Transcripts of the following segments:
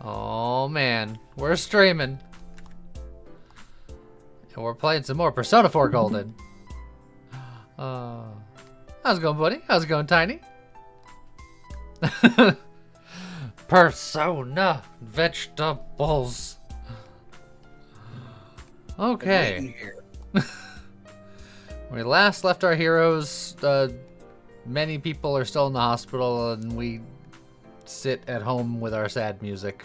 Oh man, we're streaming. And we're playing some more Persona 4 Golden. How's it going, buddy? How's it going, Tiny? Persona vegetables. Okay. When we last left our heroes, many people are still in the hospital, and we sit at home with our sad music.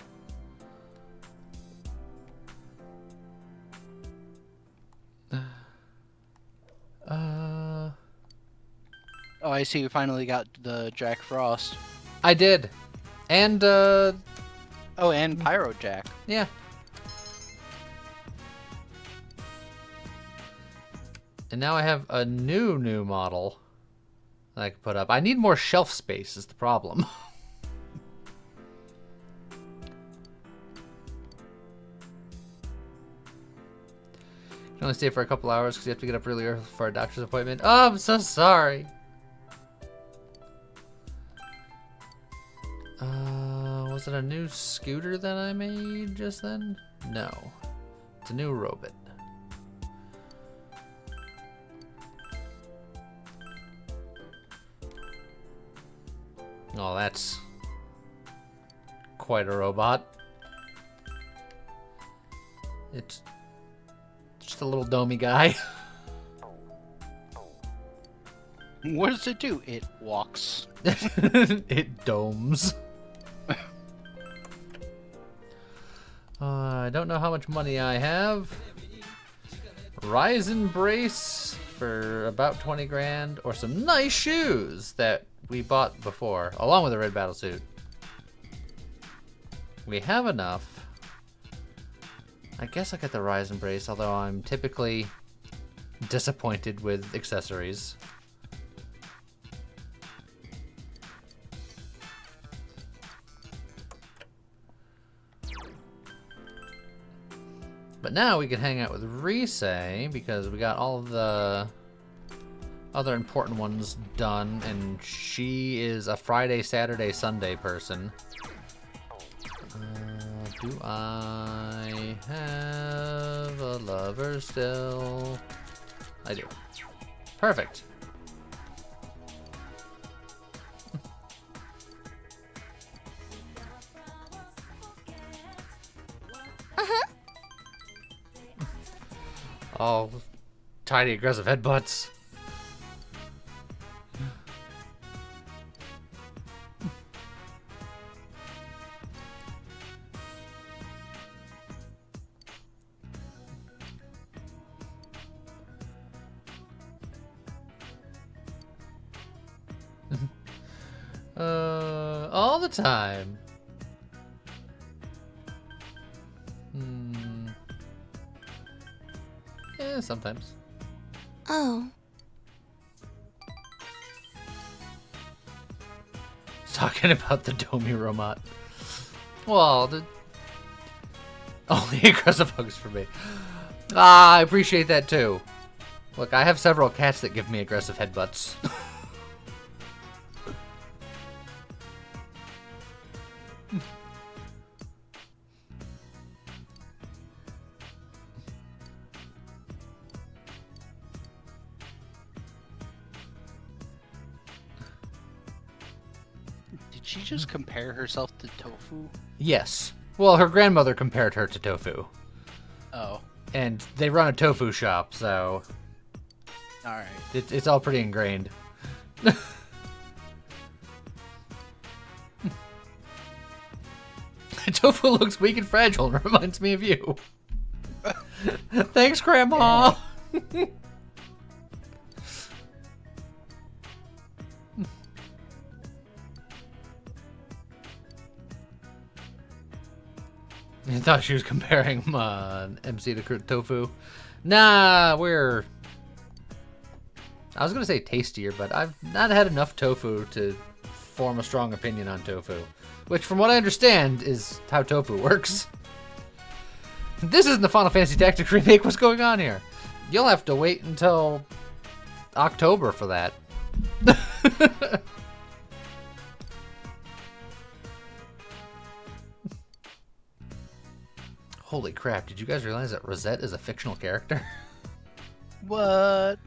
Oh, I see. You finally got the Jack Frost. I did. And, Oh, and Pyro Jack. yeah. And now I have a new model that I can put up. I need more shelf space is the problem. You can only stay for a couple hours because you have to get up really early for a doctor's appointment. Oh, I'm so sorry. Was it a new scooter that I made just then? No. It's a new robot. Oh, that's quite a robot. It's just a little domey guy. What does it do? It walks. It domes. I don't know how much money I have. Rise and Brace for about 20 grand, or some nice shoes that we bought before, along with a red battle suit. We have enough. I guess I get the Rise and Brace, although I'm typically disappointed with accessories. But now we can hang out with Rise because we got all of the other important ones done, and she is a Friday, Saturday, Sunday person. Do I have a lover still? I do. Perfect. Oh, tiny aggressive headbutts. All the time. Yeah, sometimes. Oh. Talking about the Domi robot. Well, the only aggressive hugs for me. Ah, I appreciate that too. Look, I have several cats that give me aggressive headbutts. Did she just compare herself to Tofu? Yes. Well, her grandmother compared her to Tofu. Oh. And they run a tofu shop, so Alright. it's all pretty ingrained. Tofu looks weak and fragile and reminds me of you. Thanks, Grandma. I thought she was comparing MC to Tofu. Nah, we're... I was going to say tastier, but I've not had enough tofu to form a strong opinion on tofu. Which, from what I understand, is how tofu works. This isn't the Final Fantasy Tactics remake. What's going on here? You'll have to wait until October for that. Holy crap, did you guys realize that Rosette is a fictional character? What?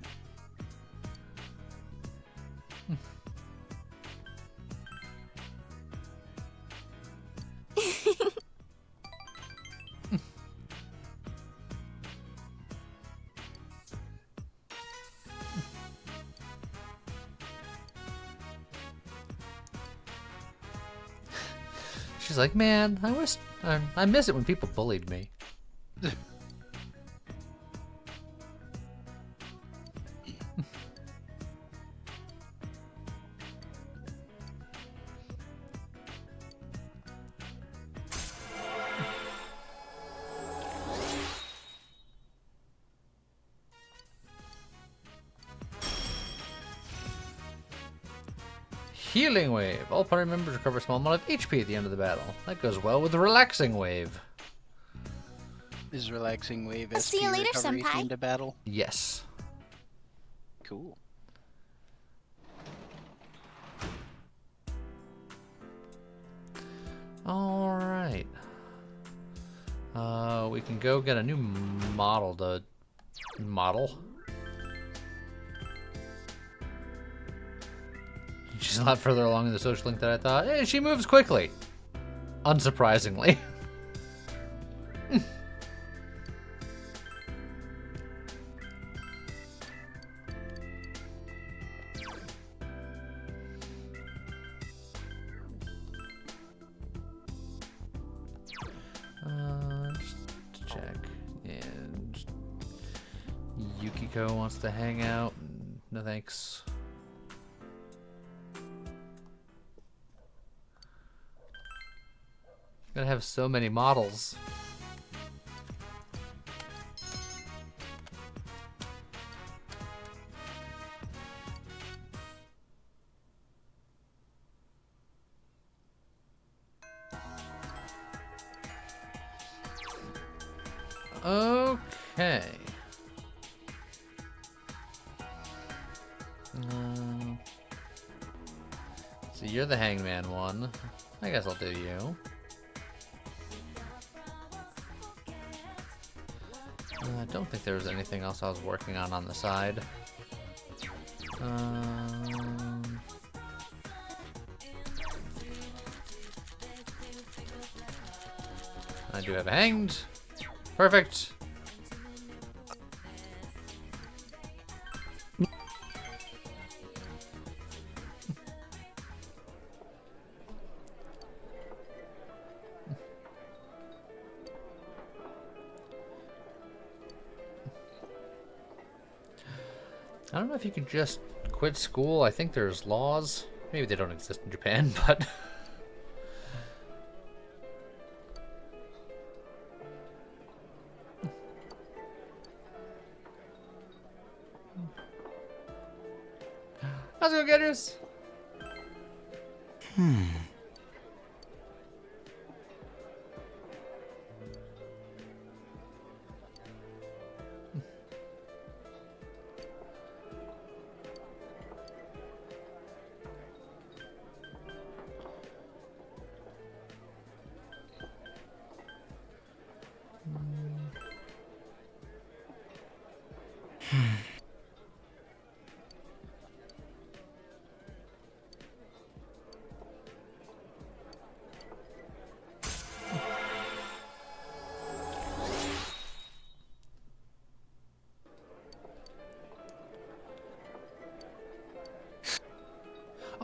She's like, man, I miss it when people bullied me. Healing Wave. All party members recover a small amount of HP at the end of the battle. That goes well with the Relaxing Wave. Is Relaxing Wave I'll SP see you later, recovery senpai. theme to battle? Yes. Cool. Alright. We can go get a new model to model. She's a lot further along in the social link than I thought. Hey, she moves quickly. Unsurprisingly. Just to check. And Yukiko wants to hang out. No thanks. Gonna have so many models. Okay. So you're the hangman one. I guess I'll do you. I don't think there was anything else I was working on the side. I do have a hanged. Perfect. I don't know if you can just quit school. I think there's laws. Maybe they don't exist in Japan, but... How's it going, Getters?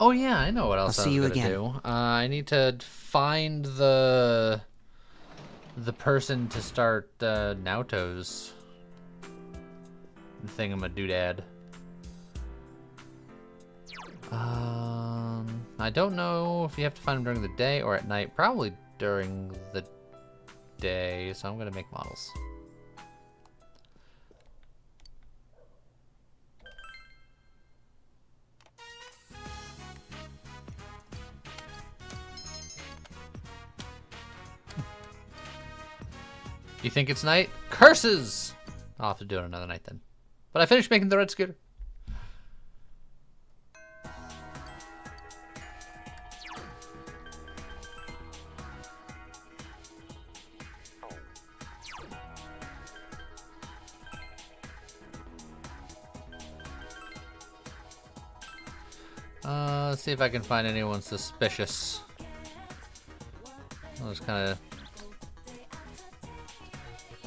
Oh yeah, I know what else I was gonna do. I need to find the person to start Naoto's thingamadoodad. I don't know if you have to find them during the day or at night. Probably during the day, so I'm gonna make models. You think it's night? Curses! I'll have to do it another night then. But I finished making the red scooter. Let's see if I can find anyone suspicious. I'll just kind of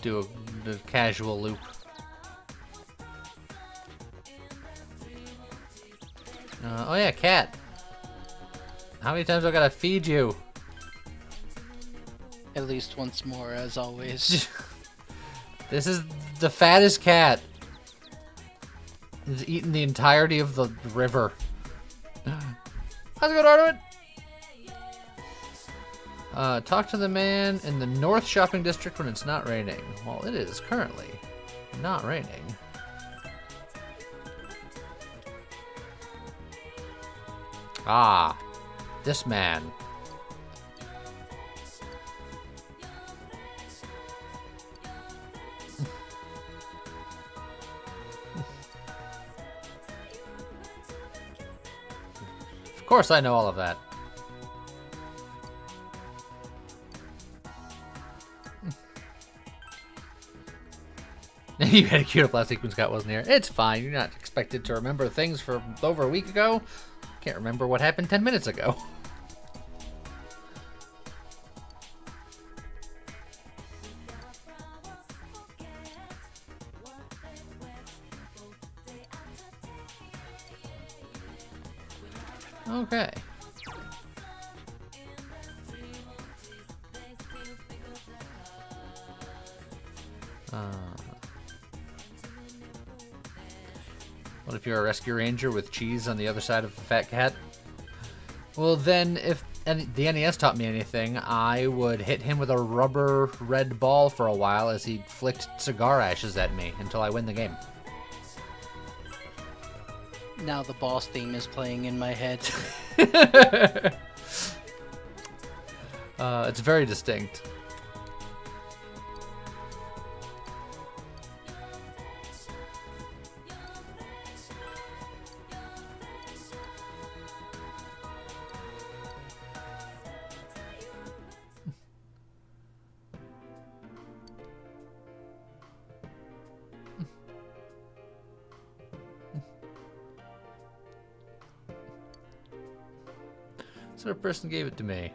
do a casual loop. Oh yeah, cat. How many times do I gotta feed you? At least once more, as always. This is the fattest cat. He's eaten the entirety of the river. How's it going, Arnold? Talk to the man in the North Shopping District when it's not raining. Well, it is currently not raining. Ah, this man. Of course I know all of that. You had a cute up last week when Scott wasn't here. It's fine. You're not expected to remember things from over a week ago. Can't remember what happened 10 minutes ago. Okay. What if you're a rescue ranger with cheese on the other side of the fat cat? Well, then, if the NES taught me anything, I would hit him with a rubber red ball for a while as he flicked cigar ashes at me until I win the game. Now the boss theme is playing in my head. It's very distinct. What sort of person gave it to me?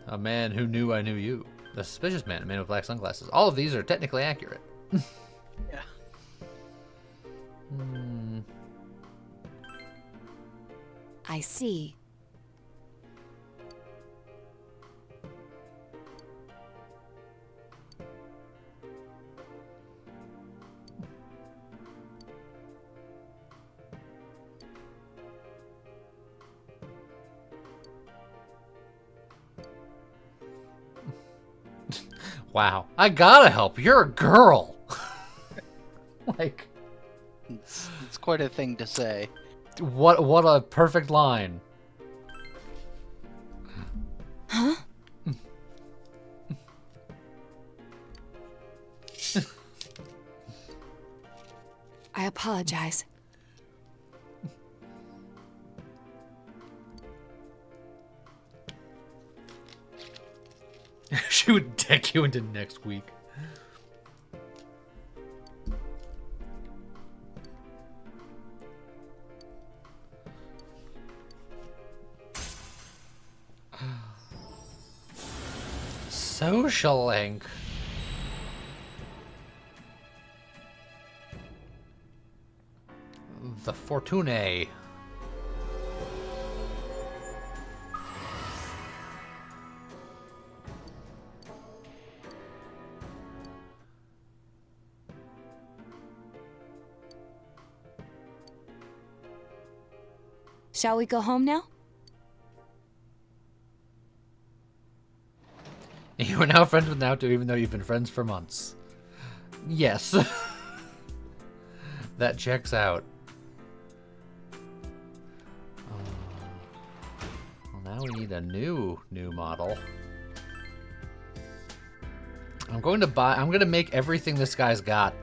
A man who knew I knew you. The suspicious man, a man with black sunglasses. All of these are technically accurate. Yeah. I see. Wow. I gotta help. You're a girl. Like, It's quite a thing to say. what a perfect line. Huh? I apologize. She would deck you into next week. Social link. The Fortune. Shall we go home now? You are now friends with Naoto even though you've been friends for months. Yes. That checks out. Well, now we need a new model. I'm going to make everything this guy's got.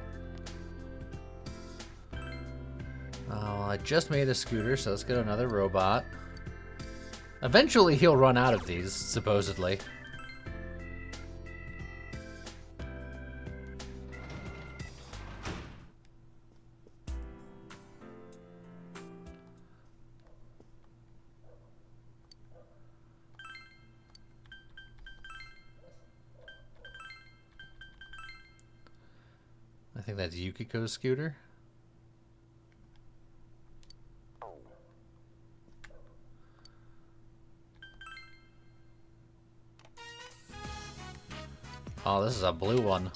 Oh, I just made a scooter, so let's get another robot. Eventually he'll run out of these, supposedly. think that's Yukiko's scooter. Oh, this is a blue one.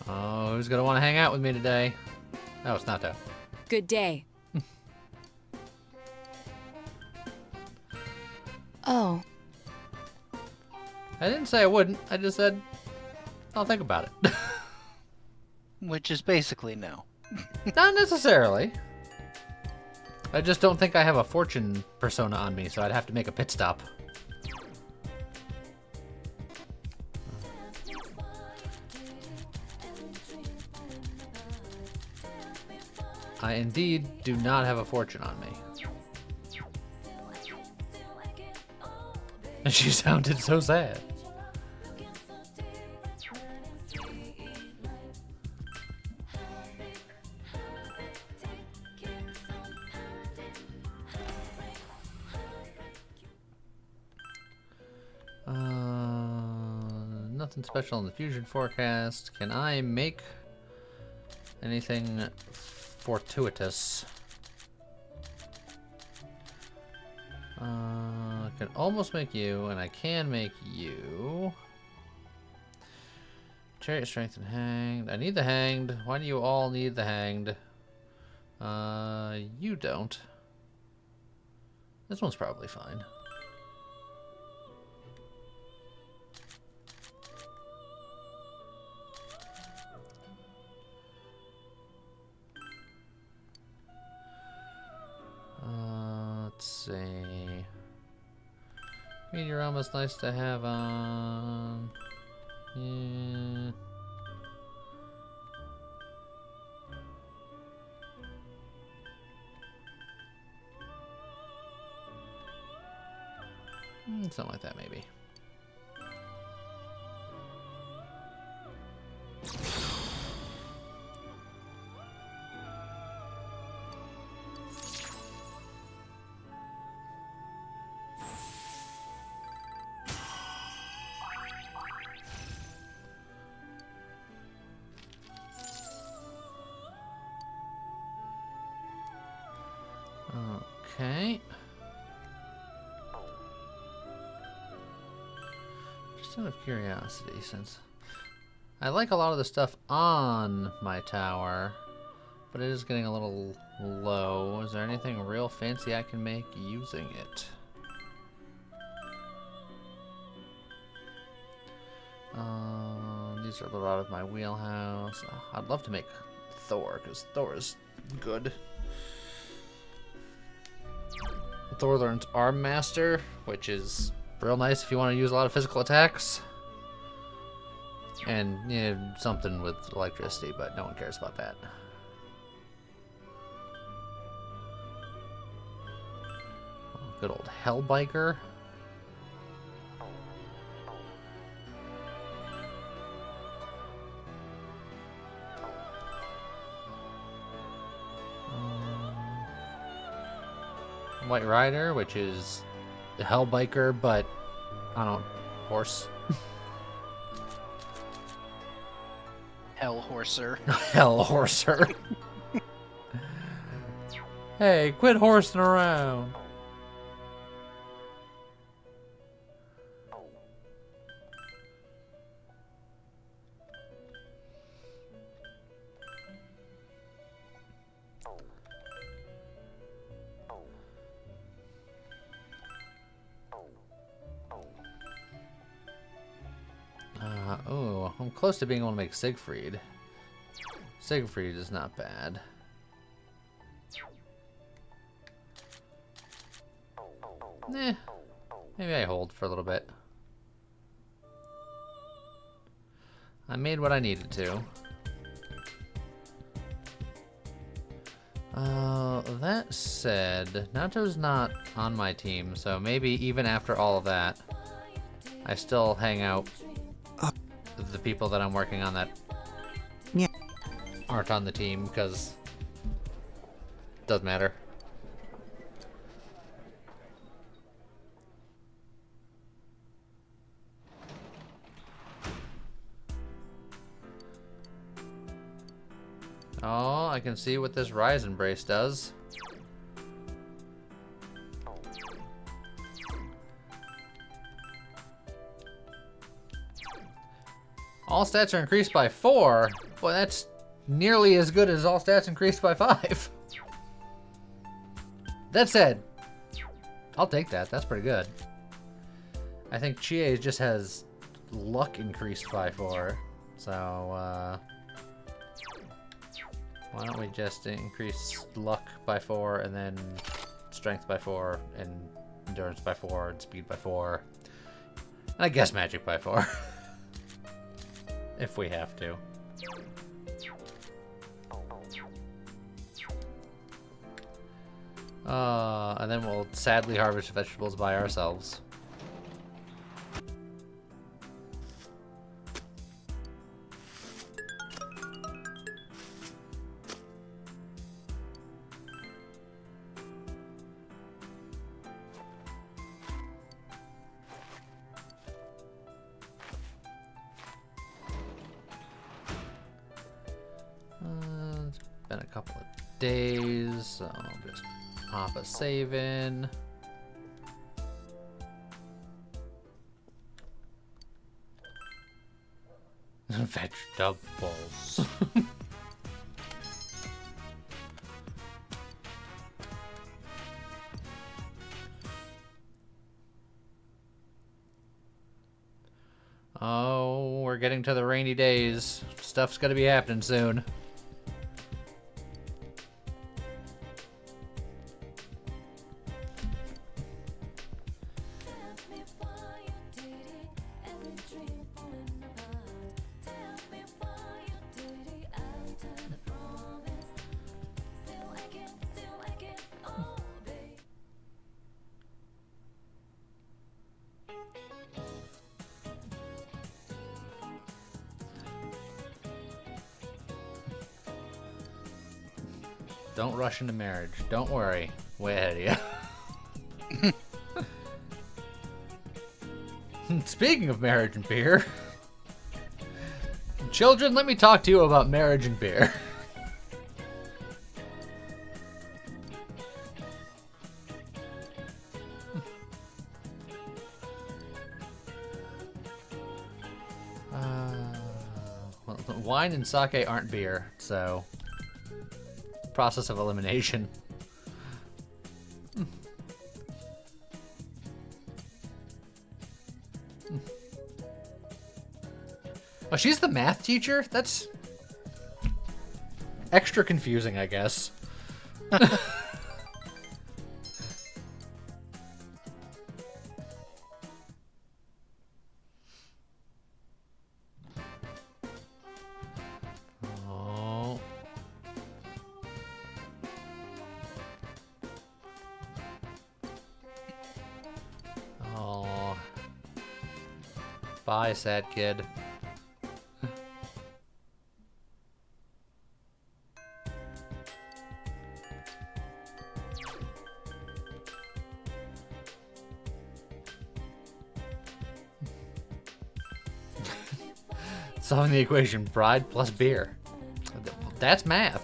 Oh, who's gonna want to hang out with me today? Oh, it's not that. Good day. Oh, I didn't say I wouldn't. I just said I'll think about it. Which is basically no. Not necessarily. I just don't think I have a fortune persona on me, so I'd have to make a pit stop. I indeed do not have a fortune on me. And she sounded so sad. Nothing special in the fusion forecast. Can I make anything fortuitous? I can almost make you, and I can make you. Chariot, strength, and hanged. I need the hanged. Why do you all need the hanged? You don't. This one's probably fine. Let's see. Meteor almost nice to have on. Yeah. Something like that, maybe. Okay. Just out of curiosity, since I like a lot of the stuff on my tower, but it is getting a little low. Is there anything real fancy I can make using it? These are a little out of my wheelhouse. I'd love to make Thor, because Thor is good. Thor learns Arm Master, which is real nice if you want to use a lot of physical attacks. And, you know, something with electricity, but no one cares about that. Good old Hellbiker. White Rider, which is the Hellbiker, but I don't know, horse. Hell Horser. Hell Horser. Hey, quit horsing around. Oh, I'm close to being able to make Siegfried. Siegfried is not bad. Eh, maybe I hold for a little bit. I made what I needed to. That said, Nato's not on my team, so maybe even after all of that, I still hang out with the people that I'm working on that aren't on the team, because Doesn't matter. Oh, I can see what this Rise Embrace does. All stats are increased by 4. Boy, that's nearly as good as all stats increased by 5. That said, I'll take that. That's pretty good. I think Chie just has luck increased by 4. So, why don't we just increase luck by 4 and then strength by 4 and endurance by 4 and speed by 4. And I guess magic by 4. If we have to. And then we'll sadly harvest vegetables by ourselves. It's been a couple of days, so I'll just pop a save in. Vegetables. Oh, we're getting to the rainy days. Stuff's gonna be happening soon. Don't rush into marriage. Don't worry. Way ahead of you. Speaking of marriage and beer. Children, let me talk to you about marriage and beer. Well, wine and sake aren't beer, so... Process of elimination. Oh, she's the math teacher? That's extra confusing, I guess. Oh. Oh. Bye, sad kid. Solving the equation, bride plus beer. That's math.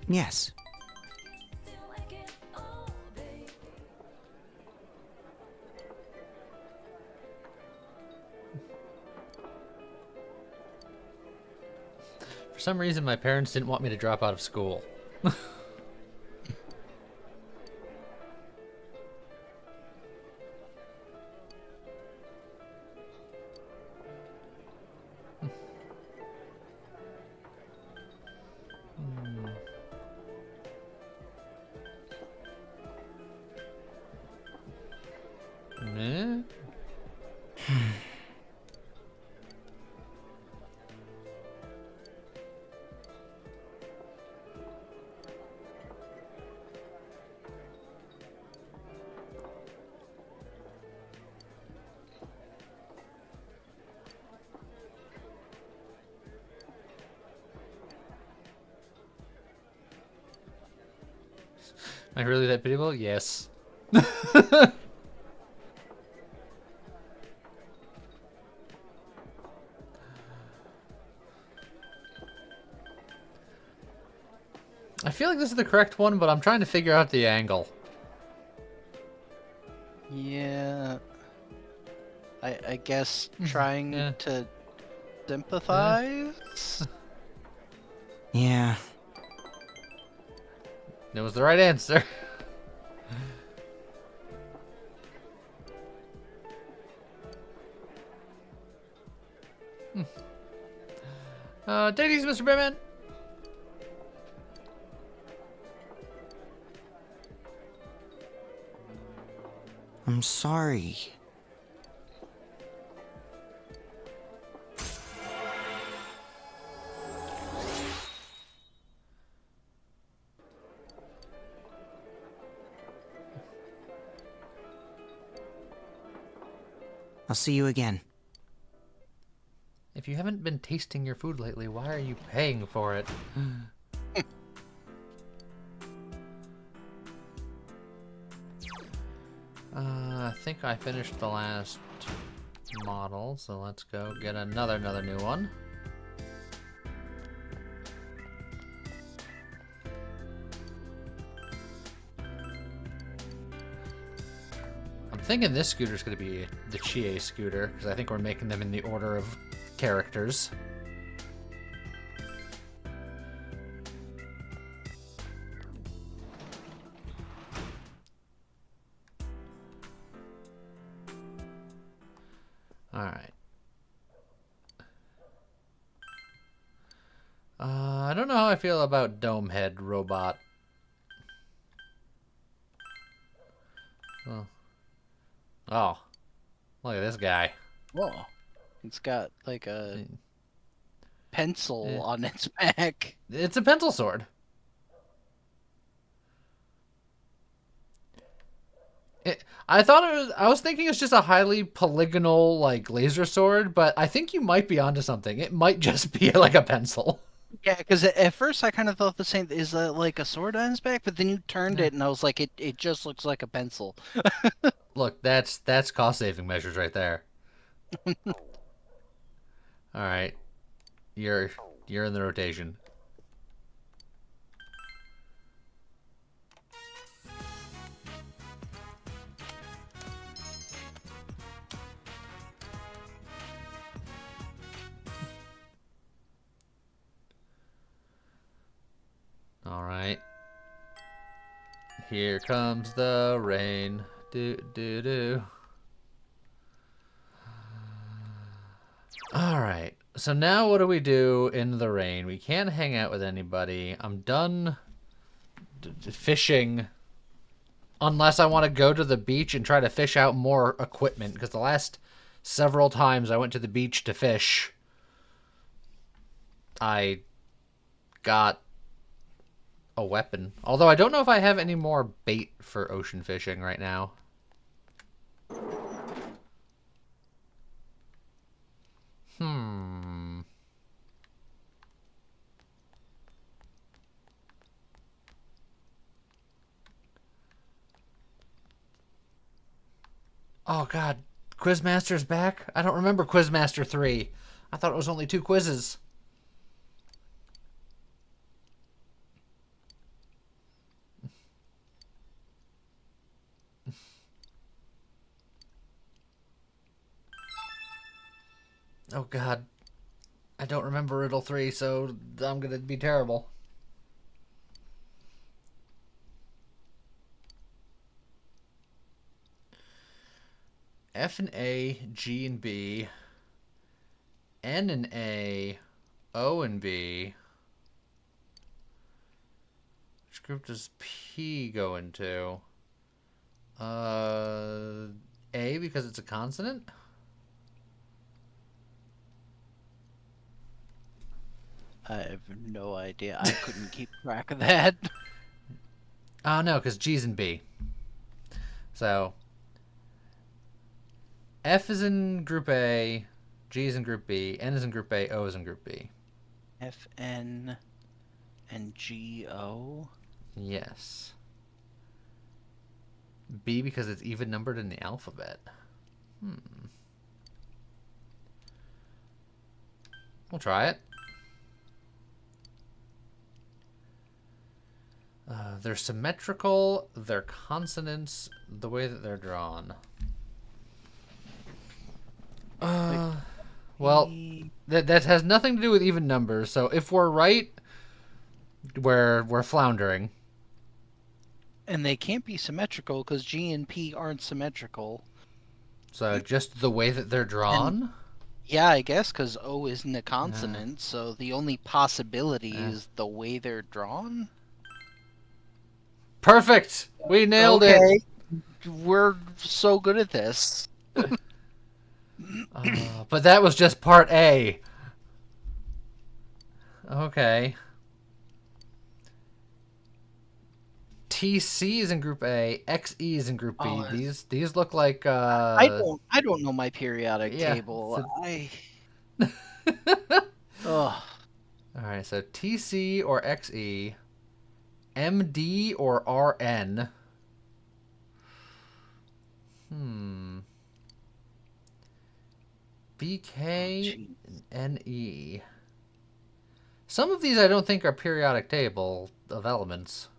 Yes. For some reason, my parents didn't want me to drop out of school. Eh? I really that pitiable? Yes. I feel like this is the correct one, but I'm trying to figure out the angle. Yeah. I guess trying Yeah. to sympathize? Yeah. It was the right answer. Take it easy, Mr. Batman. I'm sorry. I'll see you again. If you haven't been tasting your food lately, why are you paying for it? I think I finished the last model, so let's go get another new one. I'm thinking this scooter is going to be the Chie scooter, because I think we're making them in the order of characters. Alright. I don't know how I feel about Domehead Robot. Oh. Look at this guy. Whoa. It's got like a Mm. pencil Yeah. on its back. It's a pencil sword. I was thinking it's just a highly polygonal, like, laser sword, but I think you might be onto something. It might just be like a pencil. Yeah, because at first I kind of thought the same. Is that like a sword on its back? But then you turned Yeah. it, and I was like, it just looks like a pencil. Look, that's cost saving measures right there. All right, you're in the rotation. All right. Here comes the rain. Do do do. All right. So now what do we do in the rain? We can't hang out with anybody. I'm done fishing unless I want to go to the beach and try to fish out more equipment, because the last several times I went to the beach to fish, I got a weapon. Although I don't know if I have any more bait for ocean fishing right now. Oh god, Quizmaster's back? I don't remember Quizmaster 3. I thought it was only 2 quizzes. Oh god. I don't remember Riddle 3, so I'm gonna be terrible. F and A, G and B, N and A, O and B. Which group does P go into? A because it's a consonant? I have no idea. I couldn't keep track of that. Oh no, because G's in B. So F is in group A, G is in group B, N is in group A, O is in group B. FN and GO. Yes. B because it's even numbered in the alphabet. We'll try it. They're symmetrical, they're consonants, the way that they're drawn. Well, that has nothing to do with even numbers, so if we're right, we're floundering. And they can't be symmetrical because G and P aren't symmetrical. So just the way that they're drawn? Yeah, I guess because O isn't a consonant, so the only possibility is the way they're drawn. Perfect! We nailed it! We're so good at this. But that was just part A. Okay. TC is in group A, XE is in group B. Oh, These look like I don't know my periodic yeah, table. so- Ugh. Alright, so TC or XE, MD or RN. BK and NE. Some of these I don't think are periodic table of elements.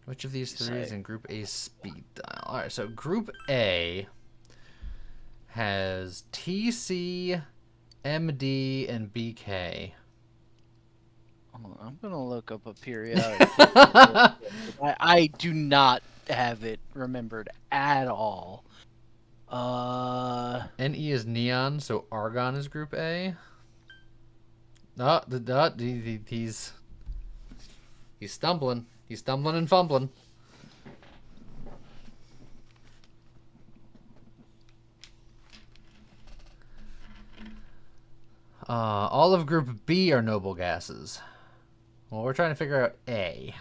Which of these three is in Group A speed dial? Alright, so Group A has TC, MD, and BK. Oh, I'm gonna look up a periodic table. I do not have it remembered at all. NE is neon, so argon is Group A. He's stumbling. He's stumbling and fumbling. All of Group B are noble gases. Well, we're trying to figure out A.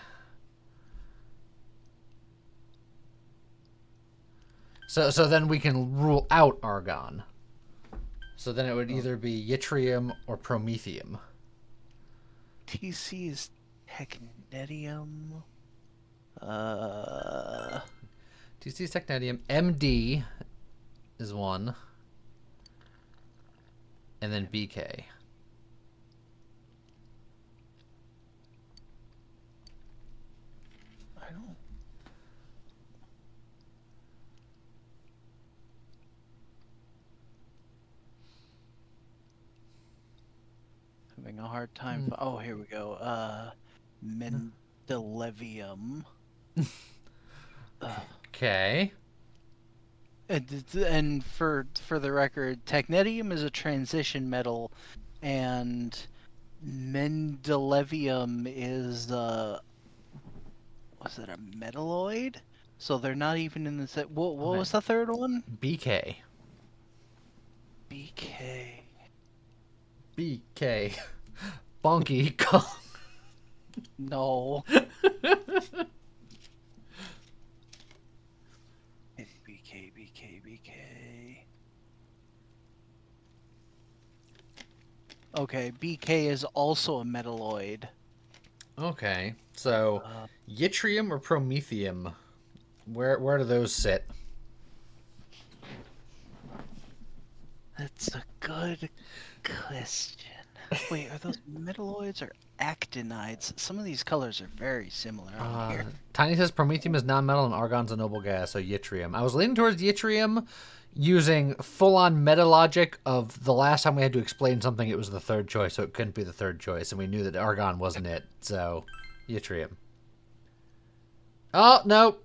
So then we can rule out argon. So then it would either be yttrium or promethium. TC is technetium. TC is technetium. MD is one. And then BK. I don't. Having a hard time. Oh, here we go. Mendelevium. Okay. And for the record, technetium is a transition metal, and mendelevium is was it a metalloid? So they're not even in the set. What was the third one? BK. BK. BK. Bonky Kong. No. BK. Okay, BK is also a metalloid. Okay. So, yttrium or promethium? Where do those sit? That's a good question. Wait, are those metalloids or actinides? Some of these colors are very similar on here. Tiny says promethium is non-metal and argon's a noble gas, so yttrium. I was leaning towards yttrium using full-on meta logic of the last time we had to explain something, it was the third choice, so it couldn't be the third choice, and we knew that argon wasn't it, so yttrium. Oh, no.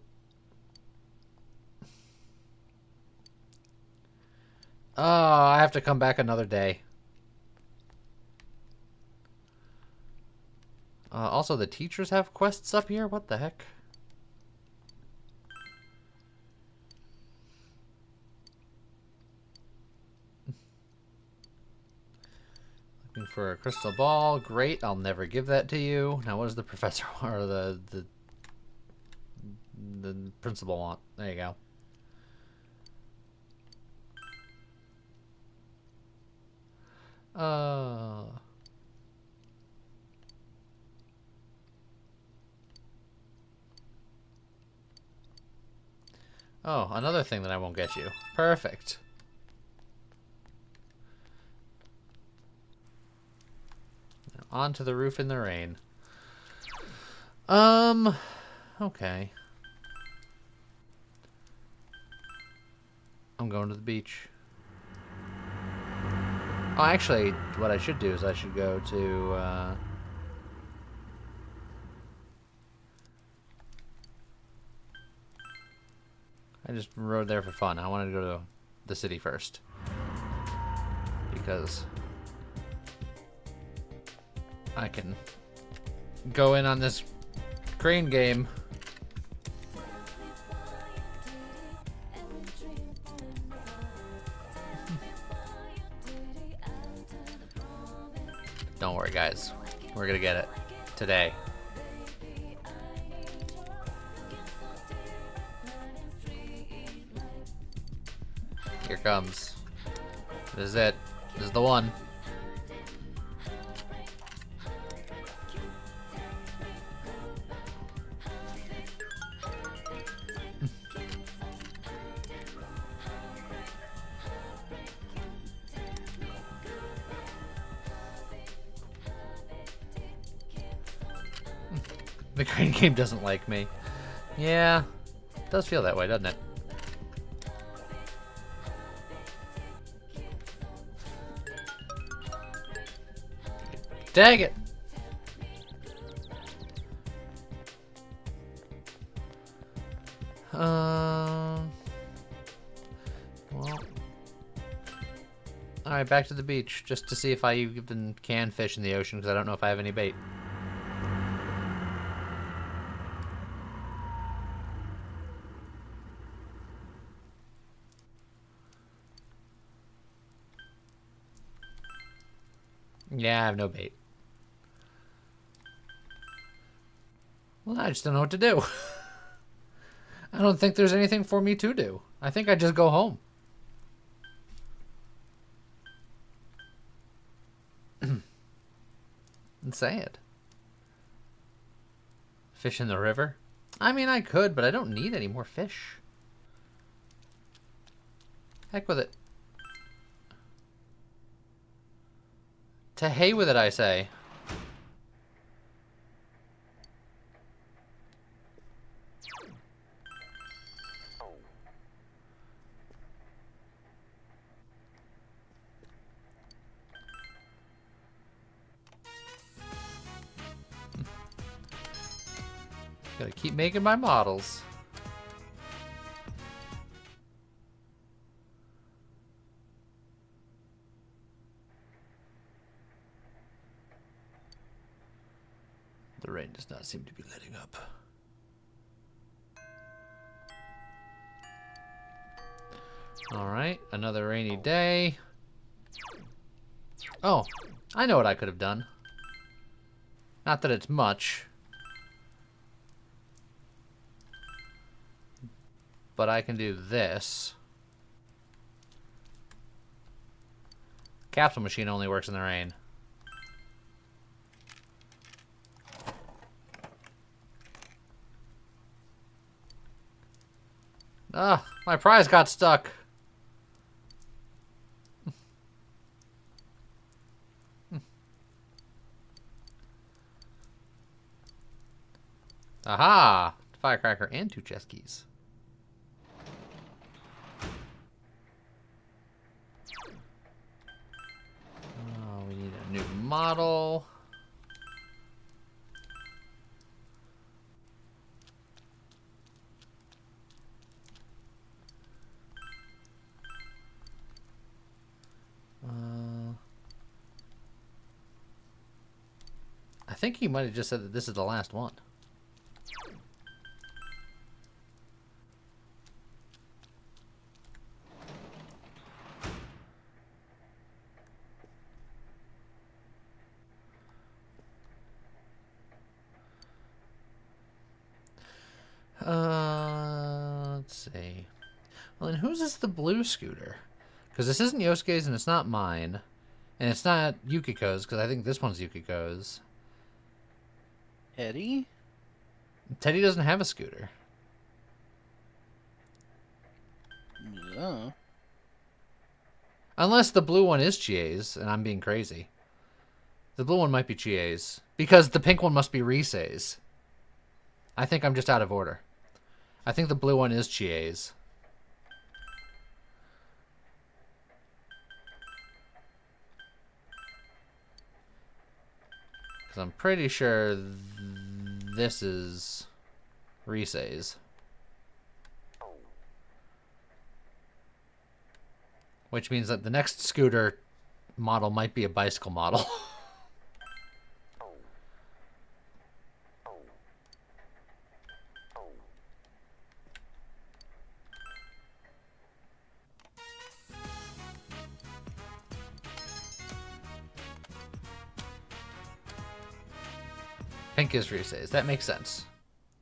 Oh, I have to come back another day. Also, the teachers have quests up here? What the heck? Looking for a crystal ball. Great, I'll never give that to you. Now, what does the professor or the principal want? There you go. Uh. Oh, another thing that I won't get you. Perfect. Now onto the roof in the rain. Okay. I'm going to the beach. Oh, actually, what I should do is I should go to, I just rode there for fun. I wanted to go to the city first. Because I can go in on this crane game. Don't worry, guys. We're gonna get it today. Here comes. This is it. This is the one. The crane game doesn't like me. Yeah, it does feel that way, doesn't it? Dang it! Well. Alright, back to the beach, just to see if I even can fish in the ocean, because I don't know if I have any bait. Yeah, I have no bait. Well, I just don't know what to do. I don't think there's anything for me to do. I think I just go home. And say it. Fish in the river? I mean, I could, but I don't need any more fish. Heck with it. To hay with it, I say. Gotta keep making my models. The rain does not seem to be letting up. Alright, another rainy day. Oh, I know what I could have done. Not that it's much. But I can do this. Capsule machine only works in the rain. Ah, my prize got stuck. Aha! Firecracker and 2 chess keys. Oh, we need a new model. I think he might have just said that this is the last one. Let's see. Well, then whose is the blue scooter? Because this isn't Yosuke's and it's not mine. And it's not Yukiko's, because I think this one's Yukiko's. Eddie? Teddy doesn't have a scooter. No. Unless the blue one is Chie's, and I'm being crazy. The blue one might be Chie's. Because the pink one must be Rise's. I think I'm just out of order. I think the blue one is Chie's. Because I'm pretty sure this is Rise's. Which means that the next scooter model might be a bicycle model. Pink is Rise's. That makes sense.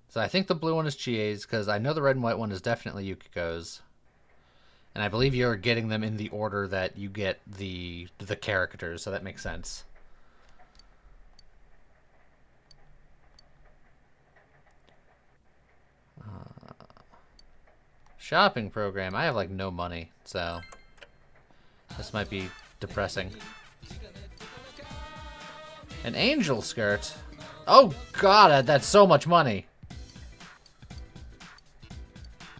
So I think the blue one is Chie's, because I know the red and white one is definitely Yukiko's. And I believe you're getting them in the order that you get the characters, so that makes sense. Shopping program. I have like no money, so this might be depressing. An angel skirt. Oh god, that's so much money.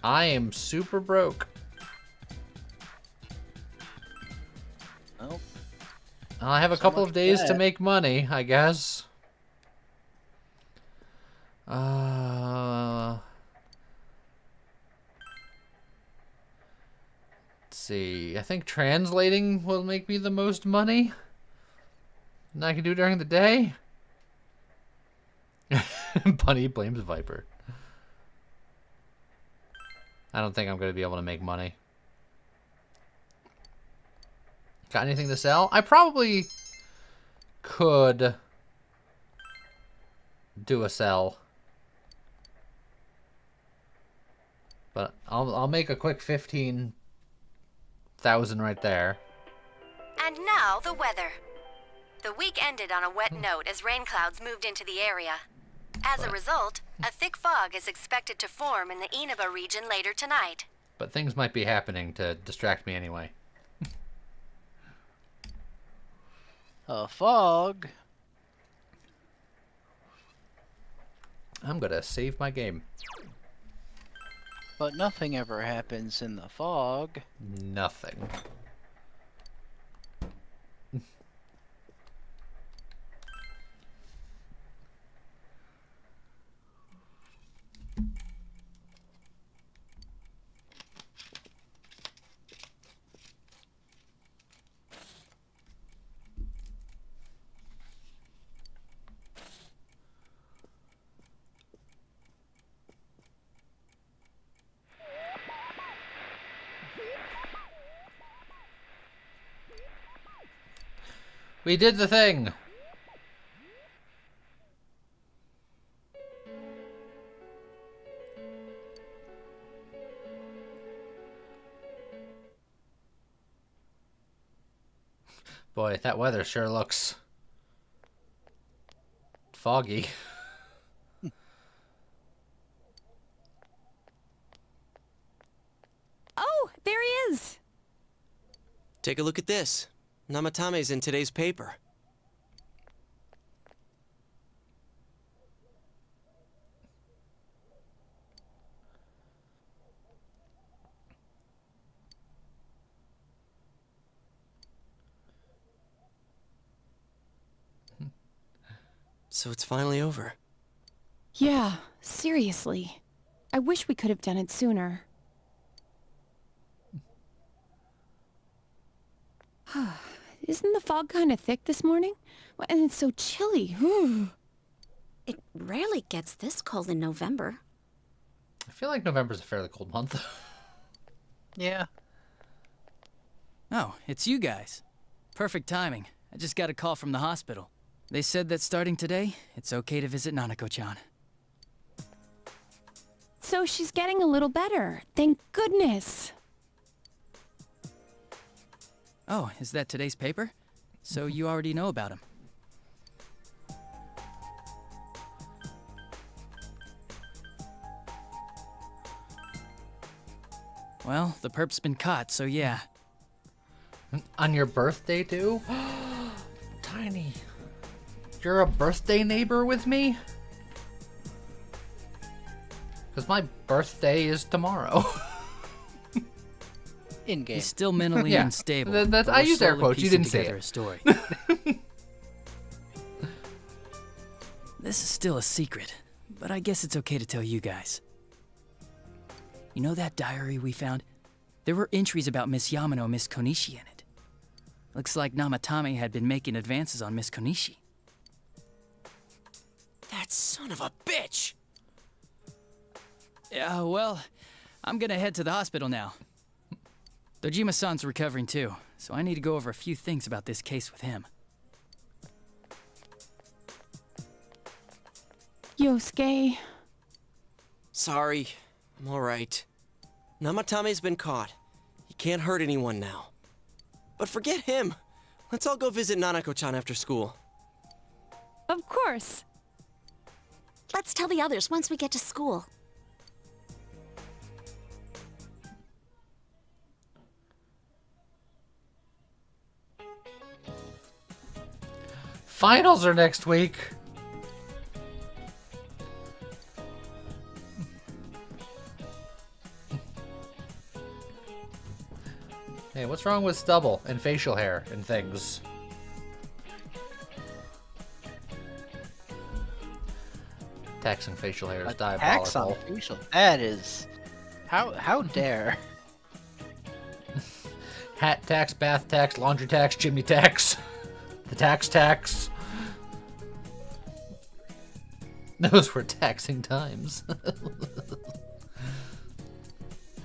I am super broke. Oh. I have a couple of days to make money, I guess. Let's see. I think translating will make me the most money. And I can do during the day. Bunny blames Viper. I don't think I'm going to be able to make money. Got anything to sell? I probably could do a sell. But I'll make a quick 15,000 right there. And now the weather. The week ended on a wet note as rain clouds moved into the area. As a result, a thick fog is expected to form in the Inaba region later tonight. But things might be happening to distract me anyway. A fog. I'm gonna save my game. But nothing ever happens in the fog. Nothing. We did the thing! Boy, that weather sure looks foggy. Oh, there he is! Take a look at this. Namatame's in today's paper. So it's finally over. Yeah, seriously. I wish we could have done it sooner. Isn't the fog kind of thick this morning? And it's so chilly. It rarely gets this cold in November. I feel like November's a fairly cold month. Yeah. Oh, it's you guys. Perfect timing. I just got a call from the hospital. They said that starting today, it's okay to visit Nanako-chan. So she's getting a little better. Thank goodness. Oh, is that today's paper? so you already know about him. Well, the perp's been caught, so yeah. On your birthday, too? Tiny. You're a birthday neighbor with me? Because my birthday is tomorrow. In game. He's still mentally Yeah, unstable. that's- but I we're used air slowly quotes, you piecing didn't say together it. a story. This is still a secret, but I guess it's okay to tell you guys. You know that diary we found? There were entries about Miss Yamano and Miss Konishi in it. Looks like Namatame had been making advances on Miss Konishi. That son of a bitch! Yeah, well, I'm gonna head to the hospital now. Dojima-san's recovering too, so I need to go over a few things about this case with him. Yosuke. Sorry, I'm alright. Namatame's been caught. He can't hurt anyone now. But forget him. Let's all go visit Nanako-chan after school. Of course. Let's tell the others once we get to school. Finals are next week. Hey, what's wrong with stubble and facial hair and things? Taxing facial hair is Tax on diabolical. facial. That is. How dare? Hat tax, bath tax, laundry tax, chimney tax. The tax. Those were taxing times.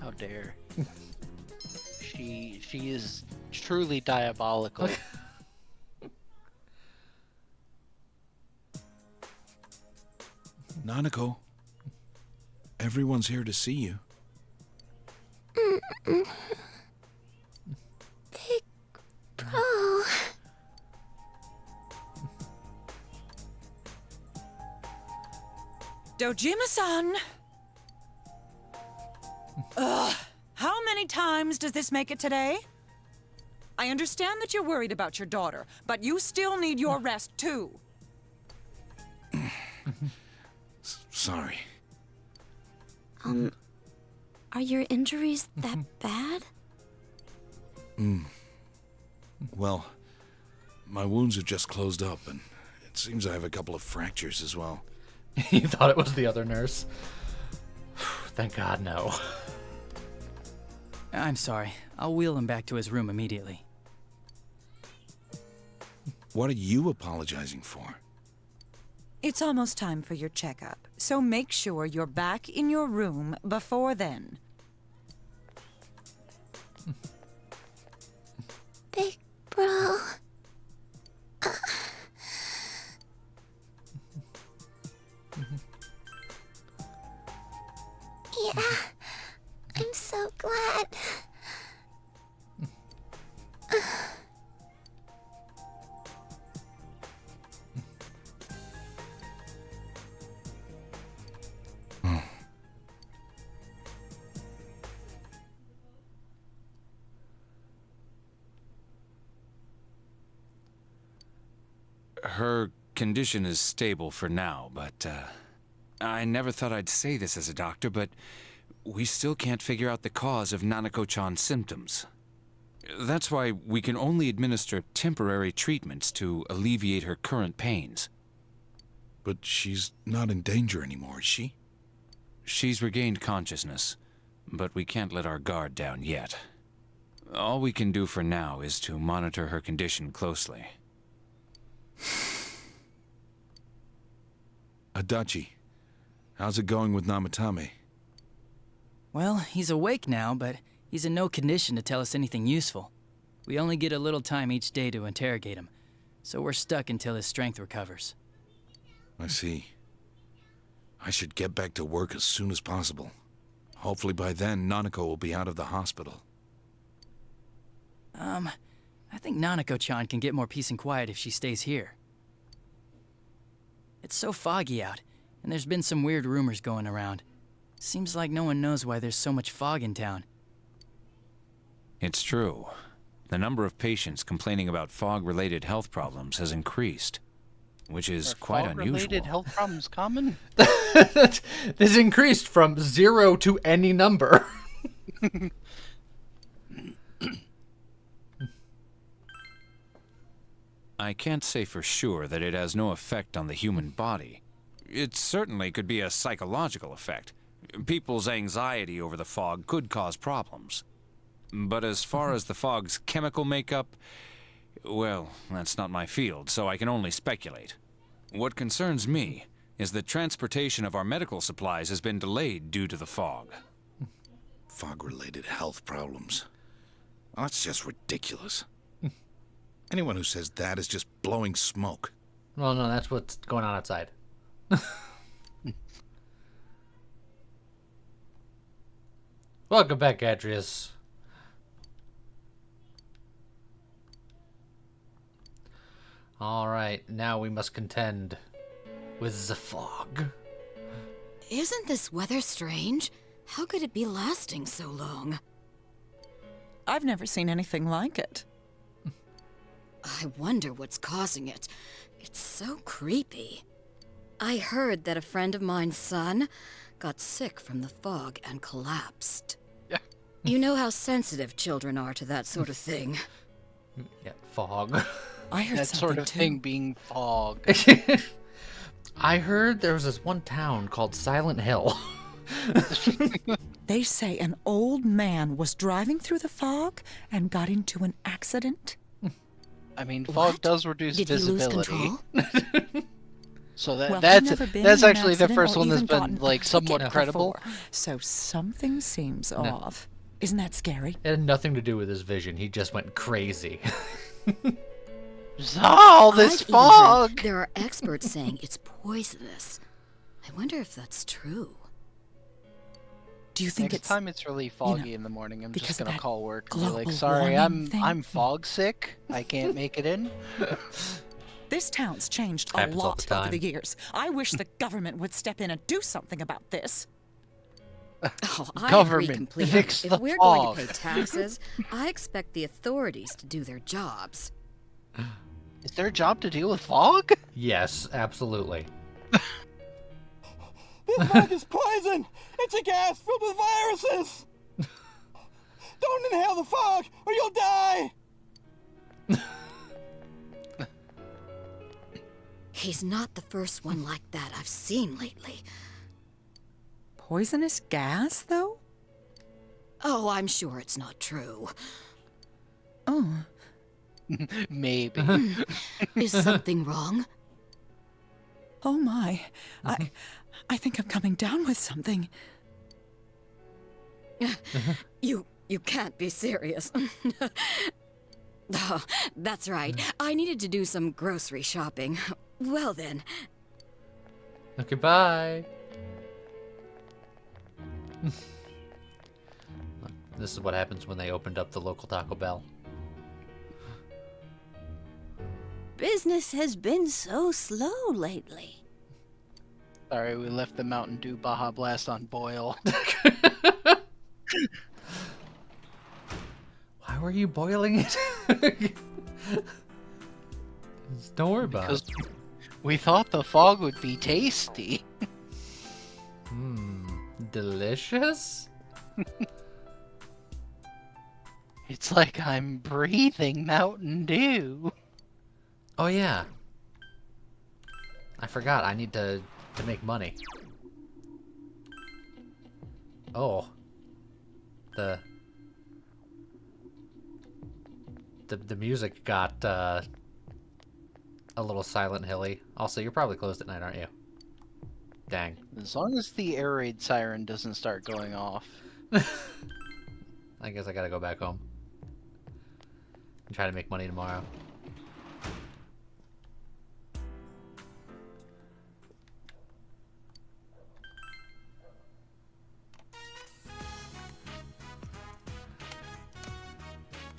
How dare? She is truly diabolical. Nanako, everyone's here to see you. Bro. Dojima-san! Ugh, how many times does this make it today? I understand that you're worried about your daughter, but you still need your rest too. Sorry. Are your injuries that bad? Well, my wounds are just closed up, and it seems I have a couple of fractures as well. You thought it was the other nurse. Thank God, no. I'm sorry. I'll wheel him back to his room immediately. What are you apologizing for? It's almost time for your checkup, so make sure you're back in your room before then. Big bro. Yeah, I'm so glad. Her condition is stable for now, but I never thought I'd say this as a doctor, but we still can't figure out the cause of Nanako-chan's symptoms. That's why we can only administer temporary treatments to alleviate her current pains. But she's not in danger anymore, is she? She's regained consciousness, but we can't let our guard down yet. All we can do for now is to monitor her condition closely. Adachi, how's it going with Namatame? Well, he's awake now, but he's in no condition to tell us anything useful. We only get a little time each day to interrogate him, so we're stuck until his strength recovers. I see. I should get back to work as soon as possible. Hopefully by then, Nanako will be out of the hospital. I think Nanako-chan can get more peace and quiet if she stays here. It's so foggy out, and there's been some weird rumors going around. Seems like no one knows why there's so much fog in town. It's true. The number of patients complaining about fog-related health problems has increased, which is quite unusual. Fog-related health problems common? This increased from 0 to any number. I can't say for sure that it has no effect on the human body. It certainly could be a psychological effect. People's anxiety over the fog could cause problems. But as far as the fog's chemical makeup, well, that's not my field, so I can only speculate. What concerns me is that transportation of our medical supplies has been delayed due to the fog. Fog-related health problems. Well, that's just ridiculous. Anyone who says that is just blowing smoke. Well, no, that's what's going on outside. Welcome back, Adrius. Alright, now we must contend with the fog. Isn't this weather strange? How could it be lasting so long? I've never seen anything like it. I wonder what's causing it. It's so creepy. I heard that a friend of mine's son got sick from the fog and collapsed. Yeah. You know how sensitive children are to that sort of thing. Yeah, fog. I heard that sort of thing being fog. I heard there was this one town called Silent Hill. They say an old man was driving through the fog and got into an accident. I mean, fog does reduce visibility. So Well, that's actually the first one that's been like somewhat credible. So something seems off. Isn't that scary? It had nothing to do with his vision. He just went crazy. All this fog! There are experts saying it's poisonous. I wonder if that's true. Do you think Next time it's really foggy in the morning, I'm just gonna call work and be like, global sorry, warming I'm fog sick. I can't make it in. This town's changed a Happens all lot the time. over the years. I wish the government would step in and do something about this. Oh, I agree Government, completely. fix If the we're fog. going to pay taxes, I expect the authorities to do their jobs. Is their job to deal with fog? Yes, absolutely. This fog is poison! It's a gas filled with viruses! Don't inhale the fog, or you'll die! He's not the first one like that I've seen lately. Poisonous gas, though? Oh, I'm sure it's not true. Oh. Maybe. Is something wrong? Oh my. I think I'm coming down with something. You can't be serious. Oh, that's right. I needed to do some grocery shopping. Well then. Okay, bye. This is what happens when they opened up the local Taco Bell. Business has been so slow lately. Sorry, we left the Mountain Dew Baja Blast on boil. Why were you boiling it? Don't worry about it. Because we thought the fog would be tasty. Delicious? It's like I'm breathing Mountain Dew. Oh yeah. I forgot, I need to make money. Oh. The music got a little Silent Hilly. Also, you're probably closed at night, aren't you? Dang. As long as the air raid siren doesn't start going off. I guess I gotta go back home. And try to make money tomorrow.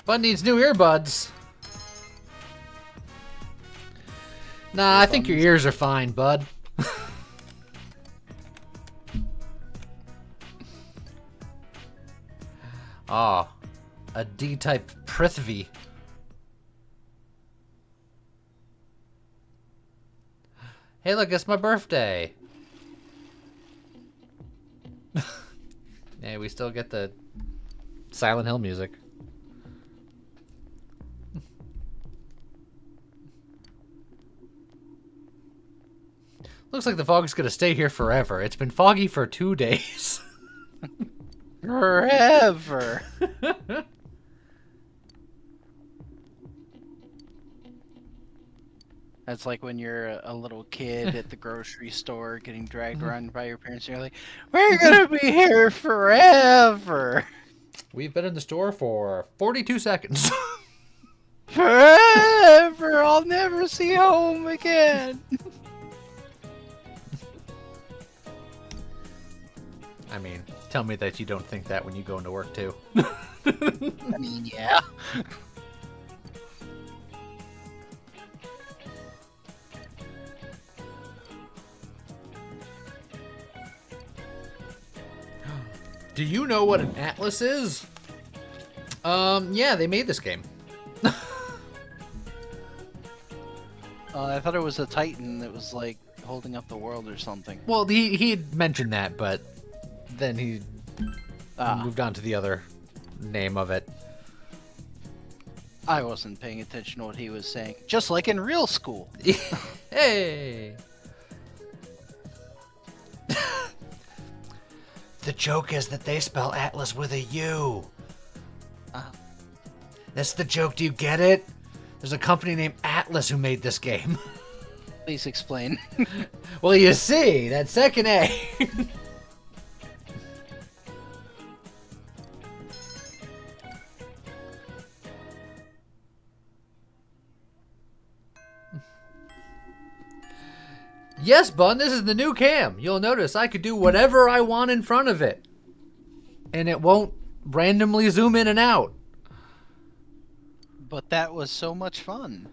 Bud needs new earbuds. Nah, I think your ears are fine, bud. Ah, a D-type Prithvi. Hey, look, it's my birthday. Hey, we still get the Silent Hill music. Looks like the fog's gonna stay here forever. It's been foggy for 2 days. Forever. That's like when you're a little kid at the grocery store getting dragged around by your parents, and you're like, we're gonna be here forever. We've been in the store for 42 seconds. Forever. I'll never see home again. I mean, tell me that you don't think that when you go into work, too. I mean, yeah. Do you know what an atlas is? Yeah, they made this game. I thought it was a Titan that was like holding up the world or something. Well, he had mentioned that, but then he moved on to the other name of it. I wasn't paying attention to what he was saying. Just like in real school. Hey! The joke is that they spell Atlas with a U. That's the joke. Do you get it? There's a company named Atlas who made this game. Please explain. Well, you see, that second A. Yes, Bun, this is the new cam. You'll notice I could do whatever I want in front of it. And it won't randomly zoom in and out. But that was so much fun.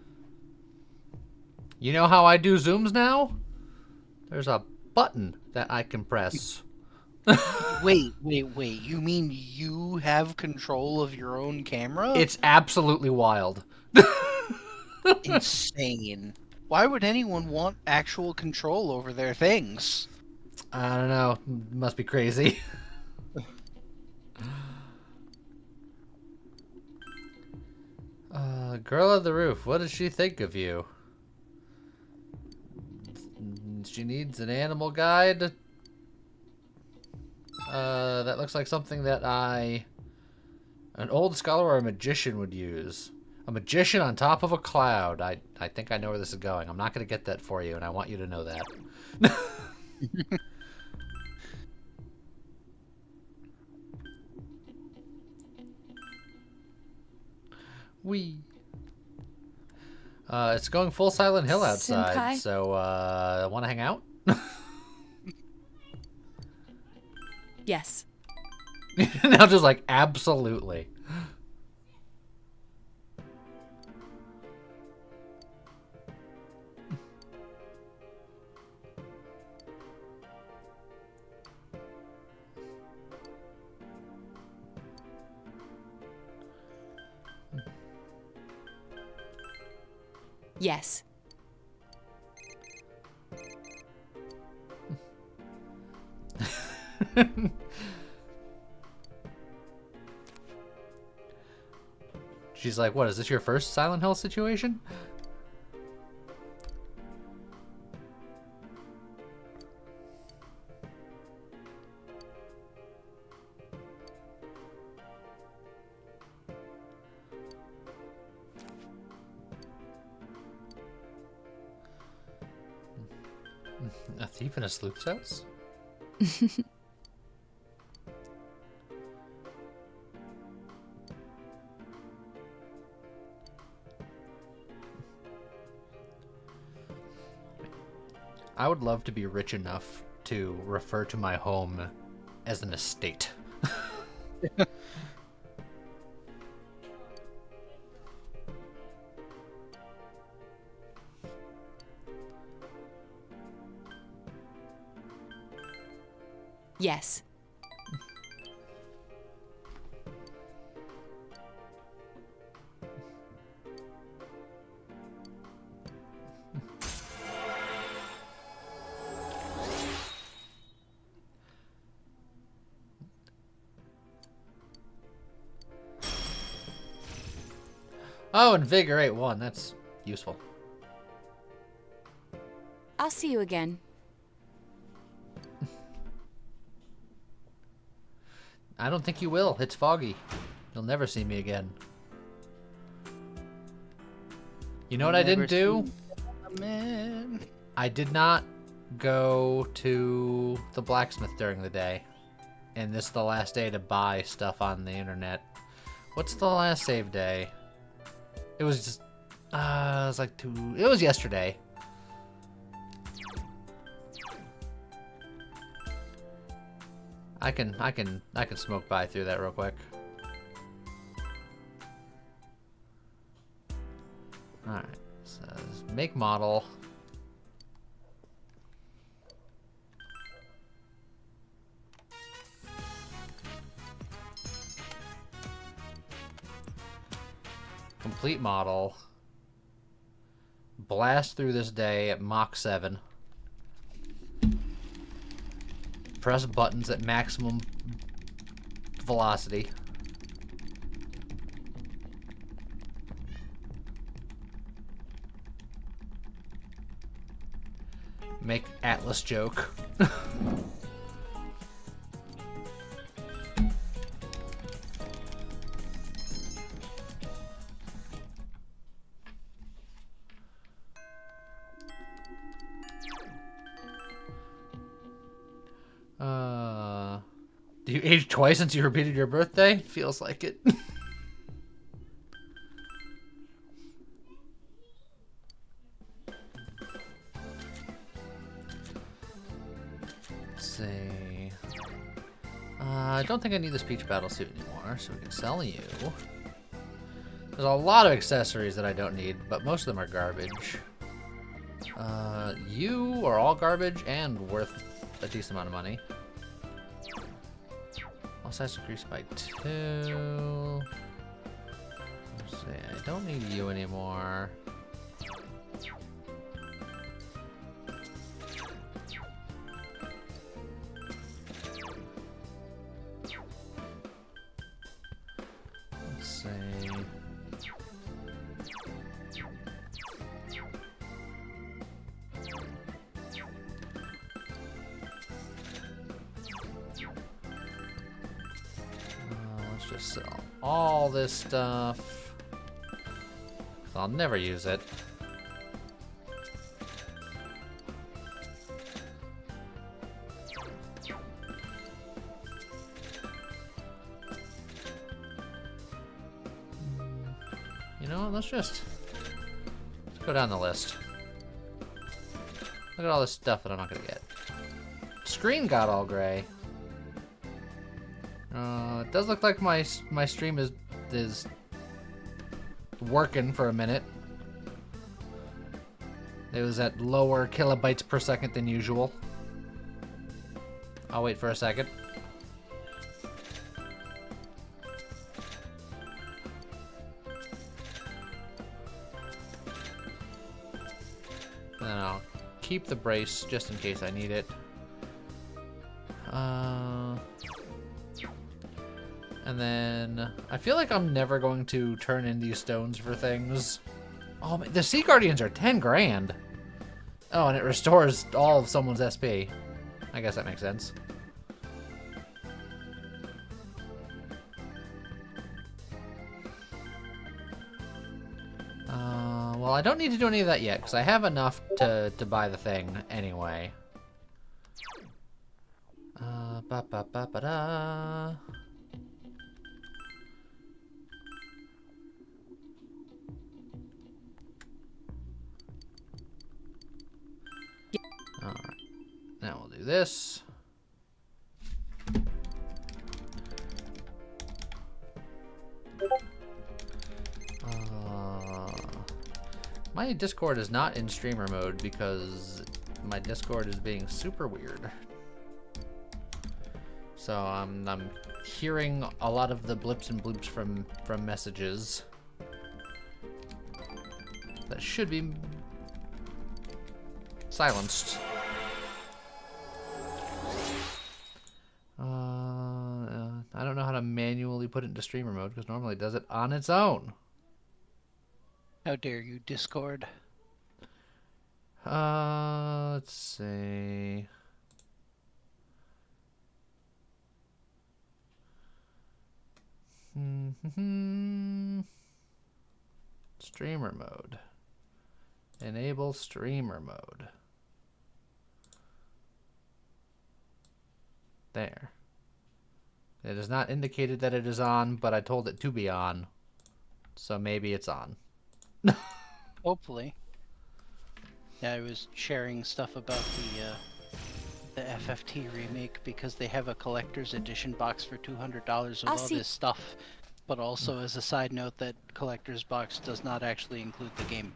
You know how I do zooms now? There's a button that I can press. Wait. You mean you have control of your own camera? It's absolutely wild. Insane. Why would anyone want actual control over their things? I don't know. Must be crazy. Girl on the roof, what does she think of you? She needs an animal guide. That looks like something that an old scholar or a magician would use. A magician on top of a cloud. I think I know where this is going. I'm not going to get that for you, and I want you to know that. It's going full Silent Hill outside, Senpai? so, want to hang out? Yes. Now just like, absolutely. Yes. She's like, what, is this your first Silent Hill situation? A thief in a sleuth's house? I would love to be rich enough to refer to my home as an estate. Yes. Oh, invigorate 1. That's useful. I'll see you again. I don't think you will. It's foggy. You'll never see me again. You know what I didn't do? I did not go to the blacksmith during the day. And this is the last day to buy stuff on the internet. What's the last save day? It was just, it was like it was yesterday. I can smoke by through that real quick. Alright, so make model. Complete model. Blast through this day at Mach 7. Press buttons at maximum velocity. Make Atlas joke. Do you age twice since you repeated your birthday? Feels like it. Let's see. I don't think I need this peach battle suit anymore, so we can sell you. There's a lot of accessories that I don't need, but most of them are garbage. You are all garbage and worth a decent amount of money. All size increased by 2. Let's see, I don't need you anymore. Let's see. Let's just sell all this stuff. I'll never use it. You know what? Let's go down the list. Look at all this stuff that I'm not gonna get. Screen got all gray. It does look like my stream is working for a minute. It was at lower kilobytes per second than usual. I'll wait for a second. Then I'll keep the brace just in case I need it. And then I feel like I'm never going to turn in these stones for things. Oh, the Sea Guardians are 10 grand. Oh, and it restores all of someone's SP. I guess that makes sense. Well, I don't need to do any of that yet, because I have enough to buy the thing anyway. Ba-ba-ba-ba-da. Alright, now we'll do this. My Discord is not in streamer mode because my Discord is being super weird. So I'm hearing a lot of the blips and bloops from messages. That should be silenced. I don't know how to manually put it into streamer mode because normally it does it on its own. How dare you, Discord? Let's see. Streamer mode. Enable streamer mode. There. It is not indicated that it is on, but I told it to be on. So maybe it's on. Hopefully. Yeah, I was sharing stuff about the FFT remake because they have a collector's edition box for $200 with all this stuff. But also as a side note that collector's box does not actually include the game.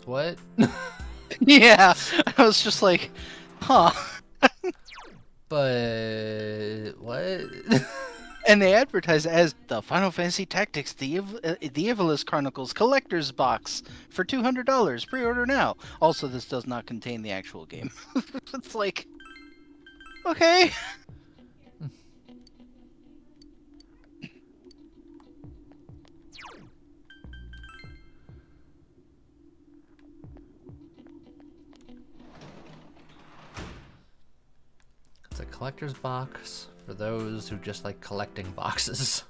What? Yeah, I was just like, huh. But what? And they advertise it as the Final Fantasy Tactics: The Evilus Chronicles Collector's Box for $200. Pre-order now. Also, this does not contain the actual game. It's like, okay. It's a collector's box for those who just like collecting boxes.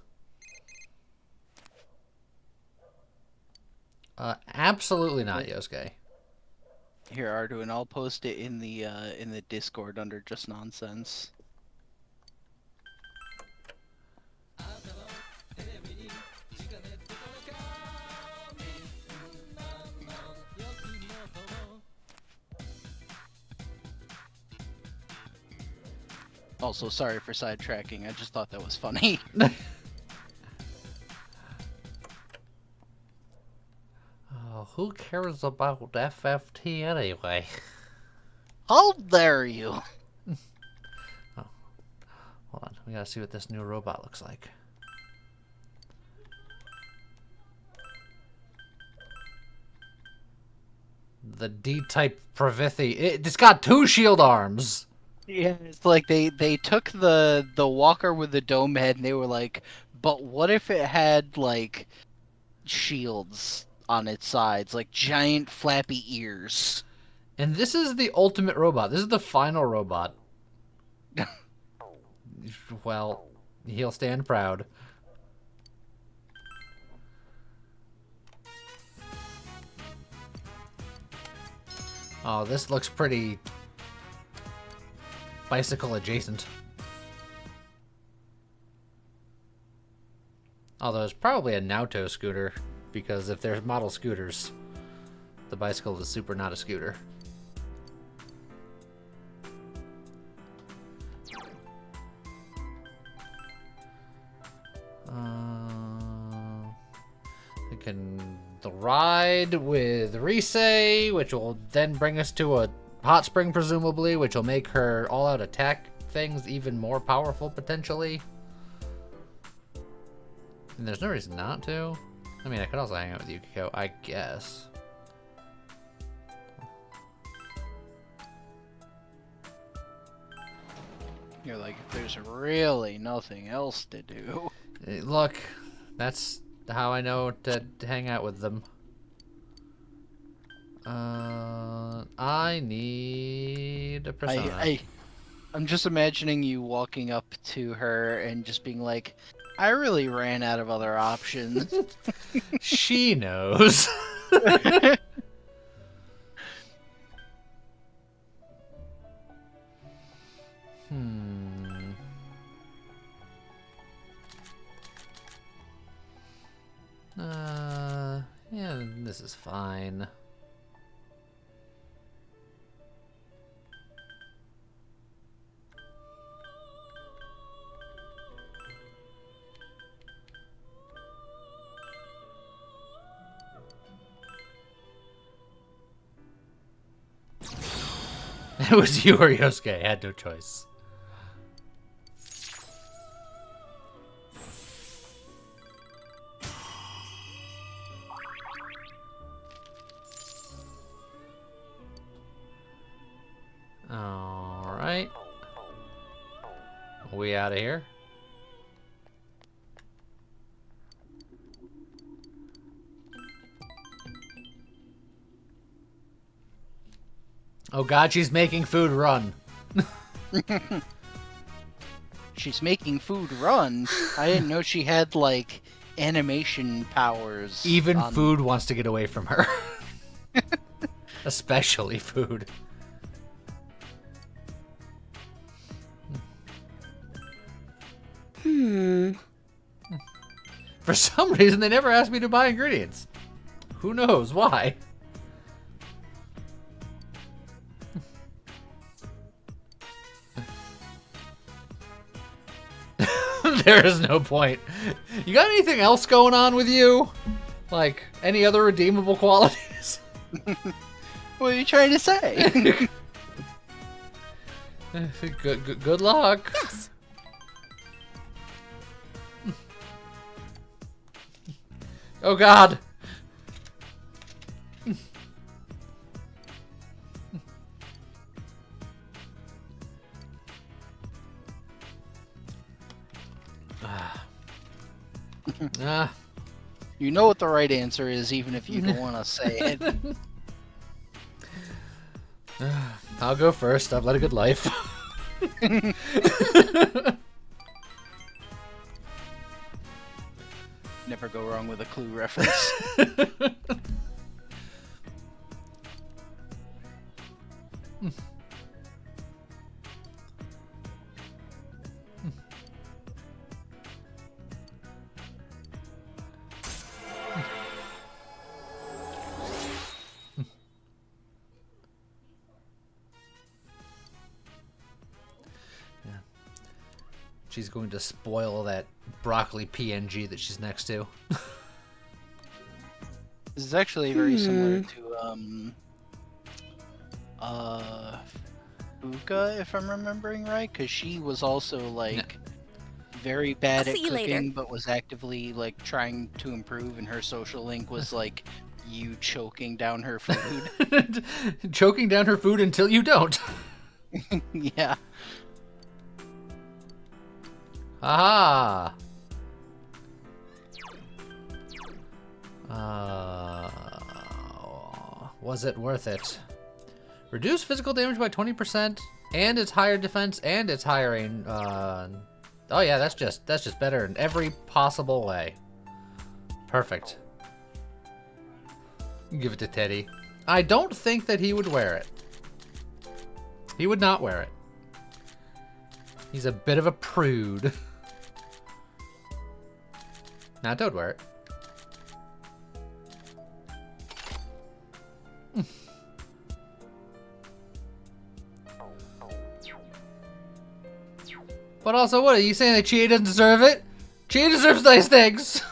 Absolutely not, Yosuke. Here, Arduin, I'll post it in the Discord under Just Nonsense. Also, sorry for sidetracking. I just thought that was funny. Oh, who cares about FFT anyway? How dare you? Oh, hold on. We gotta see what this new robot looks like. The D-type Pravithi. It's got 2 shield arms. Yeah, it's like they took the walker with the dome head and they were like, but what if it had like shields on its sides, like giant flappy ears? And this is the ultimate robot. This is the final robot. Well, he'll stand proud. Oh, this looks pretty bicycle adjacent. Although it's probably a Naoto scooter, because if there's model scooters, the bicycle is super not a scooter. We can ride with Rise, which will then bring us to a hot spring, presumably, which will make her all-out attack things even more powerful, potentially. And there's no reason not to. I mean, I could also hang out with Yukiko, I guess. You're like, there's really nothing else to do. Look, that's how I know to hang out with them. I need a persona. I'm just imagining you walking up to her and just being like, I really ran out of other options. She knows. Yeah, this is fine. It was you or Yosuke. I had no choice. Alright. We out of here? Oh god, she's making food run. She's making food run. I didn't know she had, like, animation powers. Even food wants to get away from her. Especially food. For some reason, they never asked me to buy ingredients. Who knows why? There is no point. You got anything else going on with you? Like, any other redeemable qualities? What are you trying to say? Good luck. Yes. Oh god. You know what the right answer is, even if you don't want to say it. I'll go first. I've led a good life. Never go wrong with a Clue reference. She's going to spoil that broccoli PNG that she's next to. This is actually very similar to Fuka, if I'm remembering right, because she was also like very bad I'll at see you cooking, later. but was actively like trying to improve, and her social link was like you choking down her food. Choking down her food until you don't. Yeah. Aha! Was it worth it? Reduce physical damage by 20%, and it's higher defense, and it's higher aim. Oh yeah, that's just better in every possible way. Perfect. Give it to Teddy. I don't think that he would wear it. He would not wear it. He's a bit of a prude. Nah, don't wear it. But also, what are you saying that Chie doesn't deserve it? Chie deserves nice things.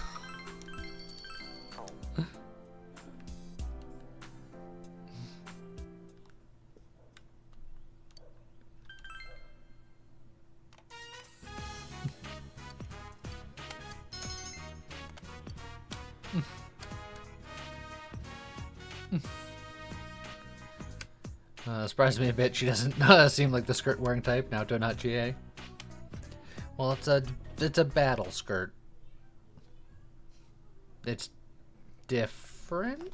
Surprised me a bit. She doesn't seem like the skirt wearing type. Now, do not GA. Well, it's a battle skirt. It's different.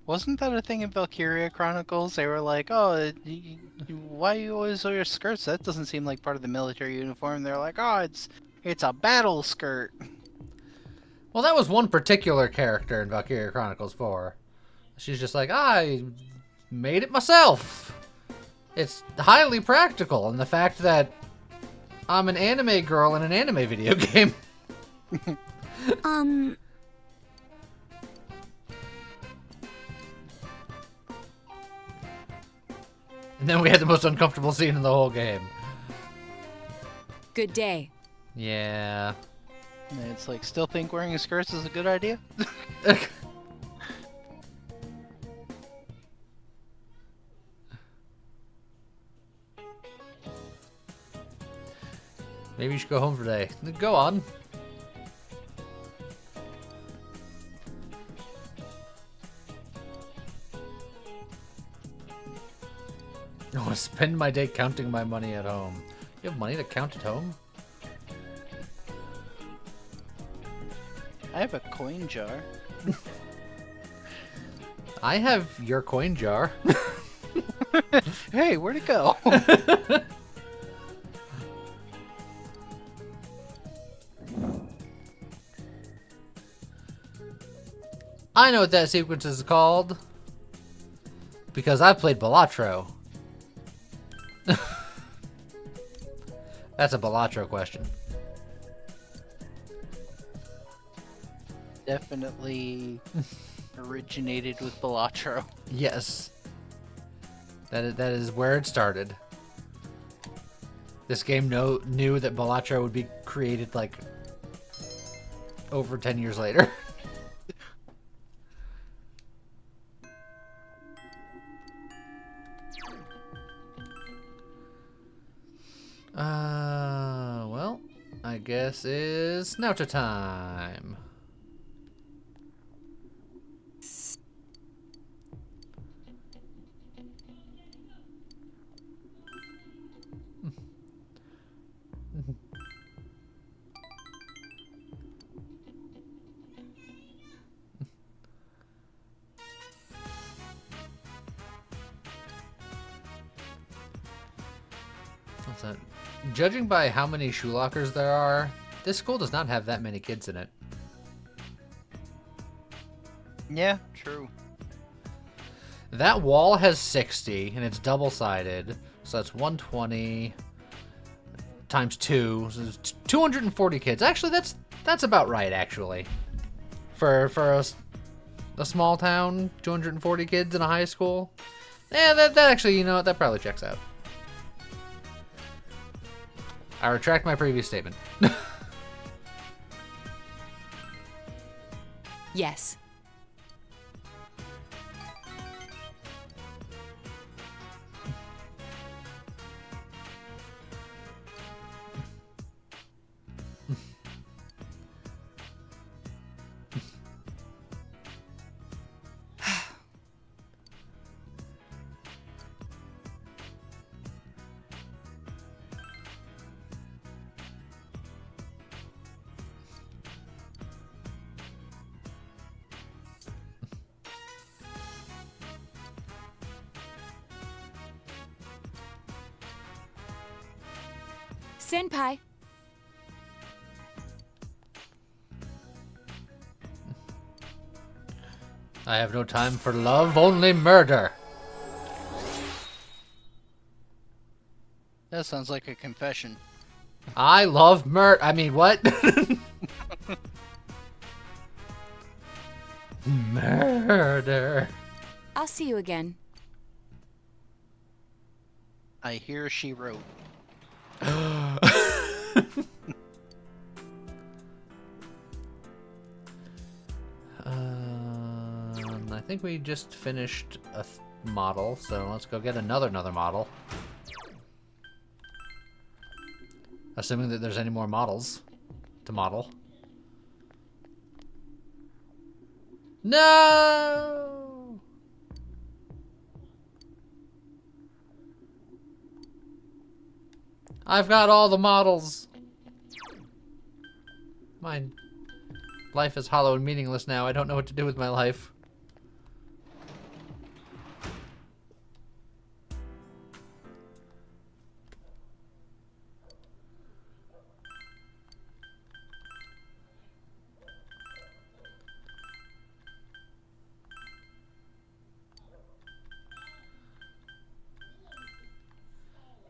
Wasn't that a thing in Valkyria Chronicles? They were like, oh, why you always wear skirts? That doesn't seem like part of the military uniform. They're like, oh, it's a battle skirt. Well, that was one particular character in Valkyria Chronicles 4. She's just like, I made it myself. It's highly practical, and the fact that I'm an anime girl in an anime video game. And then we had the most uncomfortable scene in the whole game. Good day. Yeah. And it's like, still think wearing skirts is a good idea? Maybe you should go home for today. Go on. I want to spend my day counting my money at home. You have money to count at home? I have a coin jar. I have your coin jar. Hey, where'd it go? I know what that sequence is called. Because I've played Balatro. That's a Balatro question. Definitely originated with Balatro. Yes. That is where it started. This game knew that Balatro would be created like over 10 years later. Well, I guess it's Nauta time. What's that? Judging by how many shoe lockers there are, this school does not have that many kids in it. Yeah, true. That wall has 60, and it's double-sided, so that's 120 times 2, so it's 240 kids. Actually, that's about right, actually. For a small town, 240 kids in a high school. Yeah, that actually, you know what, that probably checks out. I retract my previous statement. Yes. Senpai. I have no time for love, only murder. That sounds like a confession. I love murder. I mean, what? Murder. I'll see you again. I hear she wrote. I think we just finished a model, so let's go get another model. Assuming that there's any more models to model. No! I've got all the models. My life is hollow and meaningless now. I don't know what to do with my life.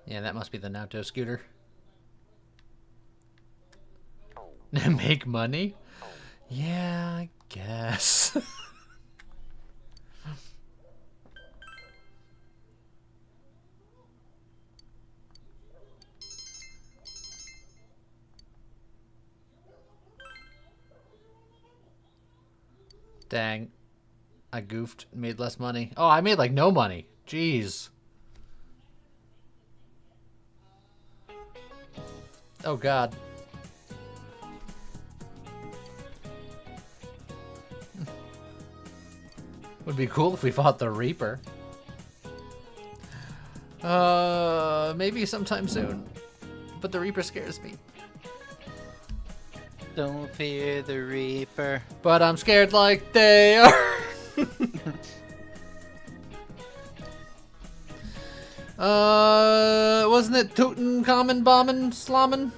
Yeah, that must be the Naoto scooter. Make money? Yeah, I guess. Dang. I goofed. Made less money. Oh, I made like no money. Jeez. Oh, God. Would be cool if we fought the Reaper. Maybe sometime soon. But the Reaper scares me. Don't fear the Reaper. But I'm scared like they are. Wasn't it Tutankhamun bombing slamming?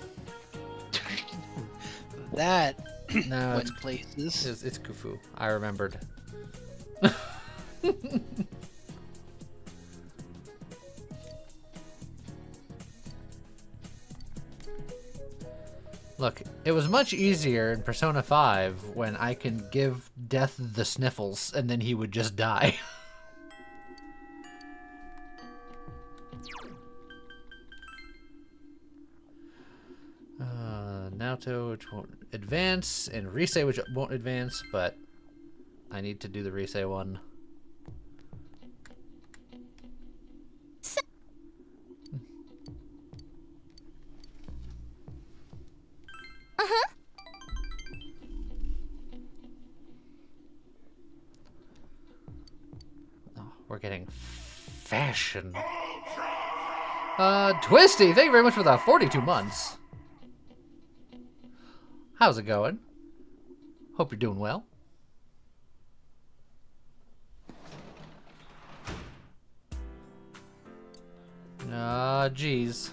That No, went places. It's Khufu. I remembered. Look, it was much easier in Persona 5 when I can give Death the sniffles and then he would just die. Naoto, which won't advance, and Risei, which won't advance, but I need to do the Risei one. Oh, we're getting fashion. Twisty, thank you very much for the 42 months. How's it going? Hope you're doing well. Jeez.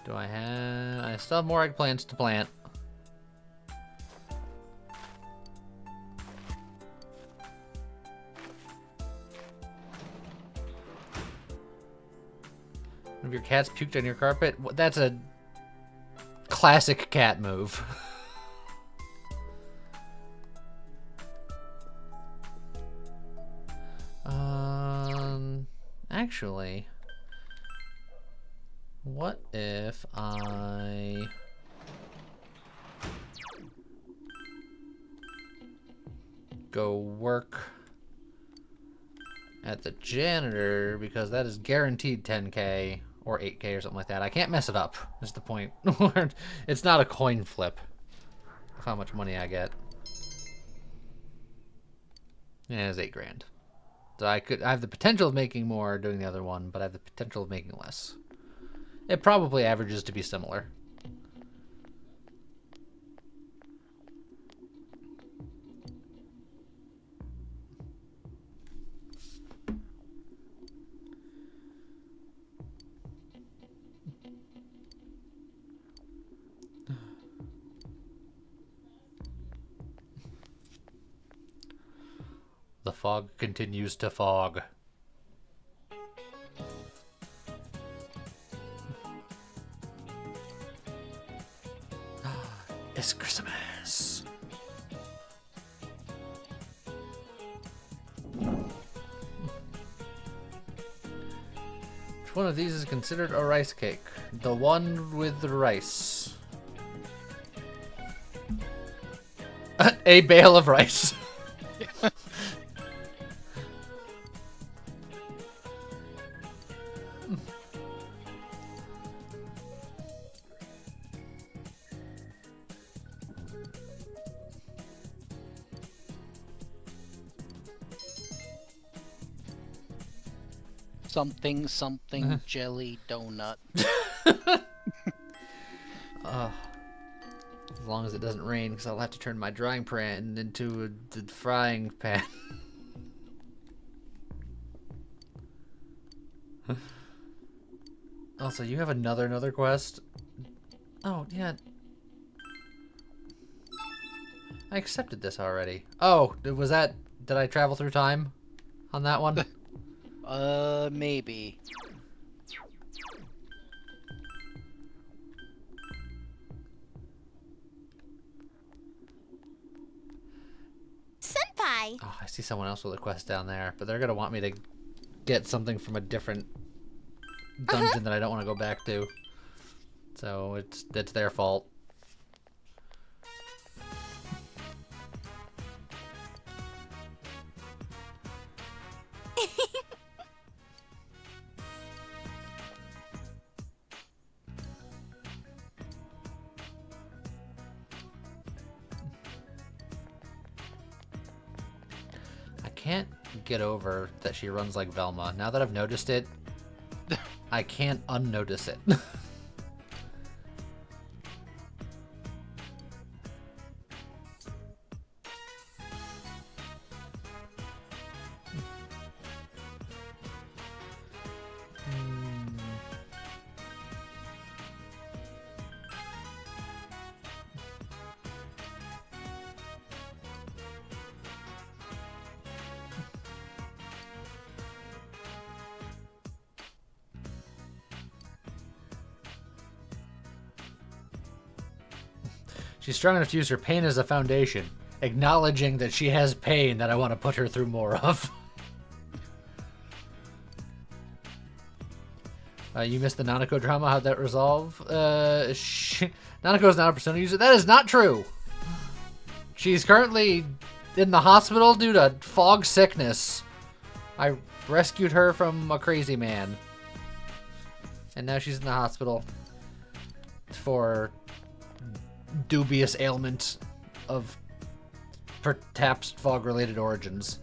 Do I have... I still have more eggplants to plant. One of your cats puked on your carpet? That's a classic cat move. Actually, what if I go work at the janitor, because that is guaranteed 10k or 8k or something like that. I can't mess it up, is the point. It's not a coin flip of how much money I get. Yeah, it's 8 grand. So I have the potential of making more doing the other one, but I have the potential of making less. It probably averages to be similar. The fog continues to fog. It's Christmas. Which one of these is considered a rice cake? The one with the rice. A bale of rice. Something, something, jelly donut. As long as it doesn't rain, because I'll have to turn my drying pan into a frying pan. Also, you have another quest? Oh, yeah. I accepted this already. Oh, was that... Did I travel through time on that one? Maybe. Senpai! Oh, I see someone else with a quest down there, but they're gonna want me to get something from a different dungeon that I don't want to go back to. So it's their fault. I can't get over that she runs like Velma. Now that I've noticed it, I can't unnotice it. She's strong enough to use her pain as a foundation, acknowledging that she has pain that I want to put her through more of. You missed the Nanako drama. How'd that resolve? Nanako's not a Persona user. That is not true. She's currently in the hospital due to fog sickness. I rescued her from a crazy man. And now she's in the hospital for dubious ailment of perhaps fog-related origins.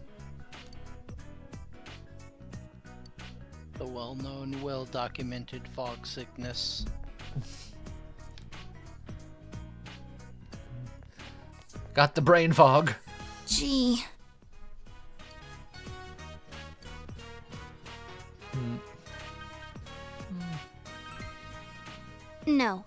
The well-known, well-documented fog sickness. Got the brain fog. Gee. No.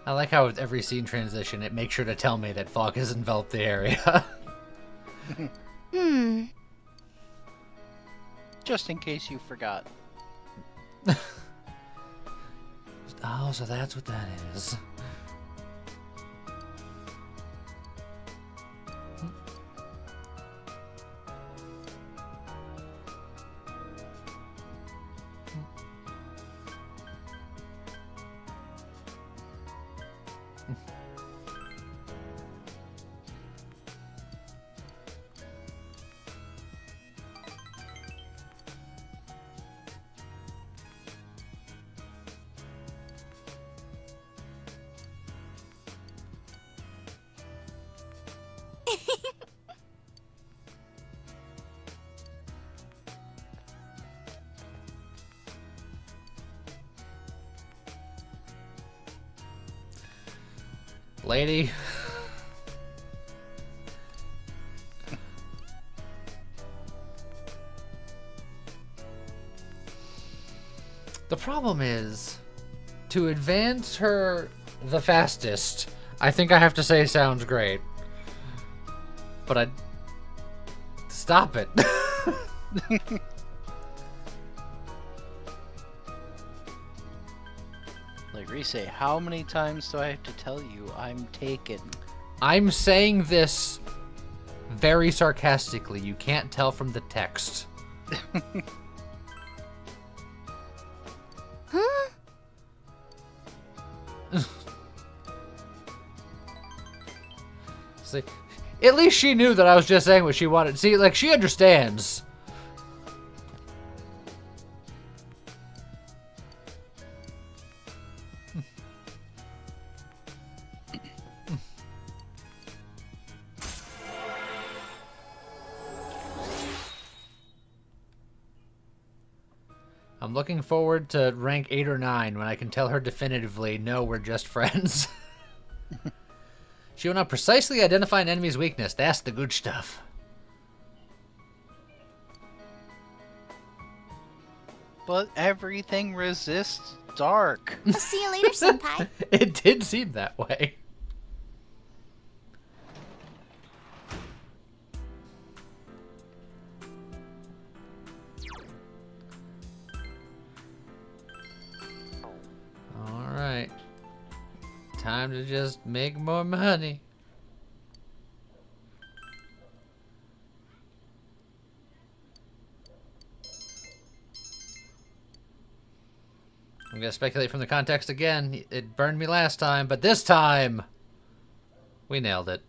I like how with every scene transition, it makes sure to tell me that fog has enveloped the area. Just in case you forgot. Oh, so that's what that is. Lady. The problem is, to advance her the fastest, I think I have to say sounds great. But I... Stop it. Like Rise, how many times do I have to tell you I'm taken? I'm saying this very sarcastically. You can't tell from the text. Huh? See, at least she knew that I was just saying what she wanted. See, like, she understands. I'm looking forward to rank 8 or 9 when I can tell her definitively, no, we're just friends. She will now precisely identify an enemy's weakness. That's the good stuff. But everything resists dark. I'll see you later, Senpai. It did seem that way. Alright. Time to just make more money. I'm gonna speculate from the context again. It burned me last time, but this time we nailed it.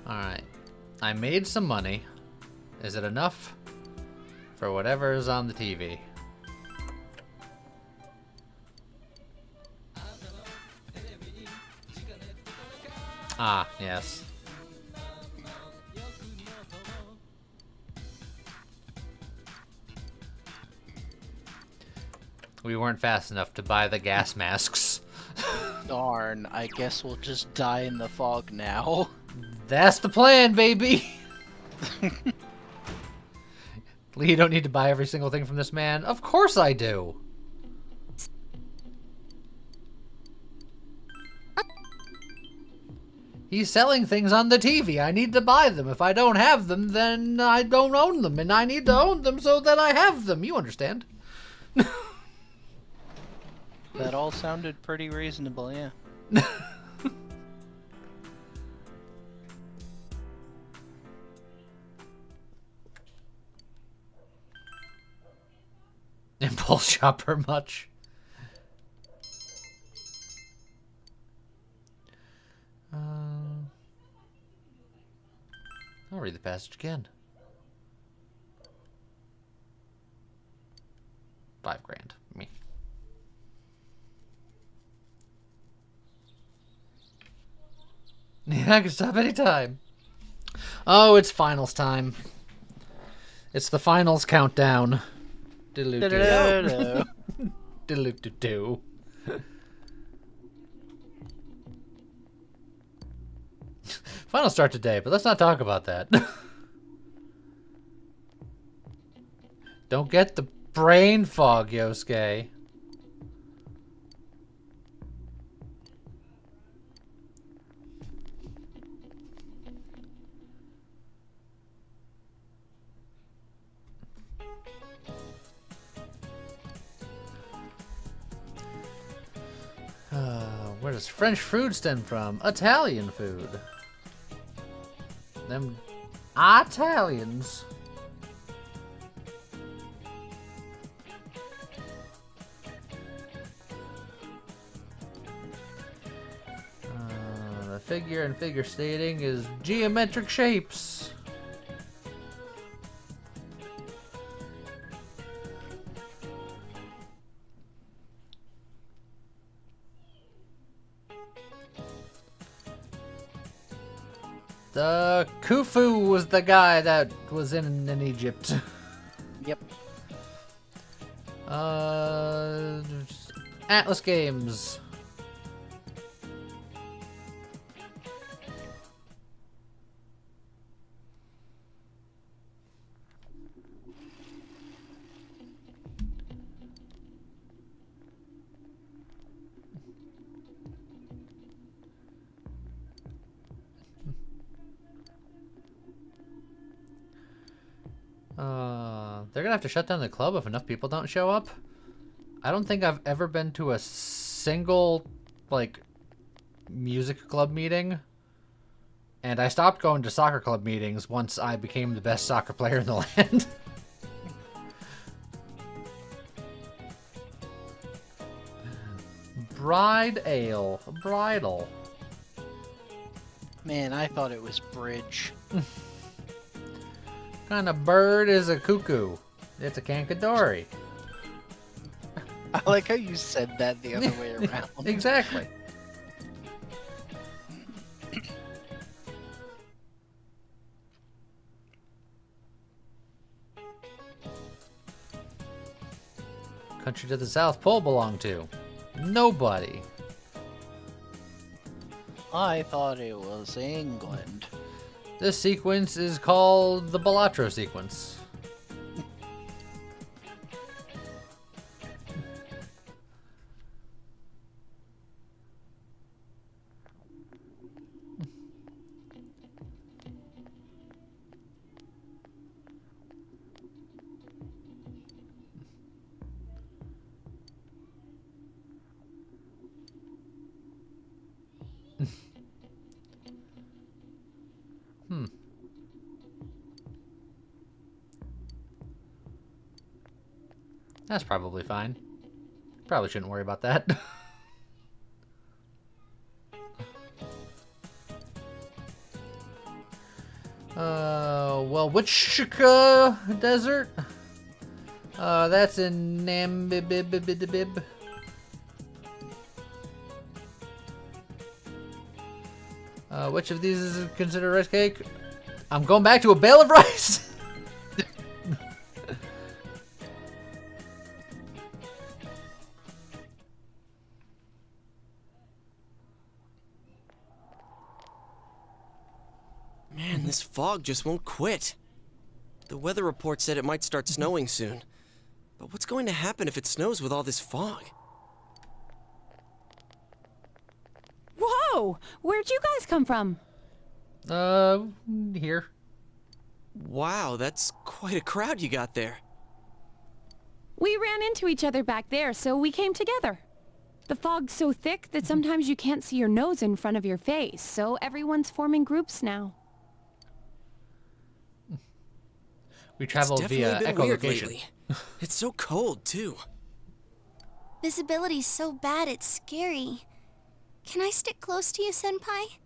Alright. I made some money. Is it enough for whatever is on the TV? Ah, yes. We weren't fast enough to buy the gas masks. Darn, I guess we'll just die in the fog now. That's the plan, baby! Lee, you don't need to buy every single thing from this man. Of course I do! He's selling things on the TV. I need to buy them. If I don't have them, then I don't own them. And I need to own them so that I have them. You understand. That all sounded pretty reasonable, yeah. Impulse shopper much? I'll read the passage again. 5 grand. Me. Yeah, I can stop anytime. Oh, it's finals time. It's the finals countdown. Diddle-doo. Diddle-doo. Finals start today, but let's not talk about that. Don't get the brain fog, Yosuke. Where does French food stem from? Italian food. Them Italians. The figure and figure stating is geometric shapes. The Khufu was the guy that was in Egypt. Yep. Atlas Games. They're gonna have to shut down the club if enough people don't show up. I don't think I've ever been to a single, like, music club meeting. And I stopped going to soccer club meetings once I became the best soccer player in the land. Bride ale. Bridal. Man, I thought it was bridge. Kind of bird is a cuckoo? It's a kankadori. I like how you said that the other way around. Exactly. country to the South Pole belong to? Nobody. I thought it was England. This sequence is called the Balatro sequence. That's probably fine. Probably shouldn't worry about that. Well, which desert? That's in Namibib. Which of these is considered rice cake? I'm going back to a bale of rice. Man, this fog just won't quit. The weather report said it might start snowing soon. But what's going to happen if it snows with all this fog? Whoa! Where'd you guys come from? Here. Wow, that's quite a crowd you got there. We ran into each other back there, so we came together. The fog's so thick that sometimes you can't see your nose in front of your face, so everyone's forming groups now. We traveled via echolocation. It's so cold, too. Visibility's so bad it's scary. Can I stick close to you, Senpai?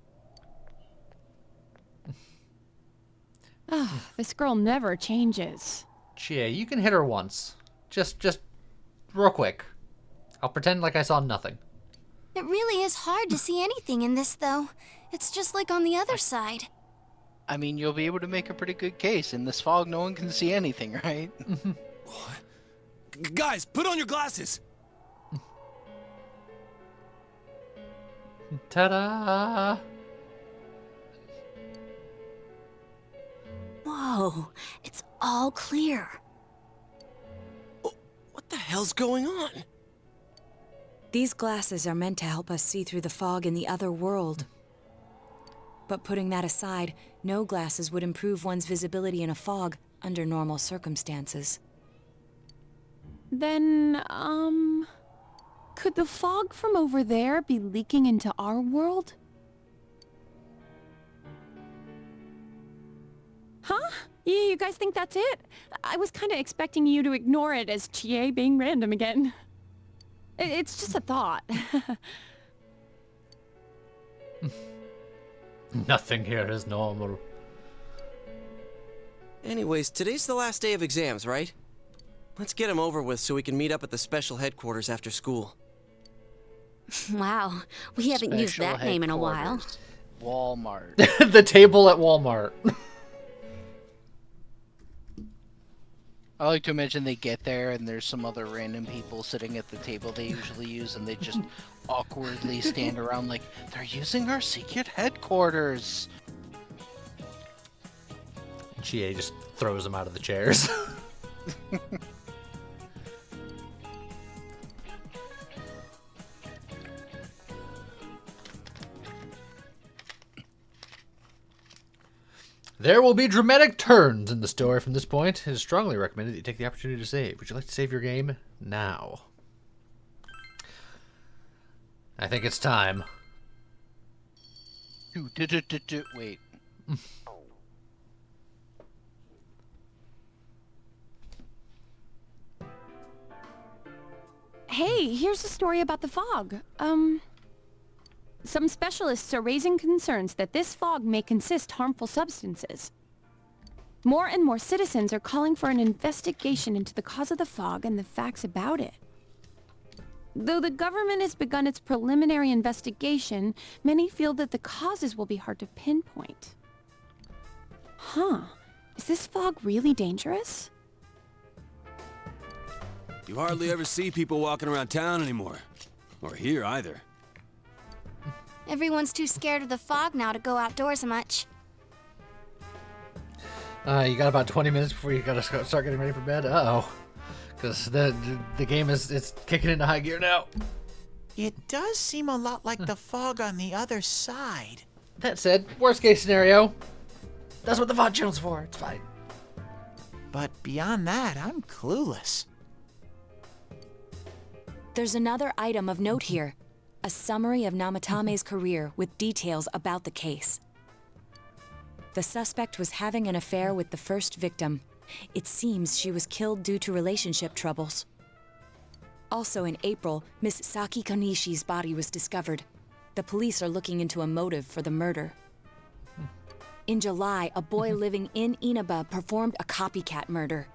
This girl never changes. Chie, you can hit her once. Just real quick. I'll pretend like I saw nothing. It really is hard to see anything in this, though. It's just like on the other side. I mean, you'll be able to make a pretty good case. In this fog, no one can see anything, right? Guys, put on your glasses! Ta-da! Whoa, it's all clear. What the hell's going on? These glasses are meant to help us see through the fog in the other world. But putting that aside, no glasses would improve one's visibility in a fog under normal circumstances. Then, could the fog from over there be leaking into our world? Huh? You guys think that's it? I was kind of expecting you to ignore it as Chie being random again. It's just a thought. Nothing here is normal. Anyways, today's the last day of exams, right? Let's get them over with so we can meet up at the special headquarters after school. Wow, we haven't used that name in a while. Walmart. The table at Walmart. I like to imagine they get there and there's some other random people sitting at the table they usually use and they just awkwardly stand around like, they're using our secret headquarters. Chie just throws them out of the chairs. There will be dramatic turns in the story from this point. It is strongly recommended that you take the opportunity to save. Would you like to save your game now? I think it's time. Wait. Hey, here's a story about the fog. Some specialists are raising concerns that this fog may consist harmful substances. More and more citizens are calling for an investigation into the cause of the fog and the facts about it. Though the government has begun its preliminary investigation, many feel that the causes will be hard to pinpoint. Huh. Is this fog really dangerous? You hardly ever see people walking around town anymore. Or here, either. Everyone's too scared of the fog now to go outdoors much. You got about 20 minutes before you gotta start getting ready for bed? Uh-oh. Because the game it's kicking into high gear now. It does seem a lot like the fog on the other side. That said, worst case scenario, that's what the VOD channel's for. It's fine. But beyond that, I'm clueless. There's another item of note here. A summary of Namatame's career with details about the case. The suspect was having an affair with the first victim. It seems she was killed due to relationship troubles. Also in April, Miss Saki Konishi's body was discovered. The police are looking into a motive for the murder. In July, a boy living in Inaba performed a copycat murder.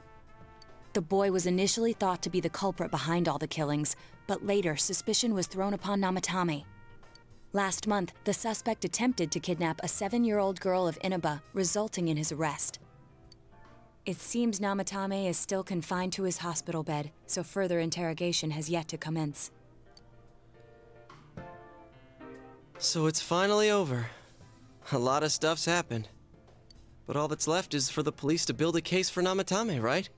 The boy was initially thought to be the culprit behind all the killings, but later suspicion was thrown upon Namatame. Last month, the suspect attempted to kidnap a 7-year-old girl of Inaba, resulting in his arrest. It seems Namatame is still confined to his hospital bed, so further interrogation has yet to commence. So it's finally over. A lot of stuff's happened. But all that's left is for the police to build a case for Namatame, right?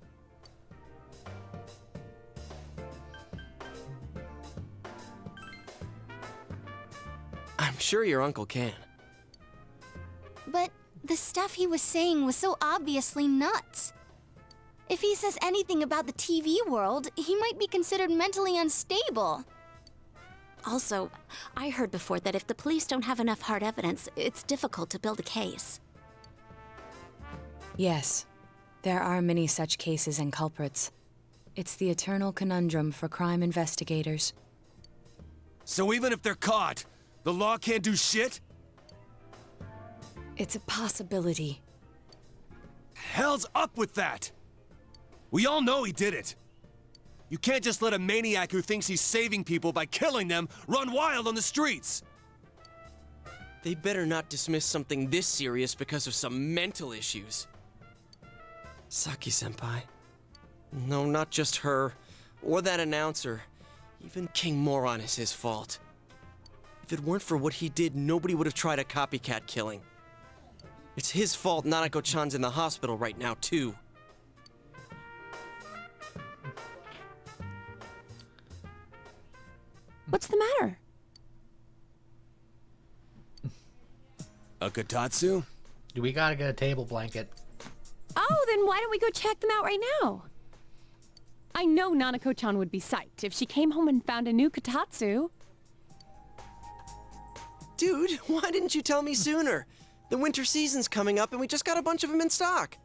I'm sure your uncle can. But the stuff he was saying was so obviously nuts. If he says anything about the TV world, he might be considered mentally unstable. Also, I heard before that if the police don't have enough hard evidence, it's difficult to build a case. Yes, there are many such cases and culprits. It's the eternal conundrum for crime investigators. So even if they're caught, the law can't do shit? It's a possibility. Hell's up with that! We all know he did it. You can't just let a maniac who thinks he's saving people by killing them run wild on the streets! They better not dismiss something this serious because of some mental issues. Saki-senpai. No, not just her, or that announcer. Even King Moron is his fault. If it weren't for what he did, nobody would have tried a copycat killing. It's his fault Nanako-chan's in the hospital right now, too. What's the matter? A kotatsu? We gotta get a table blanket. Oh, then why don't we go check them out right now? I know Nanako-chan would be psyched if she came home and found a new kotatsu. Dude, why didn't you tell me sooner? The winter season's coming up and we just got a bunch of them in stock.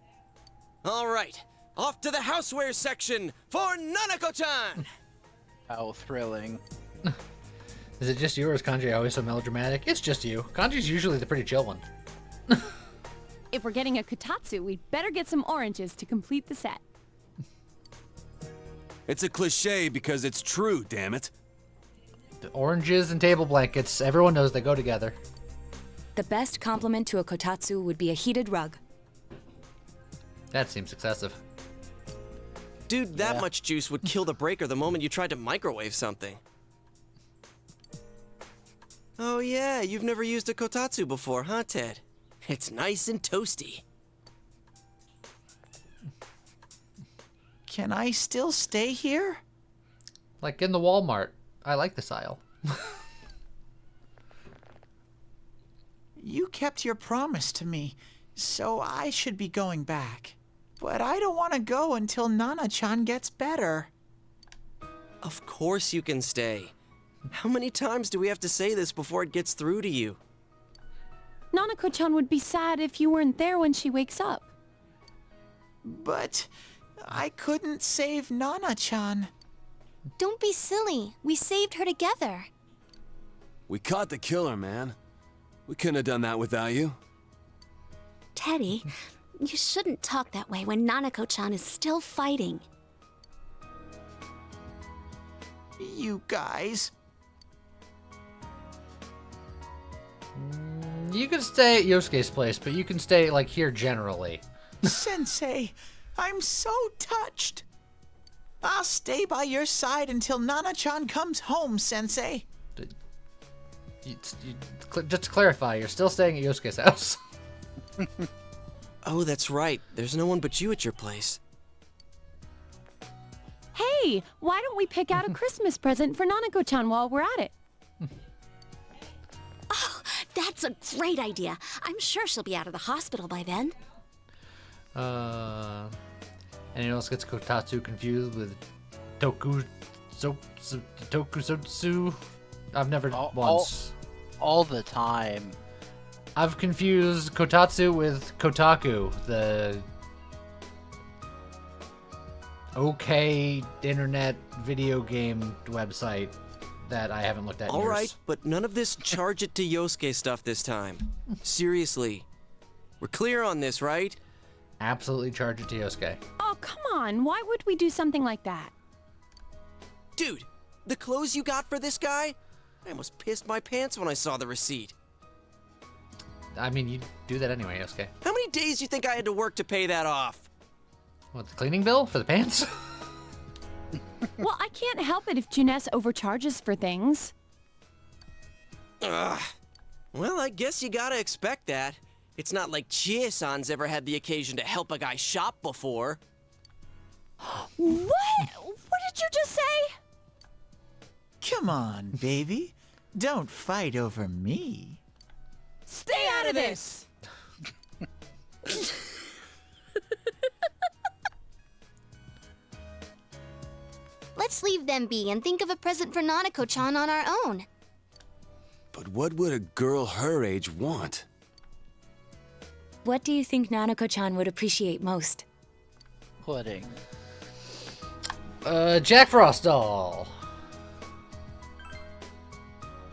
All right, off to the housewares section for Nanako-chan! How thrilling. Is it just you or is Kanji always so melodramatic? It's just you. Kanji's usually the pretty chill one. If we're getting a kotatsu, we'd better get some oranges to complete the set. It's a cliche because it's true, damn it. The oranges and table blankets, everyone knows they go together. The best compliment to a kotatsu would be a heated rug. That seems excessive. Dude, that much juice would kill the breaker the moment you tried to microwave something. Oh yeah, you've never used a kotatsu before, huh, Ted? It's nice and toasty. Can I still stay here? Like in the Walmart. I like this aisle. You kept your promise to me, so I should be going back. But I don't want to go until Nana-chan gets better. Of course you can stay. How many times do we have to say this before it gets through to you? Nanako-chan would be sad if you weren't there when she wakes up. But I couldn't save Nana-chan. Don't be silly. We saved her together. We caught the killer, man. We couldn't have done that without you. Teddy, you shouldn't talk that way when Nanako-chan is still fighting. You guys. You can stay at Yosuke's place, but you can stay, like, here generally. Sensei, I'm so touched. I'll stay by your side until Nana-chan comes home, Sensei. Just to clarify, you're still staying at Yosuke's house. Oh, that's right. There's no one but you at your place. Hey, why don't we pick out a Christmas present for Nanako-chan while we're at it? Oh, that's a great idea. I'm sure she'll be out of the hospital by then. Anyone else gets Kotatsu confused with Tokusotsu? I've never once. All the time. I've confused Kotatsu with Kotaku, the okay internet video game website that I haven't looked at in All years. right, but none of this charge it to Yosuke stuff this time. Seriously. We're clear on this, right? Absolutely charge it to Yosuke. Oh, come on. Why would we do something like that? Dude, the clothes you got for this guy? I almost pissed my pants when I saw the receipt. I mean, you do that anyway, Yosuke. How many days do you think I had to work to pay that off? What, the cleaning bill for the pants? Well, I can't help it if Juness overcharges for things. Ugh. Well, I guess you gotta expect that. It's not like Chie-san's ever had the occasion to help a guy shop before. What? What did you just say? Come on, baby. Don't fight over me. Stay out of this! Let's leave them be and think of a present for Nanako-chan on our own. But what would a girl her age want? What do you think Nanako-chan would appreciate most? Pudding. Jack Frost doll.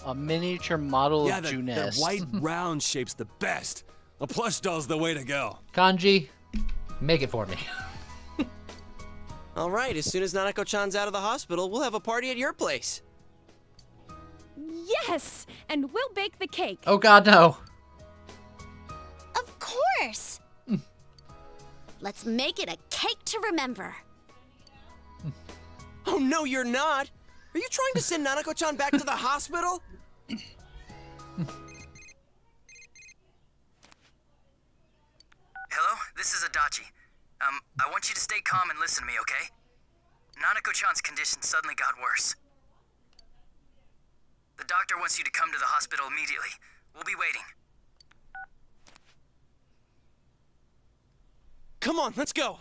A miniature model Yeah, of that Juness. white round shape's the best. A plush doll's the way to go. Kanji, make it for me. All right, as soon as Nanako-chan's out of the hospital, we'll have a party at your place. Yes! And we'll bake the cake. Oh god, no. Of course! Let's make it a cake to remember. Oh, no, you're not. Are you trying to send Nanako-chan back to the hospital? Hello, this is Adachi. I want you to stay calm and listen to me, okay? Nanako-chan's condition suddenly got worse. The doctor wants you to come to the hospital immediately. We'll be waiting. Come on, let's go.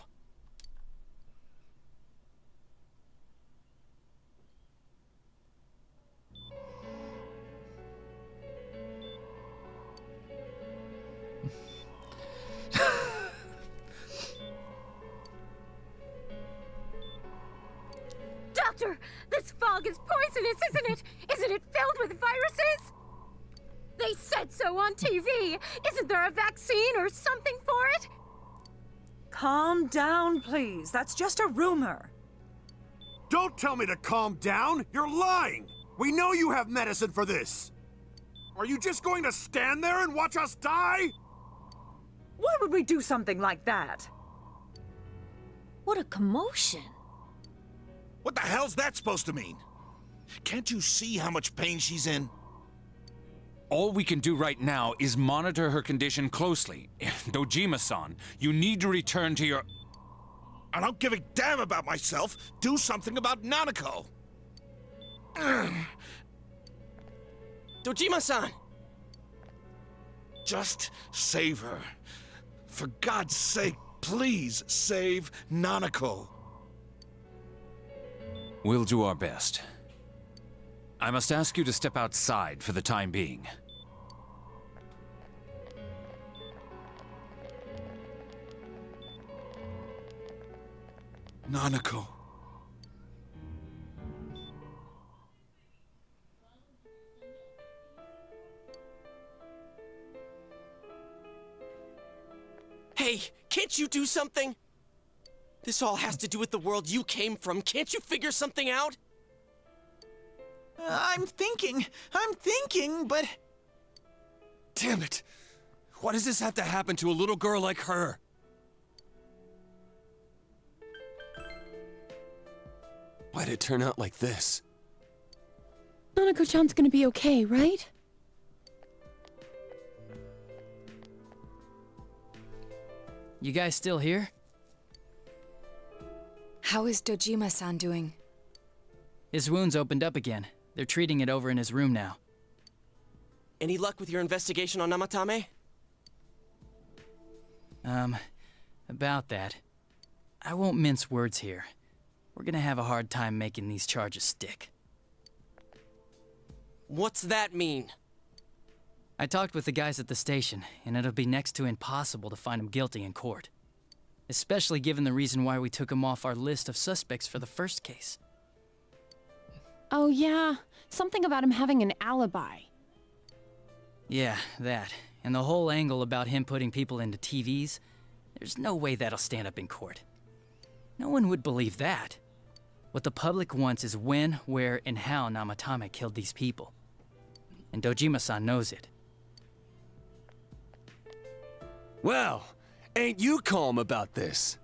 Doctor, this fog is poisonous, isn't it? Isn't it filled with viruses? They said so on TV. Isn't there a vaccine or something for it? Calm down, please. That's just a rumor. Don't tell me to calm down! You're lying! We know you have medicine for this! Are you just going to stand there and watch us die? Why would we do something like that? What a commotion. What the hell's that supposed to mean? Can't you see how much pain she's in? All we can do right now is monitor her condition closely. Dojima-san, you need to return to your... I don't give a damn about myself. Do something about Nanako. Dojima-san! Just save her. For God's sake, please save Nanako. We'll do our best. I must ask you to step outside for the time being. Nanako. Hey, can't you do something? This all has to do with the world you came from. Can't you figure something out? I'm thinking, but... Damn it! Why does this have to happen to a little girl like her? Why'd it turn out like this? Nanako-chan's gonna be okay, right? You guys still here? How is Dojima-san doing? His wounds opened up again. They're treating it over in his room now. Any luck with your investigation on Namatame? About that. I won't mince words here. We're gonna have a hard time making these charges stick. What's that mean? I talked with the guys at the station, and it'll be next to impossible to find him guilty in court. Especially given the reason why we took him off our list of suspects for the first case. Oh yeah, something about him having an alibi. Yeah, that. And the whole angle about him putting people into TVs, there's no way that'll stand up in court. No one would believe that. What the public wants is when, where, and how Namatame killed these people. And Dojima-san knows it. Well, ain't you calm about this?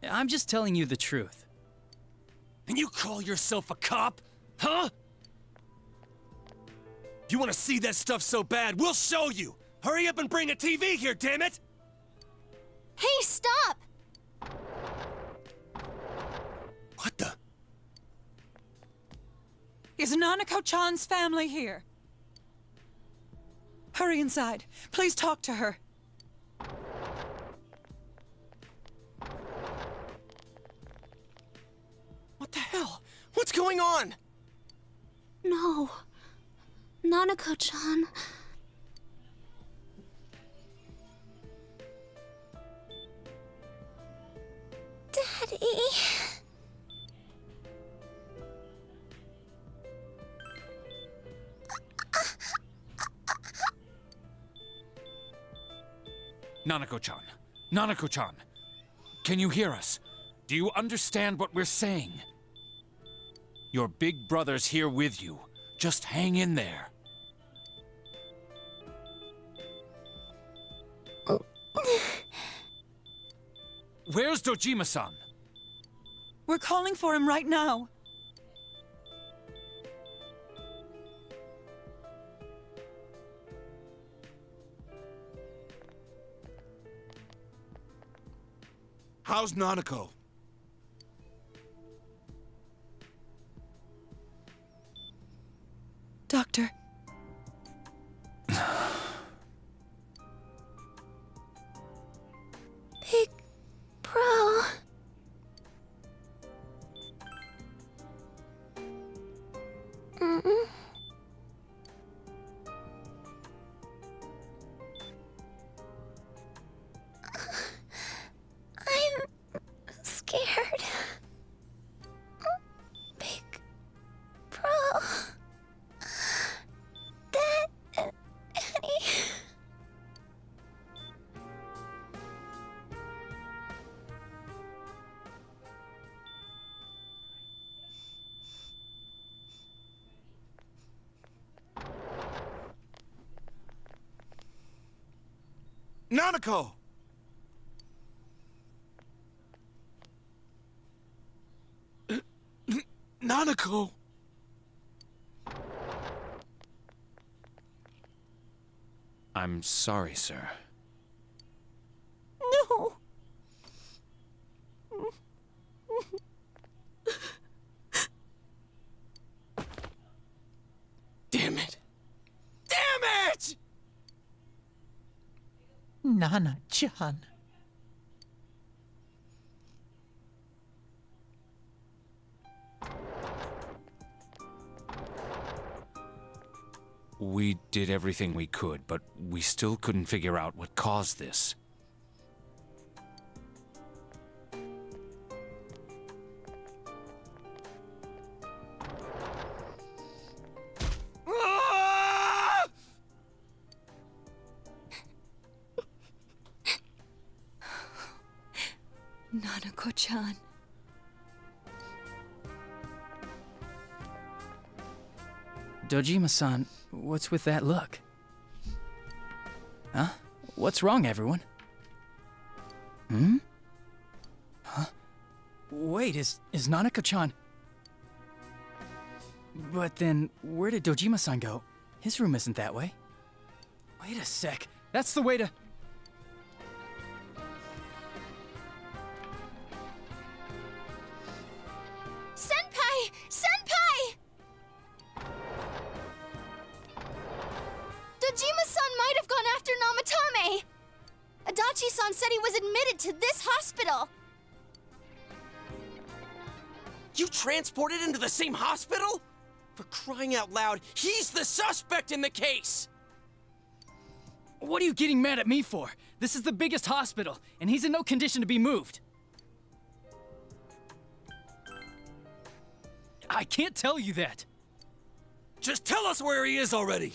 I'm just telling you the truth. And you call yourself a cop? Huh? You want to see that stuff so bad, we'll show you! Hurry up and bring a TV here, damn it! Hey, stop! What the? Is Nanako-chan's family here? Hurry inside. Please talk to her. What the hell? What's going on? No. Nanako-chan. Daddy. Nanako-chan. Nanako-chan. Can you hear us? Do you understand what we're saying? Your big brother's here with you. Just hang in there. Where's Dojima-san? We're calling for him right now. How's Nanako? Doctor. Big bro. Mm-mm. I'm scared. Big bro. Dad. Annie. Nanako! Nanako! I'm sorry, sir. No. Damn it! Damn it! Nana-chan. We did everything we could, but we still couldn't figure out what caused this. Nanako-chan. Dojima-san, what's with that look? Huh? What's wrong, everyone? Hmm? Huh? Wait, is Nanako-chan... But then, where did Dojima-san go? His room isn't that way. Wait a sec. That's the way to... Senpai! Senpai! Dojima-san might have gone after Namatame! Adachi-san said he was admitted to this hospital! You transported him to the same hospital? For crying out loud, he's the suspect in the case! What are you getting mad at me for? This is the biggest hospital, and he's in no condition to be moved. I can't tell you that. Just tell us where he is already!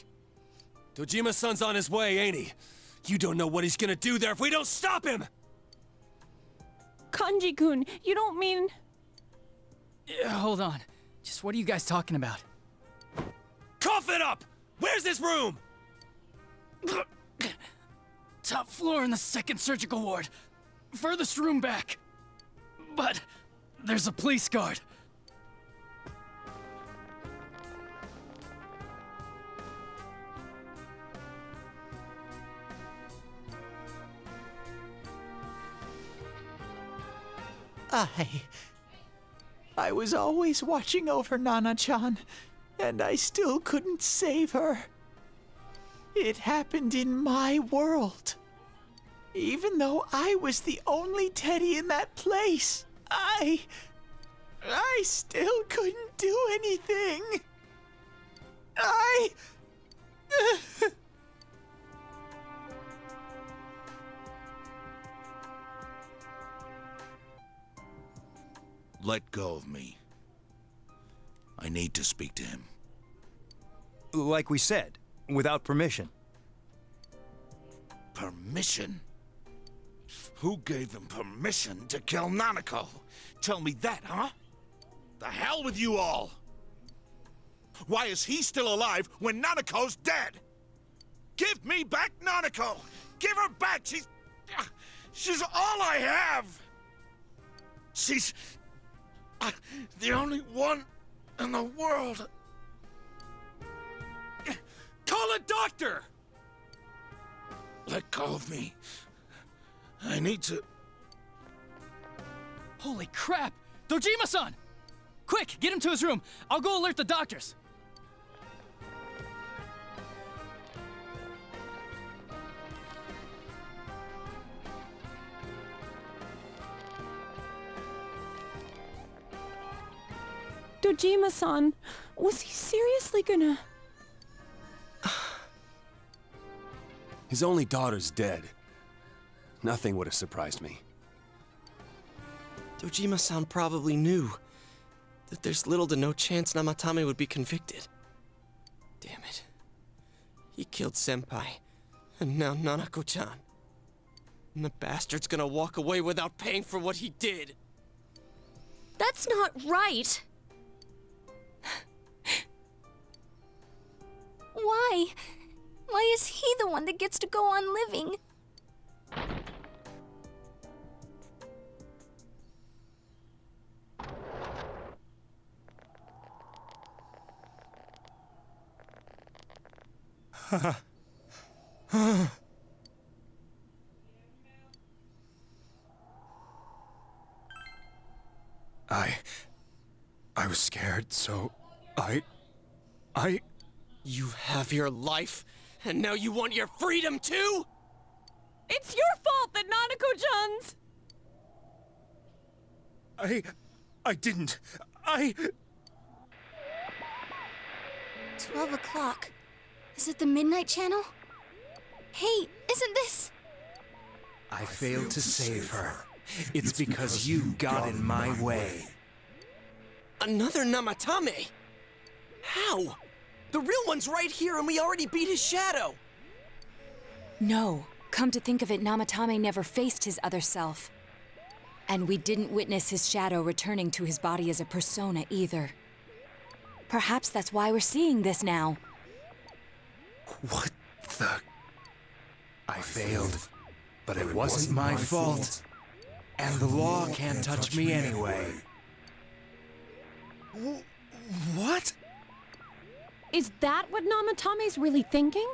Dojima-san's on his way, ain't he? You don't know what he's gonna do there if we don't stop him! Kanji-kun, you don't mean... Hold on. Just what are you guys talking about? Cough it up! Where's his room? Top floor in the second surgical ward. Furthest room back. But there's a police guard. I was always watching over Nana-chan, and I still couldn't save her. It happened in my world. Even though I was the only teddy in that place, I still couldn't do anything. Let go of me. I need to speak to him. Like we said, without permission. Permission? Who gave them permission to kill Nanako? Tell me that, huh? The hell with you all! Why is he still alive when Nanako's dead? Give me back Nanako! Give her back! She's all I have! She's... the only one in the world. Call a doctor! Let go of me. I need to... Holy crap! Dojima-san! Quick, get him to his room. I'll go alert the doctors. Dojima-san, was he seriously gonna... His only daughter's dead. Nothing would have surprised me. Dojima-san probably knew that there's little to no chance Namatame would be convicted. Damn it. He killed Senpai, and now Nanako-chan. And the bastard's gonna walk away without paying for what he did. That's not right! Why? Why is he the one that gets to go on living? I was scared, so I... You have your life, and now you want your freedom too? It's your fault that Nanako-chan's... I didn't. 12 o'clock. Is it the Midnight Channel? Hey, isn't this... I failed to save her. It's because you got in my way. Another Namatame? How? The real one's right here and we already beat his shadow! No. Come to think of it, Namatame never faced his other self. And we didn't witness his shadow returning to his body as a persona either. Perhaps that's why we're seeing this now. What the... I failed, but it wasn't my fault. And the law can't touch me anyway. What? Is that what Namatame's really thinking?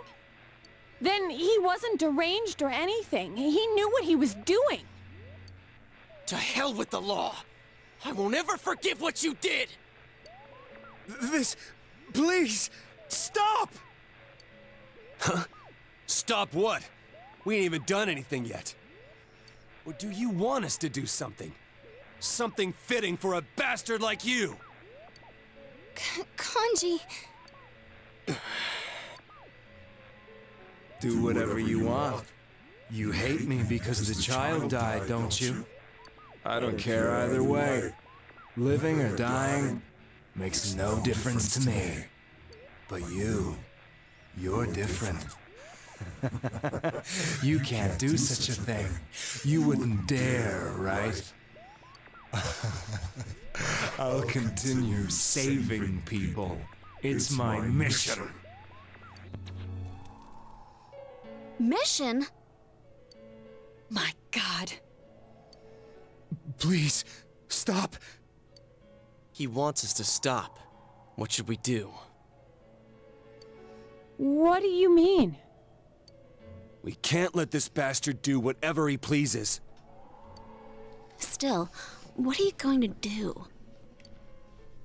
Then he wasn't deranged or anything. He knew what he was doing. To hell with the law! I won't ever forgive what you did! This... please, stop! Huh? Stop what? We ain't even done anything yet. Or do you want us to do something? Something fitting for a bastard like you! Kanji... Do whatever you want. You hate me because the child died, don't you? I don't care either way. Living or dying makes no difference to me. But you're different. You can't do such a thing. You wouldn't dare, right? I'll continue saving people. It's my mission. Mission? My God. Please, stop. He wants us to stop. What should we do? What do you mean? We can't let this bastard do whatever he pleases. Still, what are you going to do?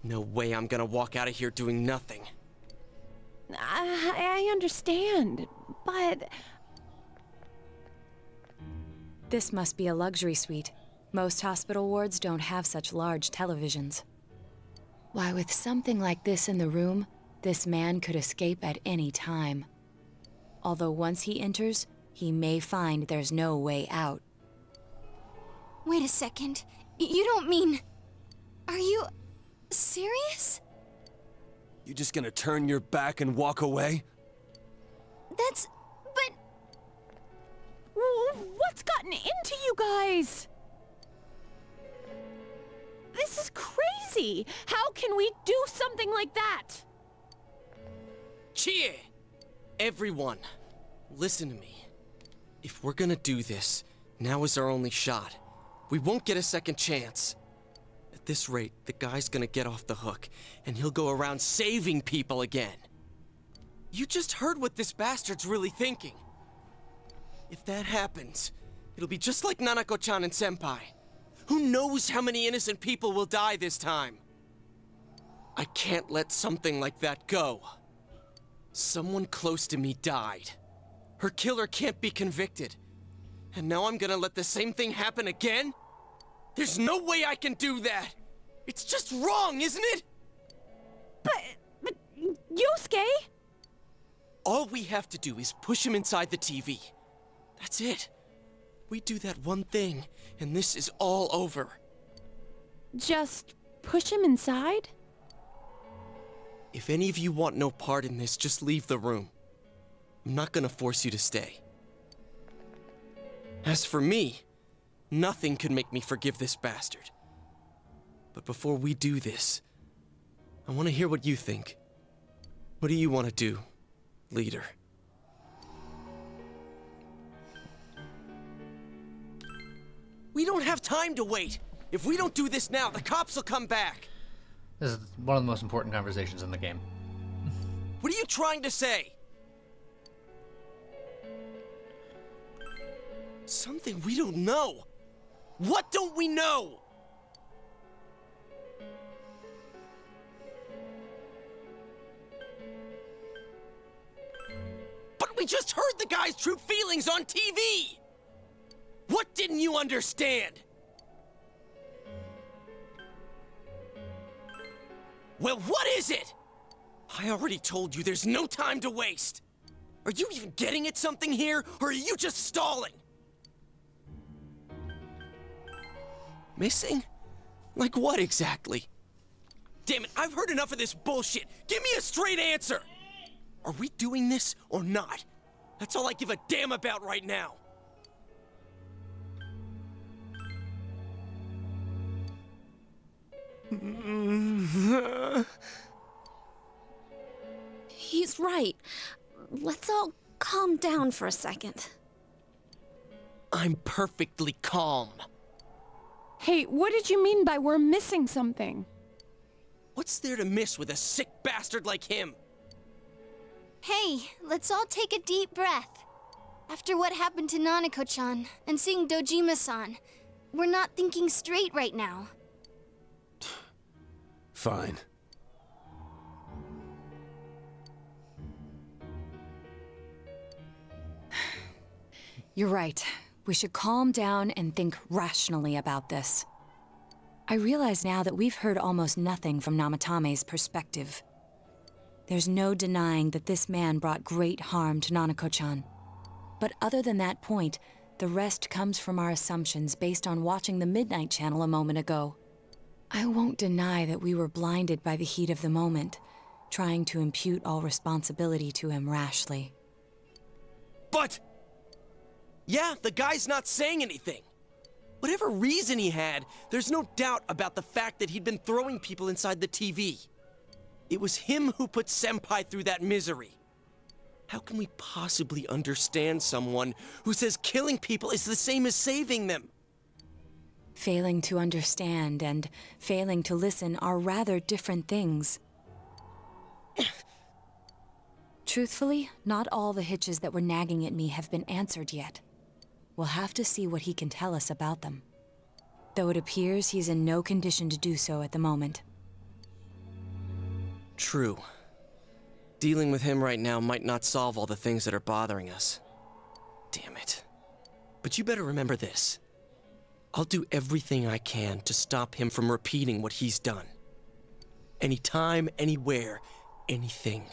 No way I'm gonna walk out of here doing nothing. I understand, but... This must be a luxury suite. Most hospital wards don't have such large televisions. Why, with something like this in the room, this man could escape at any time. Although once he enters, he may find there's no way out. Wait a second. You don't mean... Are you... serious? You just gonna turn your back and walk away? That's... but... What's gotten into you guys? This is crazy! How can we do something like that? Chie! Everyone, listen to me. If we're gonna do this, now is our only shot. We won't get a second chance. At this rate, the guy's gonna get off the hook, and he'll go around saving people again. You just heard what this bastard's really thinking. If that happens, it'll be just like Nanako-chan and Senpai. Who knows how many innocent people will die this time? I can't let something like that go. Someone close to me died. Her killer can't be convicted. And now I'm gonna let the same thing happen again? There's no way I can do that! It's just wrong, isn't it? But Yosuke? All we have to do is push him inside the TV. That's it. We do that one thing, and this is all over. Just push him inside? If any of you want no part in this, just leave the room. I'm not gonna force you to stay. As for me, nothing could make me forgive this bastard. But before we do this, I want to hear what you think. What do you want to do, leader? We don't have time to wait! If we don't do this now, the cops will come back! This is one of the most important conversations in the game. What are you trying to say? Something we don't know. What don't we know? But we just heard the guy's true feelings on TV! What didn't you understand? Well, what is it? I already told you there's no time to waste. Are you even getting at something here, or are you just stalling? Missing? Like what exactly? Damn it, I've heard enough of this bullshit. Give me a straight answer. Are we doing this or not? That's all I give a damn about right now. He's right. Let's all calm down for a second. I'm perfectly calm. Hey, what did you mean by we're missing something? What's there to miss with a sick bastard like him? Hey, let's all take a deep breath. After what happened to Nanako-chan and seeing Dojima-san, we're not thinking straight right now. Fine. You're right. We should calm down and think rationally about this. I realize now that we've heard almost nothing from Namatame's perspective. There's no denying that this man brought great harm to Nanako-chan. But other than that point, the rest comes from our assumptions based on watching the Midnight Channel a moment ago. I won't deny that we were blinded by the heat of the moment, trying to impute all responsibility to him rashly. But... yeah, the guy's not saying anything. Whatever reason he had, there's no doubt about the fact that he'd been throwing people inside the TV. It was him who put Senpai through that misery. How can we possibly understand someone who says killing people is the same as saving them? Failing to understand and failing to listen are rather different things. Truthfully, not all the hitches that were nagging at me have been answered yet. We'll have to see what he can tell us about them. Though it appears he's in no condition to do so at the moment. True. Dealing with him right now might not solve all the things that are bothering us. Damn it. But you better remember this. I'll do everything I can to stop him from repeating what he's done. Anytime, anywhere, anything.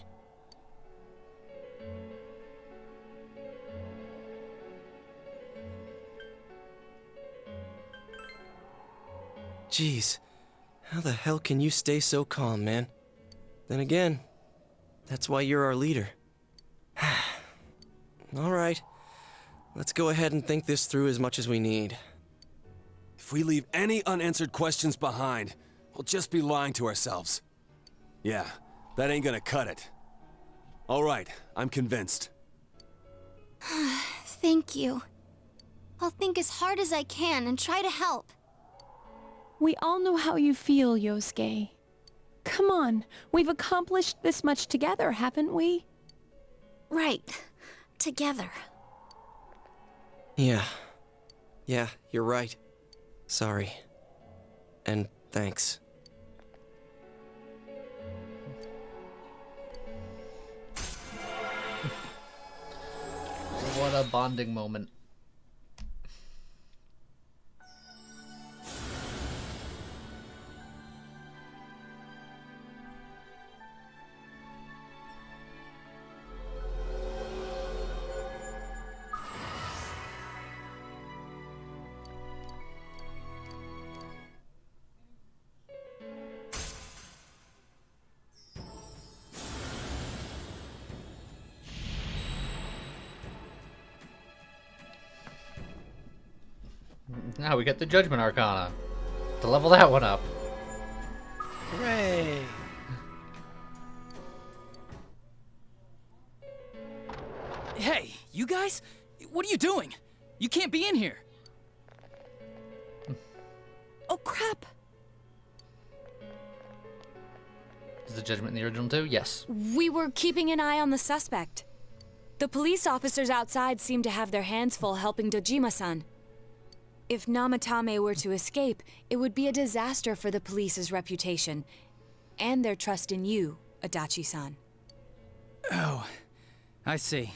Jeez, how the hell can you stay so calm, man? Then again, that's why you're our leader. All right, let's go ahead and think this through as much as we need. If we leave any unanswered questions behind, we'll just be lying to ourselves. Yeah, that ain't gonna cut it. All right, I'm convinced. Thank you. I'll think as hard as I can and try to help. We all know how you feel, Yosuke. Come on, we've accomplished this much together, haven't we? Right. Together. Yeah, you're right. Sorry. And thanks. What a bonding moment. Now we get the Judgment Arcana to level that one up. Hooray! Hey, you guys? What are you doing? You can't be in here. Oh, crap. Is the Judgment in the original too? Yes. We were keeping an eye on the suspect. The police officers outside seem to have their hands full helping Dojima-san. If Namatame were to escape, it would be a disaster for the police's reputation, and their trust in you, Adachi-san. Oh, I see.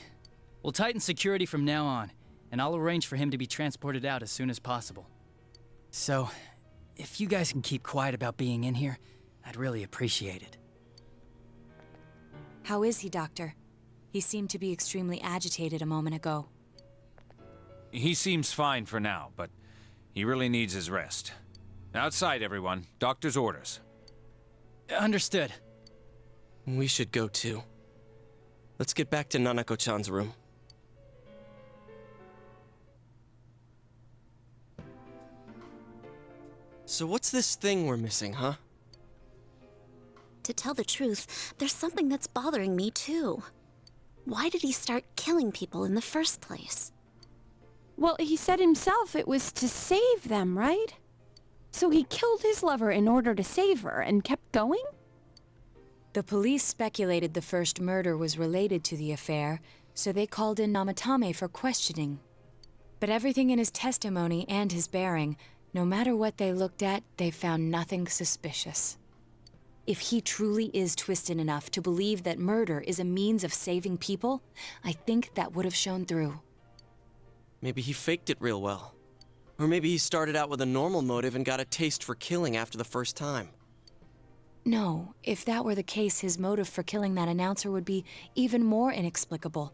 We'll tighten security from now on, and I'll arrange for him to be transported out as soon as possible. So, if you guys can keep quiet about being in here, I'd really appreciate it. How is he, Doctor? He seemed to be extremely agitated a moment ago. He seems fine for now, but he really needs his rest. Outside, everyone. Doctor's orders. Understood. We should go too. Let's get back to Nanako-chan's room. So what's this thing we're missing, huh? To tell the truth, there's something that's bothering me too. Why did he start killing people in the first place? Well, he said himself it was to save them, right? So he killed his lover in order to save her and kept going? The police speculated the first murder was related to the affair, so they called in Namatame for questioning. But everything in his testimony and his bearing, no matter what they looked at, they found nothing suspicious. If he truly is twisted enough to believe that murder is a means of saving people, I think that would have shown through. Maybe he faked it real well. Or maybe he started out with a normal motive and got a taste for killing after the first time. No, if that were the case, his motive for killing that announcer would be even more inexplicable.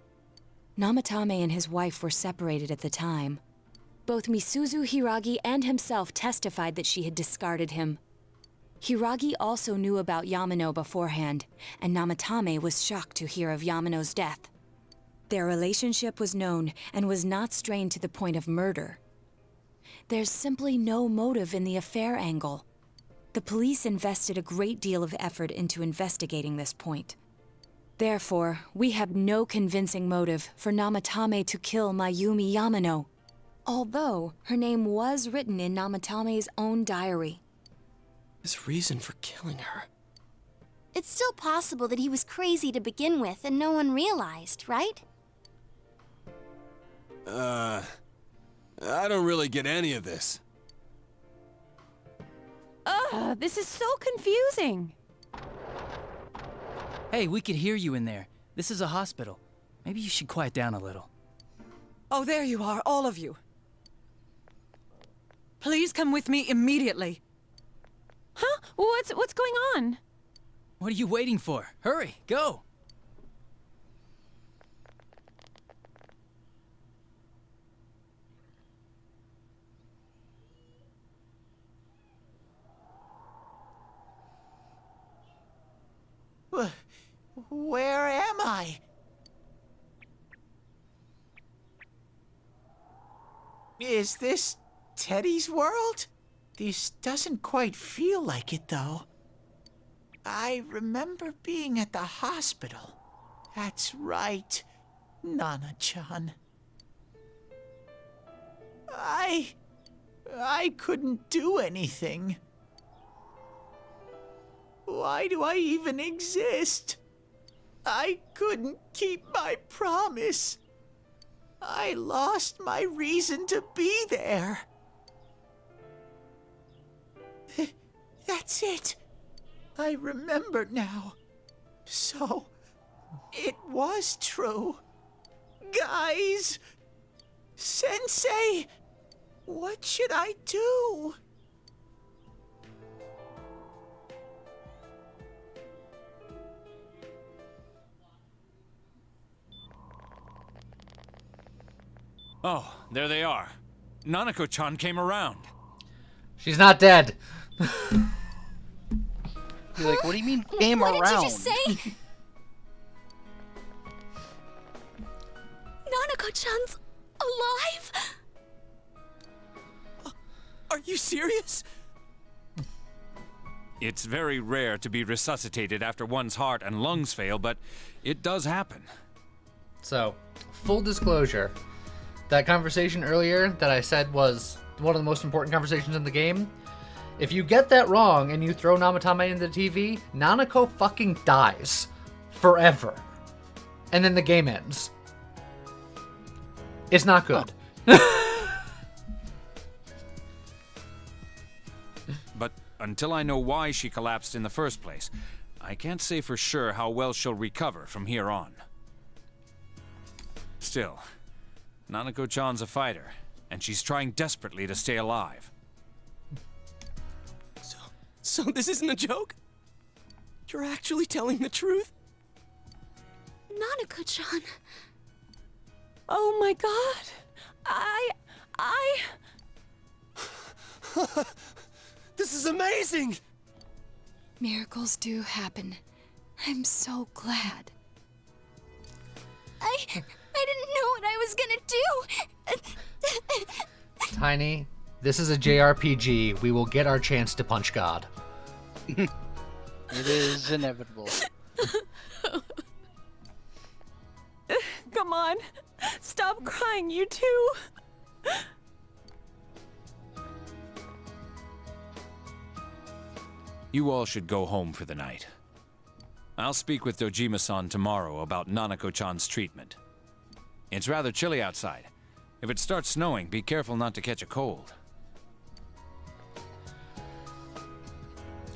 Namatame and his wife were separated at the time. Both Misuzu Hiragi and himself testified that she had discarded him. Hiragi also knew about Yamano beforehand, and Namatame was shocked to hear of Yamano's death. Their relationship was known and was not strained to the point of murder. There's simply no motive in the affair angle. The police invested a great deal of effort into investigating this point. Therefore, we have no convincing motive for Namatame to kill Mayumi Yamano, although her name was written in Namatame's own diary. His reason for killing her. It's still possible that he was crazy to begin with and no one realized, right? I don't really get any of this. Ugh, this is so confusing. Hey, we could hear you in there. This is a hospital. Maybe you should quiet down a little. Oh, there you are, all of you. Please come with me immediately. Huh? What's going on? What are you waiting for? Hurry, go! Where am I? Is this Teddy's world? This doesn't quite feel like it, though. I remember being at the hospital. That's right, Nana-chan. I couldn't do anything. Why do I even exist? I couldn't keep my promise. I lost my reason to be there. That's it. I remember now. So, it was true. Guys! Sensei! What should I do? Oh, there they are. Nanako-chan came around. She's not dead. Be like, what do you mean came What around? did you just say? Nanako-chan's alive? Are you serious? It's very rare to be resuscitated after one's heart and lungs fail, but it does happen. So, full disclosure, that conversation earlier that I said was one of the most important conversations in the game, if you get that wrong and you throw Namatame into the TV, Nanako fucking dies. Forever. And then the game ends. It's not good. But until I know why she collapsed in the first place, I can't say for sure how well she'll recover from here on. Still, Nanako-chan's a fighter, and she's trying desperately to stay alive. So this isn't a joke? You're actually telling the truth? Nanako-chan. Oh my god. This is amazing! Miracles do happen. I'm so glad. I didn't know what I was gonna do. Tiny, this is a JRPG. We will get our chance to punch God. It is inevitable. Come on. Stop crying, you two. You all should go home for the night. I'll speak with Dojima-san tomorrow about Nanako-chan's treatment. It's rather chilly outside. If it starts snowing, be careful not to catch a cold.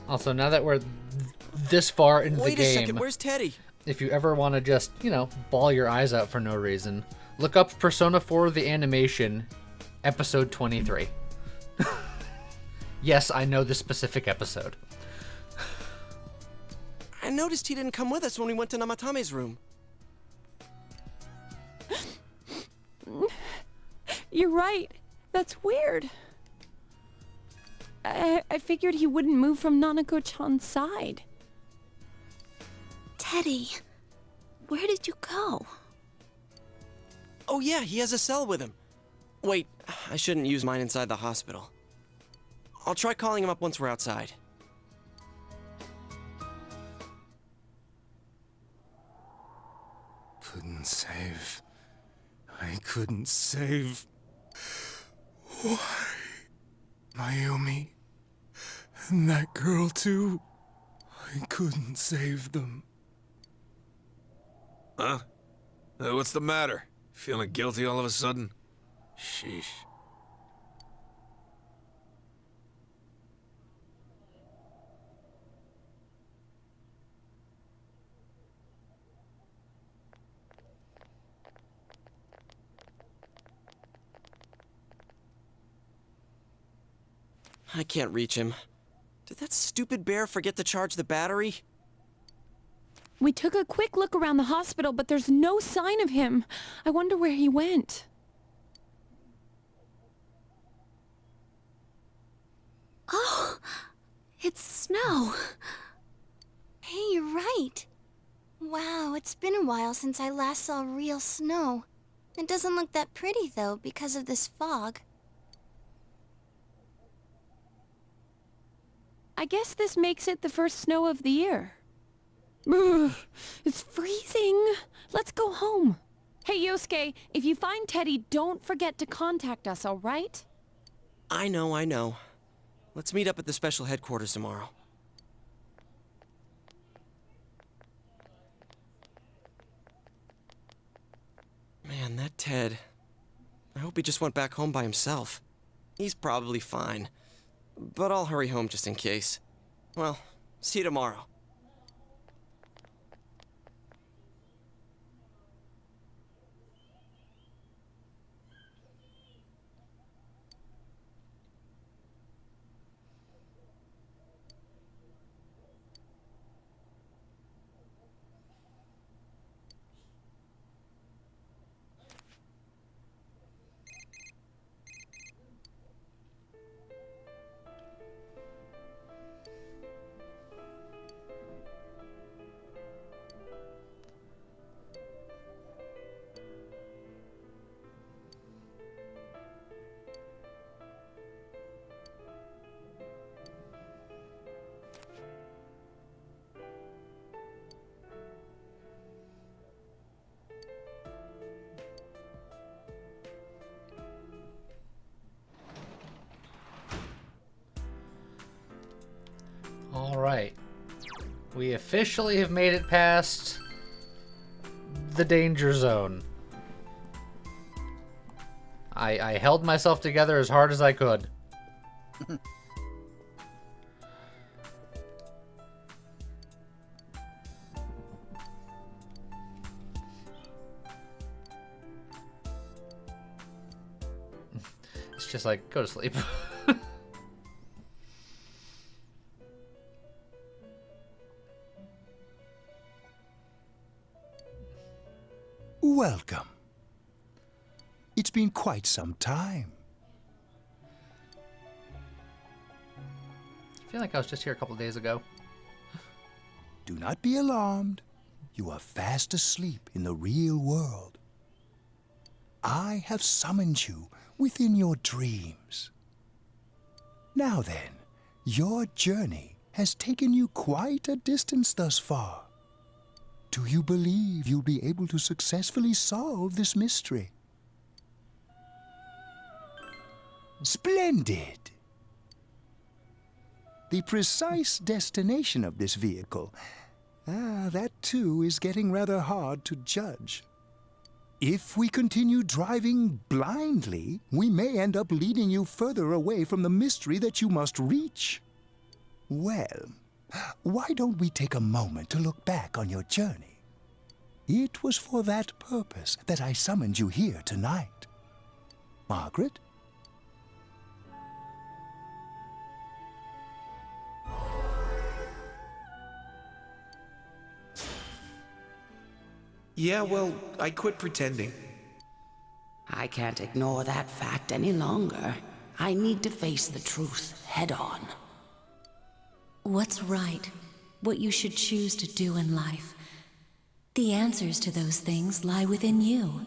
Also, now that we're this far into the Wait game, a second, where's Teddy? if you ever want to just, bawl your eyes out for no reason, look up Persona 4 the animation, episode 23. Yes, I know this specific episode. I noticed he didn't come with us when we went to Namatame's room. You're right. That's weird. I figured he wouldn't move from Nanako-chan's side. Teddy, where did you go? Oh yeah, he has a cell with him. Wait, I shouldn't use mine inside the hospital. I'll try calling him up once we're outside. Couldn't save. I couldn't save. Why? Mayumi. And that girl too. I couldn't save them. Huh? What's the matter? Feeling guilty all of a sudden? Sheesh. I can't reach him. Did that stupid bear forget to charge the battery? We took a quick look around the hospital, but there's no sign of him. I wonder where he went. Oh, it's snow. Hey, you're right. Wow, it's been a while since I last saw real snow. It doesn't look that pretty, though, because of this fog. I guess this makes it the first snow of the year. Ugh, it's freezing. Let's go home. Hey, Yosuke, if you find Teddy, don't forget to contact us, all right? I know. Let's meet up at the special headquarters tomorrow. Man, that Ted. I hope he just went back home by himself. He's probably fine. But I'll hurry home just in case. Well, see you tomorrow. Alright. We officially have made it past the danger zone. I held myself together as hard as I could. It's just like, go to sleep. Welcome. It's been quite some time. I feel like I was just here a couple days ago. Do not be alarmed. You are fast asleep in the real world. I have summoned you within your dreams. Now then, your journey has taken you quite a distance thus far. Do you believe you'll be able to successfully solve this mystery? Splendid! The precise destination of this vehicle, that too is getting rather hard to judge. If we continue driving blindly, we may end up leading you further away from the mystery that you must reach. Well, why don't we take a moment to look back on your journey? It was for that purpose that I summoned you here tonight. Margaret? Yeah, well, I quit pretending. I can't ignore that fact any longer. I need to face the truth head on. What's right? What you should choose to do in life? The answers to those things lie within you.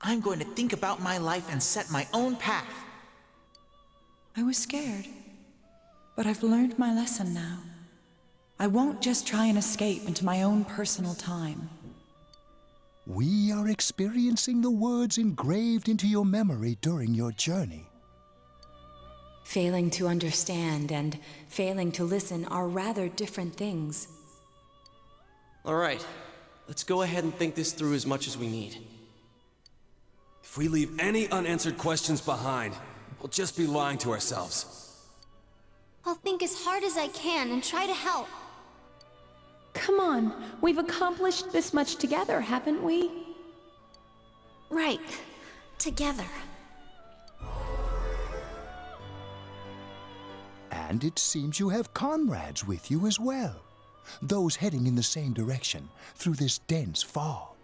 I'm going to think about my life and set my own path. I was scared, but I've learned my lesson now. I won't just try and escape into my own personal time. We are experiencing the words engraved into your memory during your journey. Failing to understand and failing to listen are rather different things. All right, let's go ahead and think this through as much as we need. If we leave any unanswered questions behind, we'll just be lying to ourselves. I'll think as hard as I can and try to help. Come on, we've accomplished this much together, haven't we? Right. Together. And it seems you have comrades with you as well. Those heading in the same direction through this dense fog.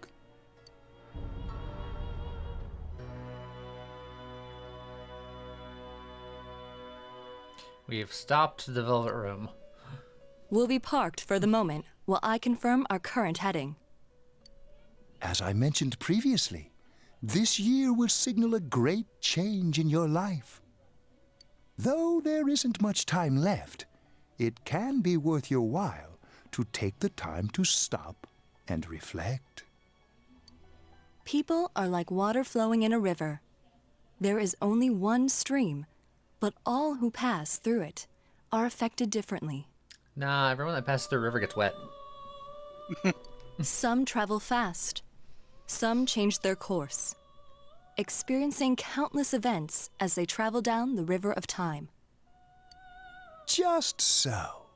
We've stopped the Velvet Room. We'll be parked for the moment while I confirm our current heading. As I mentioned previously, this year will signal a great change in your life. Though there isn't much time left, it can be worth your while to take the time to stop and reflect. People are like water flowing in a river. There is only one stream, but all who pass through it are affected differently. Nah, everyone that passes through the river gets wet. Some travel fast. Some change their course, experiencing countless events as they travel down the river of time. Just so.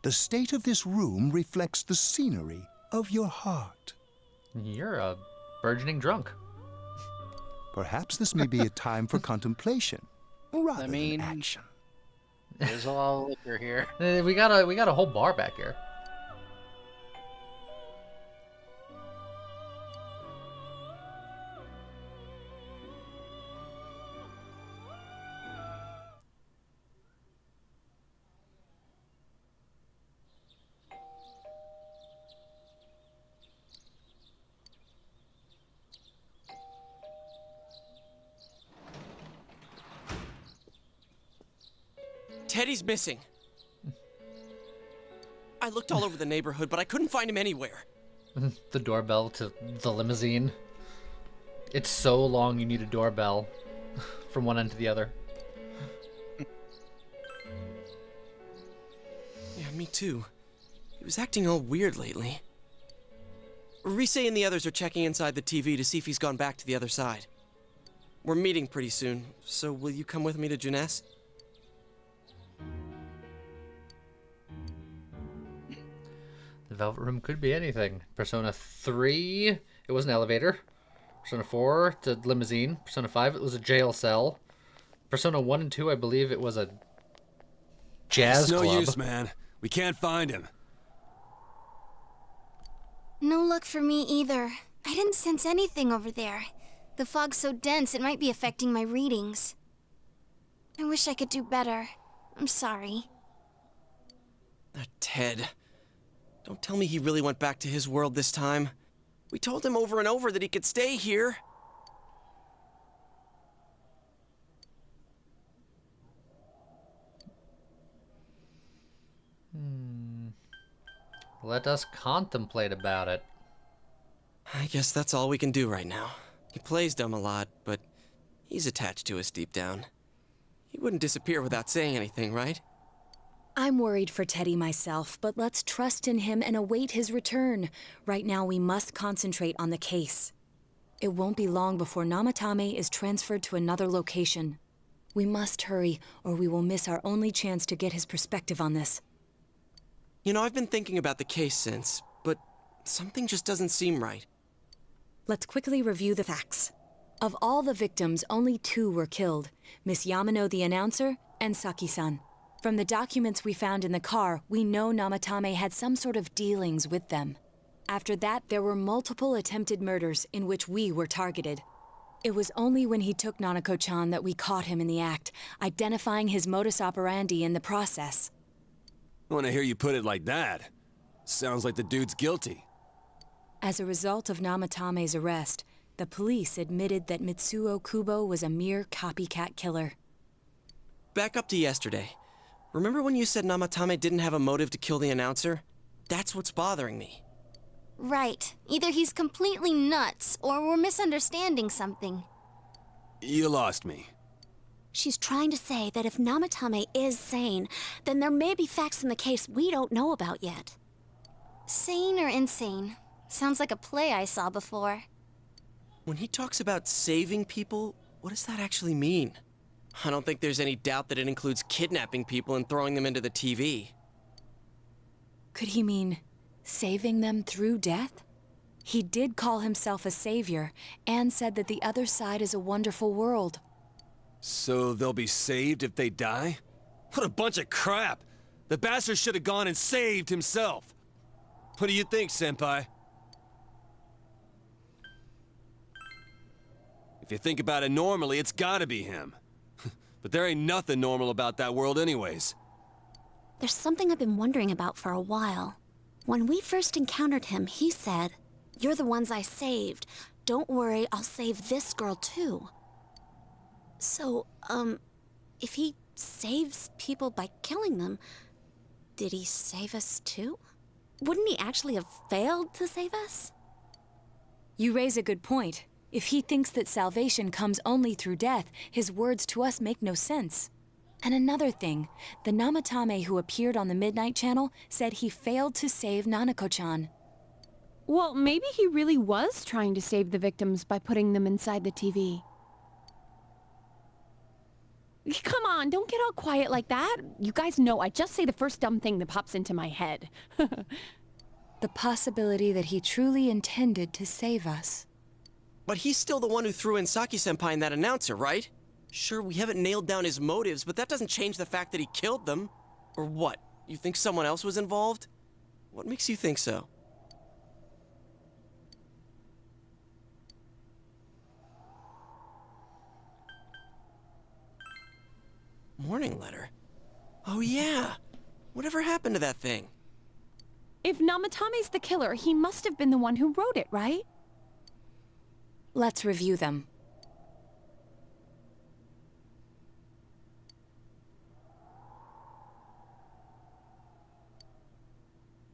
The state of this room reflects the scenery of your heart. You're a burgeoning drunk. Perhaps this may be a time for contemplation rather than action. There's a lot of liquor here. We got a whole bar back here. Teddy's missing. I looked all over the neighborhood, but I couldn't find him anywhere. The doorbell to the limousine. It's so long you need a doorbell from one end to the other. Yeah, me too. He was acting all weird lately. Rise and the others are checking inside the TV to see if he's gone back to the other side. We're meeting pretty soon, so will you come with me to Jeunesse? The Velvet Room could be anything. Persona 3, it was an elevator. Persona 4, it's a limousine. Persona 5, it was a jail cell. Persona 1 and 2, I believe it was a jazz It's no club. use, man. We can't find him. No luck for me either. I didn't sense anything over there. The fog's so dense it might be affecting my readings. I wish I could do better. I'm sorry. Ted. Don't tell me he really went back to his world this time. We told him over and over that he could stay here. Let us contemplate about it. I guess that's all we can do right now. He plays dumb a lot, but he's attached to us deep down. He wouldn't disappear without saying anything, right? I'm worried for Teddy myself, but let's trust in him and await his return. Right now, we must concentrate on the case. It won't be long before Namatame is transferred to another location. We must hurry, or we will miss our only chance to get his perspective on this. You know, I've been thinking about the case since, but something just doesn't seem right. Let's quickly review the facts. Of all the victims, only 2 were killed, Miss Yamano the announcer and Saki-san. From the documents we found in the car, we know Namatame had some sort of dealings with them. After that, there were multiple attempted murders in which we were targeted. It was only when he took Nanako-chan that we caught him in the act, identifying his modus operandi in the process. When I hear you put it like that, sounds like the dude's guilty. As a result of Namatame's arrest, the police admitted that Mitsuo Kubo was a mere copycat killer. Back up to yesterday. Remember when you said Namatame didn't have a motive to kill the announcer? That's what's bothering me. Right. Either he's completely nuts, or we're misunderstanding something. You lost me. She's trying to say that if Namatame is sane, then there may be facts in the case we don't know about yet. Sane or insane? Sounds like a play I saw before. When he talks about saving people, what does that actually mean? I don't think there's any doubt that it includes kidnapping people and throwing them into the TV. Could he mean saving them through death? He did call himself a savior and said that the other side is a wonderful world. So they'll be saved if they die? What a bunch of crap! The bastard should have gone and saved himself. What do you think, Senpai? If you think about it normally, it's gotta be him. But there ain't nothing normal about that world anyways. There's something I've been wondering about for a while. When we first encountered him, he said, "You're the ones I saved. Don't worry, I'll save this girl too." So, if he saves people by killing them, did he save us too? Wouldn't he actually have failed to save us? You raise a good point. If he thinks that salvation comes only through death, his words to us make no sense. And another thing, the Namatame who appeared on the Midnight Channel said he failed to save Nanako-chan. Well, maybe he really was trying to save the victims by putting them inside the TV. Come on, don't get all quiet like that. You guys know I just say the first dumb thing that pops into my head. The possibility that he truly intended to save us. But he's still the one who threw in Saki-senpai and that announcer, right? Sure, we haven't nailed down his motives, but that doesn't change the fact that he killed them. Or what? You think someone else was involved? What makes you think so? Morning letter? Oh yeah! Whatever happened to that thing? If Namatame's the killer, he must have been the one who wrote it, right? Let's review them.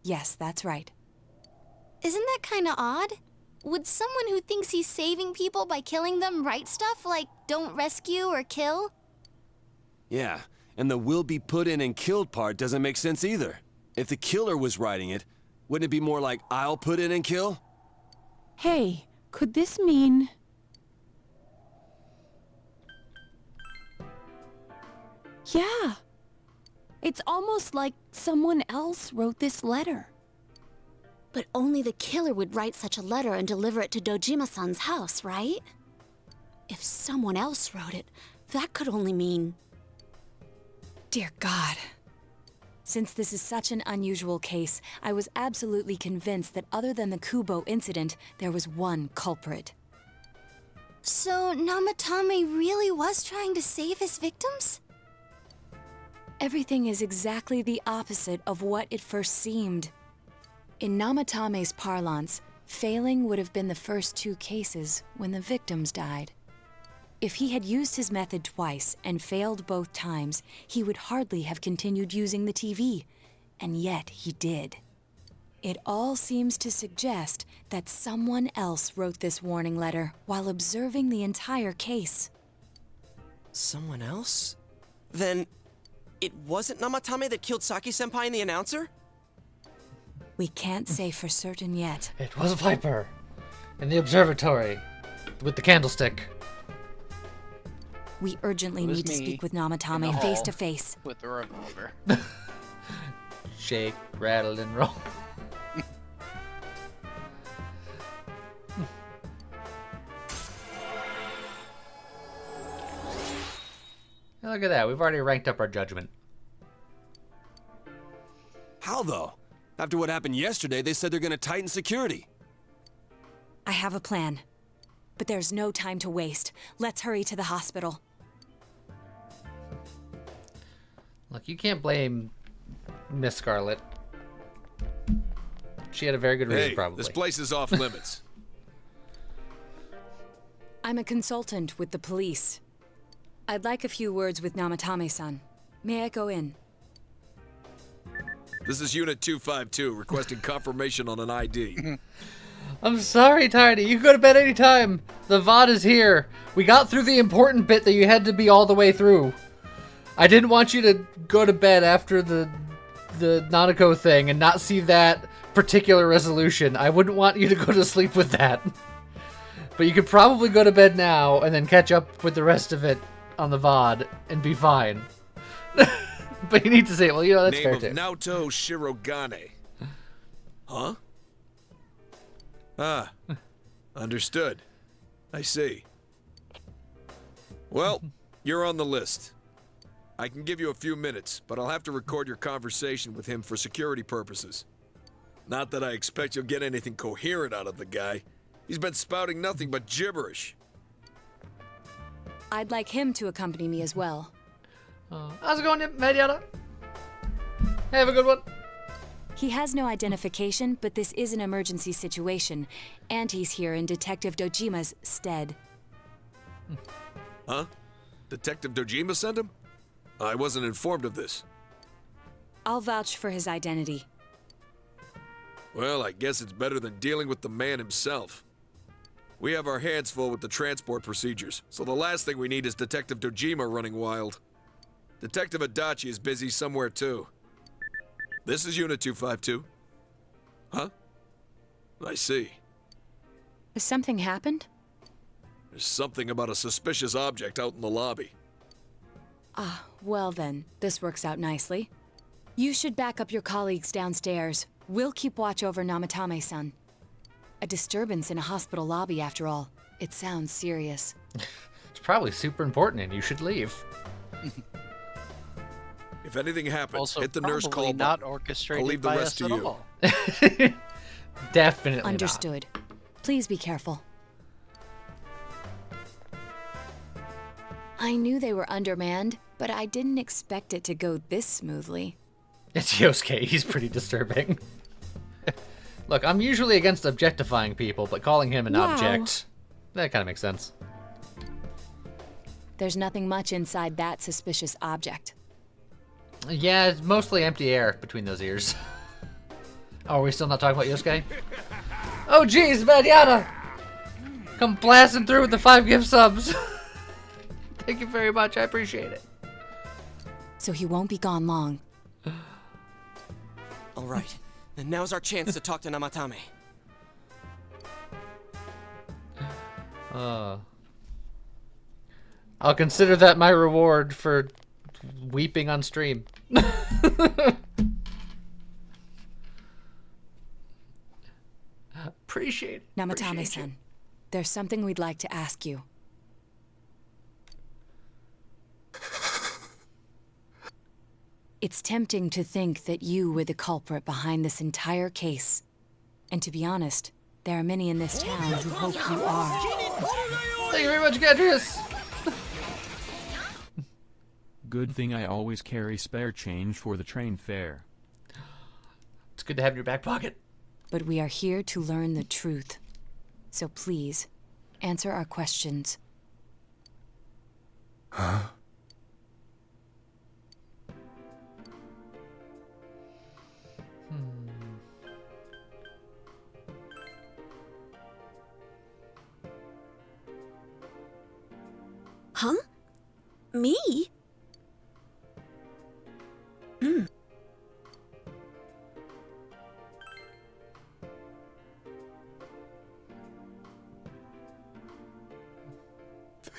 Yes, that's right. Isn't that kinda odd? Would someone who thinks he's saving people by killing them write stuff like, "Don't rescue or kill"? Yeah, and the will be put in and killed part doesn't make sense either. If the killer was writing it, wouldn't it be more like, "I'll put in and kill"? Hey, could this mean... Yeah. It's almost like someone else wrote this letter. But only the killer would write such a letter and deliver it to Dojima-san's house, right? If someone else wrote it, that could only mean... Dear God. Since this is such an unusual case, I was absolutely convinced that other than the Kubo incident, there was one culprit. So Namatame really was trying to save his victims? Everything is exactly the opposite of what it first seemed. In Namatame's parlance, failing would have been the first 2 cases when the victims died. If he had used his method twice and failed both times, he would hardly have continued using the TV, and yet he did. It all seems to suggest that someone else wrote this warning letter while observing the entire case. Someone else? Then... It wasn't Namatame that killed Saki-senpai and the announcer? We can't say for certain yet. It was Viper in the observatory with the candlestick. We urgently need to speak with Namatame face to face. With the revolver. Shake, rattle, and roll. Look at that. We've already ranked up our judgment. How though? After what happened yesterday, they said they're gonna tighten security. I have a plan. But there's no time to waste. Let's hurry to the hospital. Look, you can't blame Miss Scarlet. She had a very good reason, Hey, probably. this place is off limits. I'm a consultant with the police. I'd like a few words with Namatame-san. May I go in? This is Unit 252, requesting confirmation on an ID. I'm sorry, Tiny. You can go to bed anytime. The VOD is here. We got through the important bit that you had to be all the way through. I didn't want you to go to bed after the Nanako thing and not see that particular resolution. I wouldn't want you to go to sleep with that. But you could probably go to bed now and then catch up with the rest of it on the VOD and be fine. But you need to say, well, you know, that's fair too. Name of Naoto Shirogane. Huh? Ah, understood. I see. Well, you're on the list. I can give you a few minutes, but I'll have to record your conversation with him for security purposes. Not that I expect you'll get anything coherent out of the guy. He's been spouting nothing but gibberish. I'd like him to accompany me as well. How's it going, Mediana? Have a good one. He has no identification, but this is an emergency situation, and he's here in Detective Dojima's stead. Huh? Detective Dojima sent him? I wasn't informed of this. I'll vouch for his identity. Well, I guess it's better than dealing with the man himself. We have our hands full with the transport procedures, so the last thing we need is Detective Dojima running wild. Detective Adachi is busy somewhere too. This is Unit 252. Huh? I see. Has something happened? There's something about a suspicious object out in the lobby. Ah, well then, this works out nicely. You should back up your colleagues downstairs. We'll keep watch over Namatame-san. A disturbance in a hospital lobby, after all. It sounds serious. It's probably super important and you should leave. If anything happens, Also, hit the nurse call button. not orchestrated I'll leave the by rest us to at you. all. Definitely Understood. Please be careful. I knew they were undermanned, but I didn't expect it to go this smoothly. It's Yosuke. He's pretty disturbing. Look, I'm usually against objectifying people, but calling him an object, that kind of makes sense. There's nothing much inside that suspicious object. Yeah, it's mostly empty air between those ears. Oh, are we still not talking about Yosuke? Oh, jeez, Mediana! Come blasting through with the 5 gift subs. Thank you very much. I appreciate it. So he won't be gone long. All right. Then now's our chance to talk to Namatame. I'll consider that my reward for weeping on stream. Appreciate it. Namatame-san, there's something we'd like to ask you. It's tempting to think that you were the culprit behind this entire case. And to be honest, there are many in this town who hope you are. Thank you very much, Gadrius. Good thing I always carry spare change for the train fare. It's good to have in your back pocket. But we are here to learn the truth. So please, answer our questions. Huh? Huh? Me?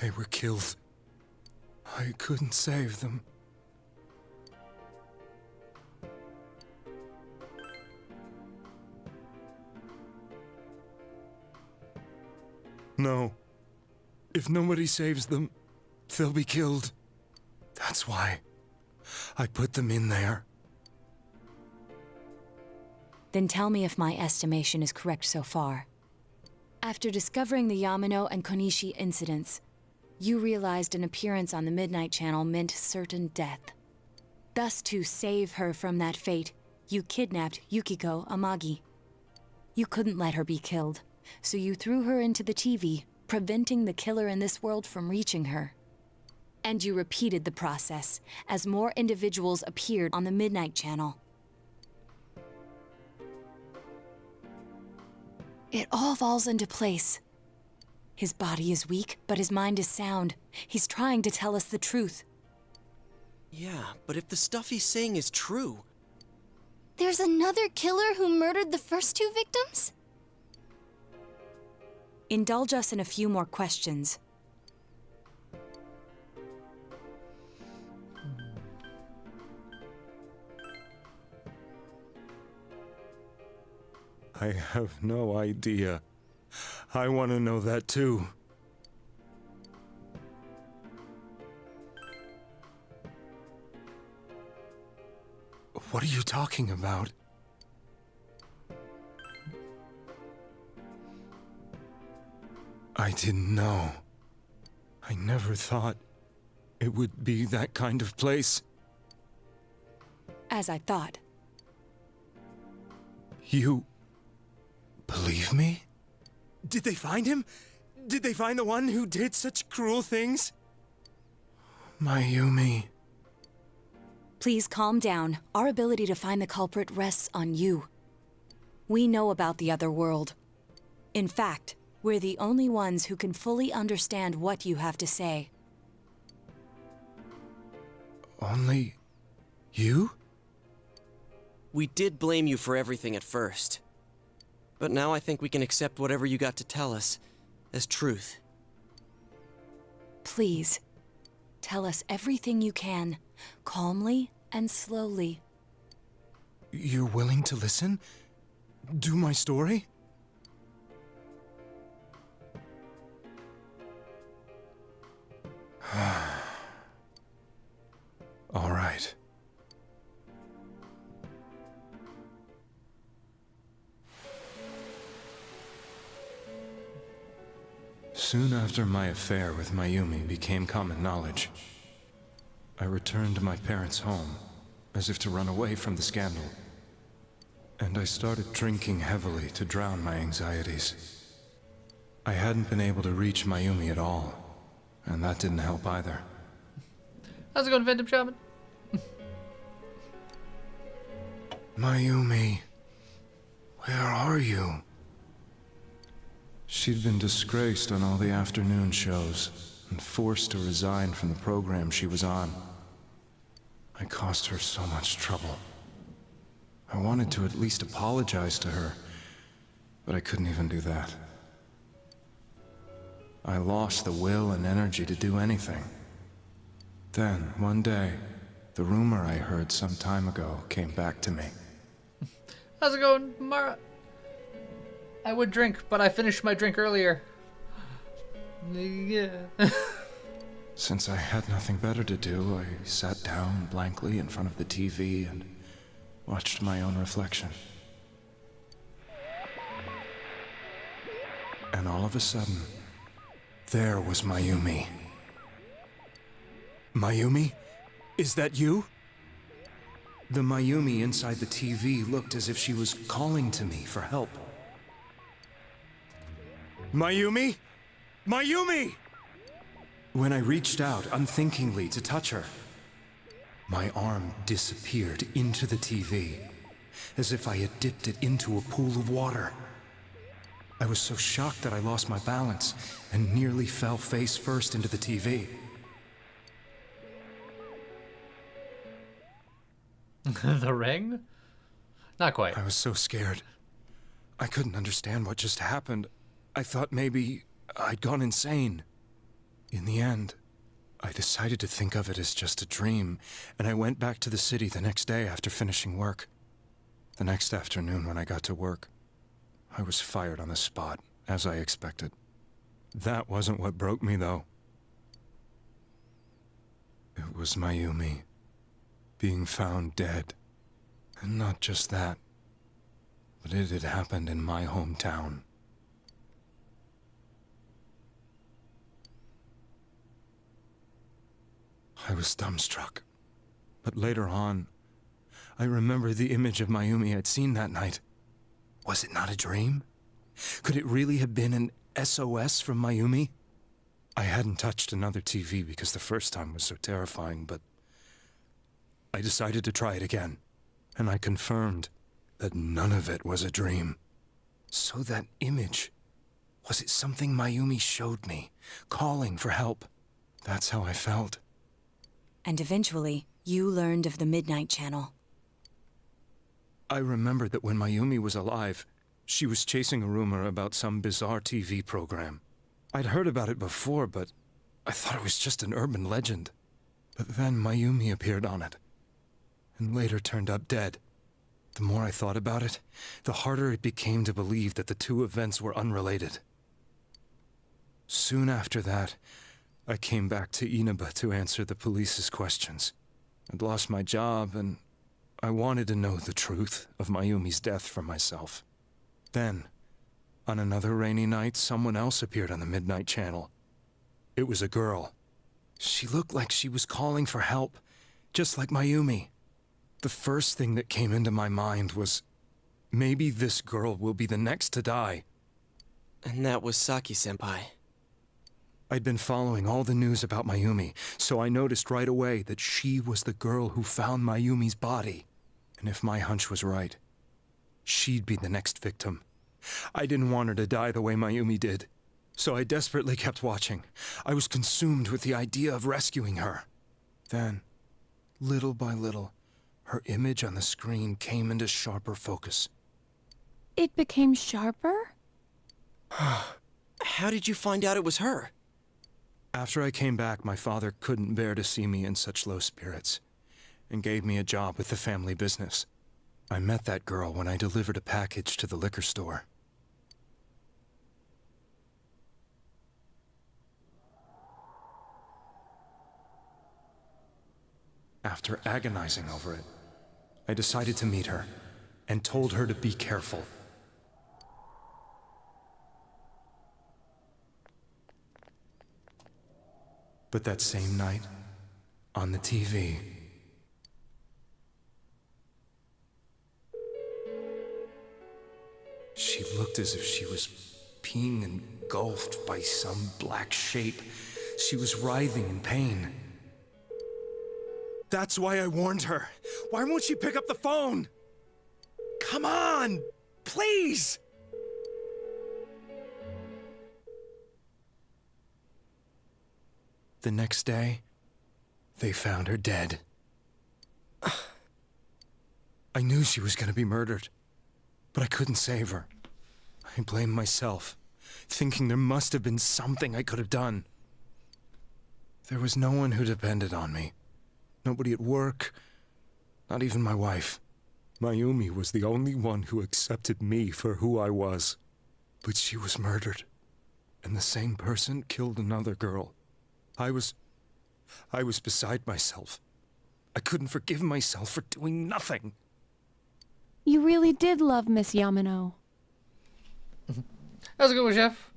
They were killed. I couldn't save them. No. If nobody saves them, they'll be killed. That's why I put them in there. Then tell me if my estimation is correct so far. After discovering the Yamano and Konishi incidents, you realized an appearance on the Midnight Channel meant certain death. Thus, to save her from that fate, you kidnapped Yukiko Amagi. You couldn't let her be killed, so you threw her into the TV, preventing the killer in this world from reaching her. And you repeated the process as more individuals appeared on the Midnight Channel. It all falls into place. His body is weak, but his mind is sound. He's trying to tell us the truth. Yeah, but if the stuff he's saying is true... There's another killer who murdered the first two victims? Indulge us in a few more questions. I have no idea. I want to know that too. What are you talking about? I didn't know. I never thought it would be that kind of place. As I thought. You believe me? Did they find him? Did they find the one who did such cruel things? Mayumi. Please calm down. Our ability to find the culprit rests on you. We know about the other world. In fact, we're the only ones who can fully understand what you have to say. Only you? We did blame you for everything at first. But now I think we can accept whatever you got to tell us as truth. Please, tell us everything you can, calmly and slowly. You're willing to listen? Do my story? All right. Soon after my affair with Mayumi became common knowledge, I returned to my parents' home, as if to run away from the scandal. And I started drinking heavily to drown my anxieties. I hadn't been able to reach Mayumi at all, and that didn't help either. How's it going, Phantom Shaman? Mayumi, where are you? She'd been disgraced on all the afternoon shows and forced to resign from the program she was on. I caused her so much trouble. I wanted to at least apologize to her, but I couldn't even do that. I lost the will and energy to do anything. Then, one day, the rumor I heard some time ago came back to me. How's it going, Mara? I would drink, but I finished my drink earlier. Yeah. Since I had nothing better to do, I sat down blankly in front of the TV and watched my own reflection. And all of a sudden, there was Mayumi. Mayumi? Is that you? The Mayumi inside the TV looked as if she was calling to me for help. Mayumi? Mayumi! When I reached out unthinkingly to touch her, my arm disappeared into the TV, as if I had dipped it into a pool of water. I was so shocked that I lost my balance and nearly fell face first into the TV. The ring? Not quite. I was so scared. I couldn't understand what just happened. I thought maybe I'd gone insane. In the end, I decided to think of it as just a dream, and I went back to the city the next day after finishing work. The next afternoon when I got to work, I was fired on the spot, as I expected. That wasn't what broke me, though. It was Mayumi being found dead. And not just that, but it had happened in my hometown. I was dumbstruck. But later on, I remember the image of Mayumi I'd seen that night. Was it not a dream? Could it really have been an SOS from Mayumi? I hadn't touched another TV because the first time was so terrifying, but I decided to try it again, and I confirmed that none of it was a dream. So that image, was it something Mayumi showed me, calling for help? That's how I felt. And eventually, you learned of the Midnight Channel. I remembered that when Mayumi was alive, she was chasing a rumor about some bizarre TV program. I'd heard about it before, but I thought it was just an urban legend. But then Mayumi appeared on it, and later turned up dead. The more I thought about it, the harder it became to believe that the two events were unrelated. Soon after that, I came back to Inaba to answer the police's questions. I'd lost my job, and I wanted to know the truth of Mayumi's death for myself. Then, on another rainy night, someone else appeared on the Midnight Channel. It was a girl. She looked like she was calling for help, just like Mayumi. The first thing that came into my mind was, maybe this girl will be the next to die. And that was Saki-senpai. I'd been following all the news about Mayumi, so I noticed right away that she was the girl who found Mayumi's body. And if my hunch was right, she'd be the next victim. I didn't want her to die the way Mayumi did, so I desperately kept watching. I was consumed with the idea of rescuing her. Then, little by little, her image on the screen came into sharper focus. It became sharper? How did you find out it was her? After I came back, my father couldn't bear to see me in such low spirits, and gave me a job with the family business. I met that girl when I delivered a package to the liquor store. After agonizing over it, I decided to meet her, and told her to be careful. But that same night, on the TV, she looked as if she was being engulfed by some black shape. She was writhing in pain. That's why I warned her. Why won't she pick up the phone? Come on, please! The next day, they found her dead. I knew she was going to be murdered, but I couldn't save her. I blamed myself, thinking there must have been something I could have done. There was no one who depended on me. Nobody at work, not even my wife. Mayumi was the only one who accepted me for who I was. But she was murdered, and the same person killed another girl. I was beside myself. I couldn't forgive myself for doing nothing. You really did love Miss Yamano. That was a good one, Chef.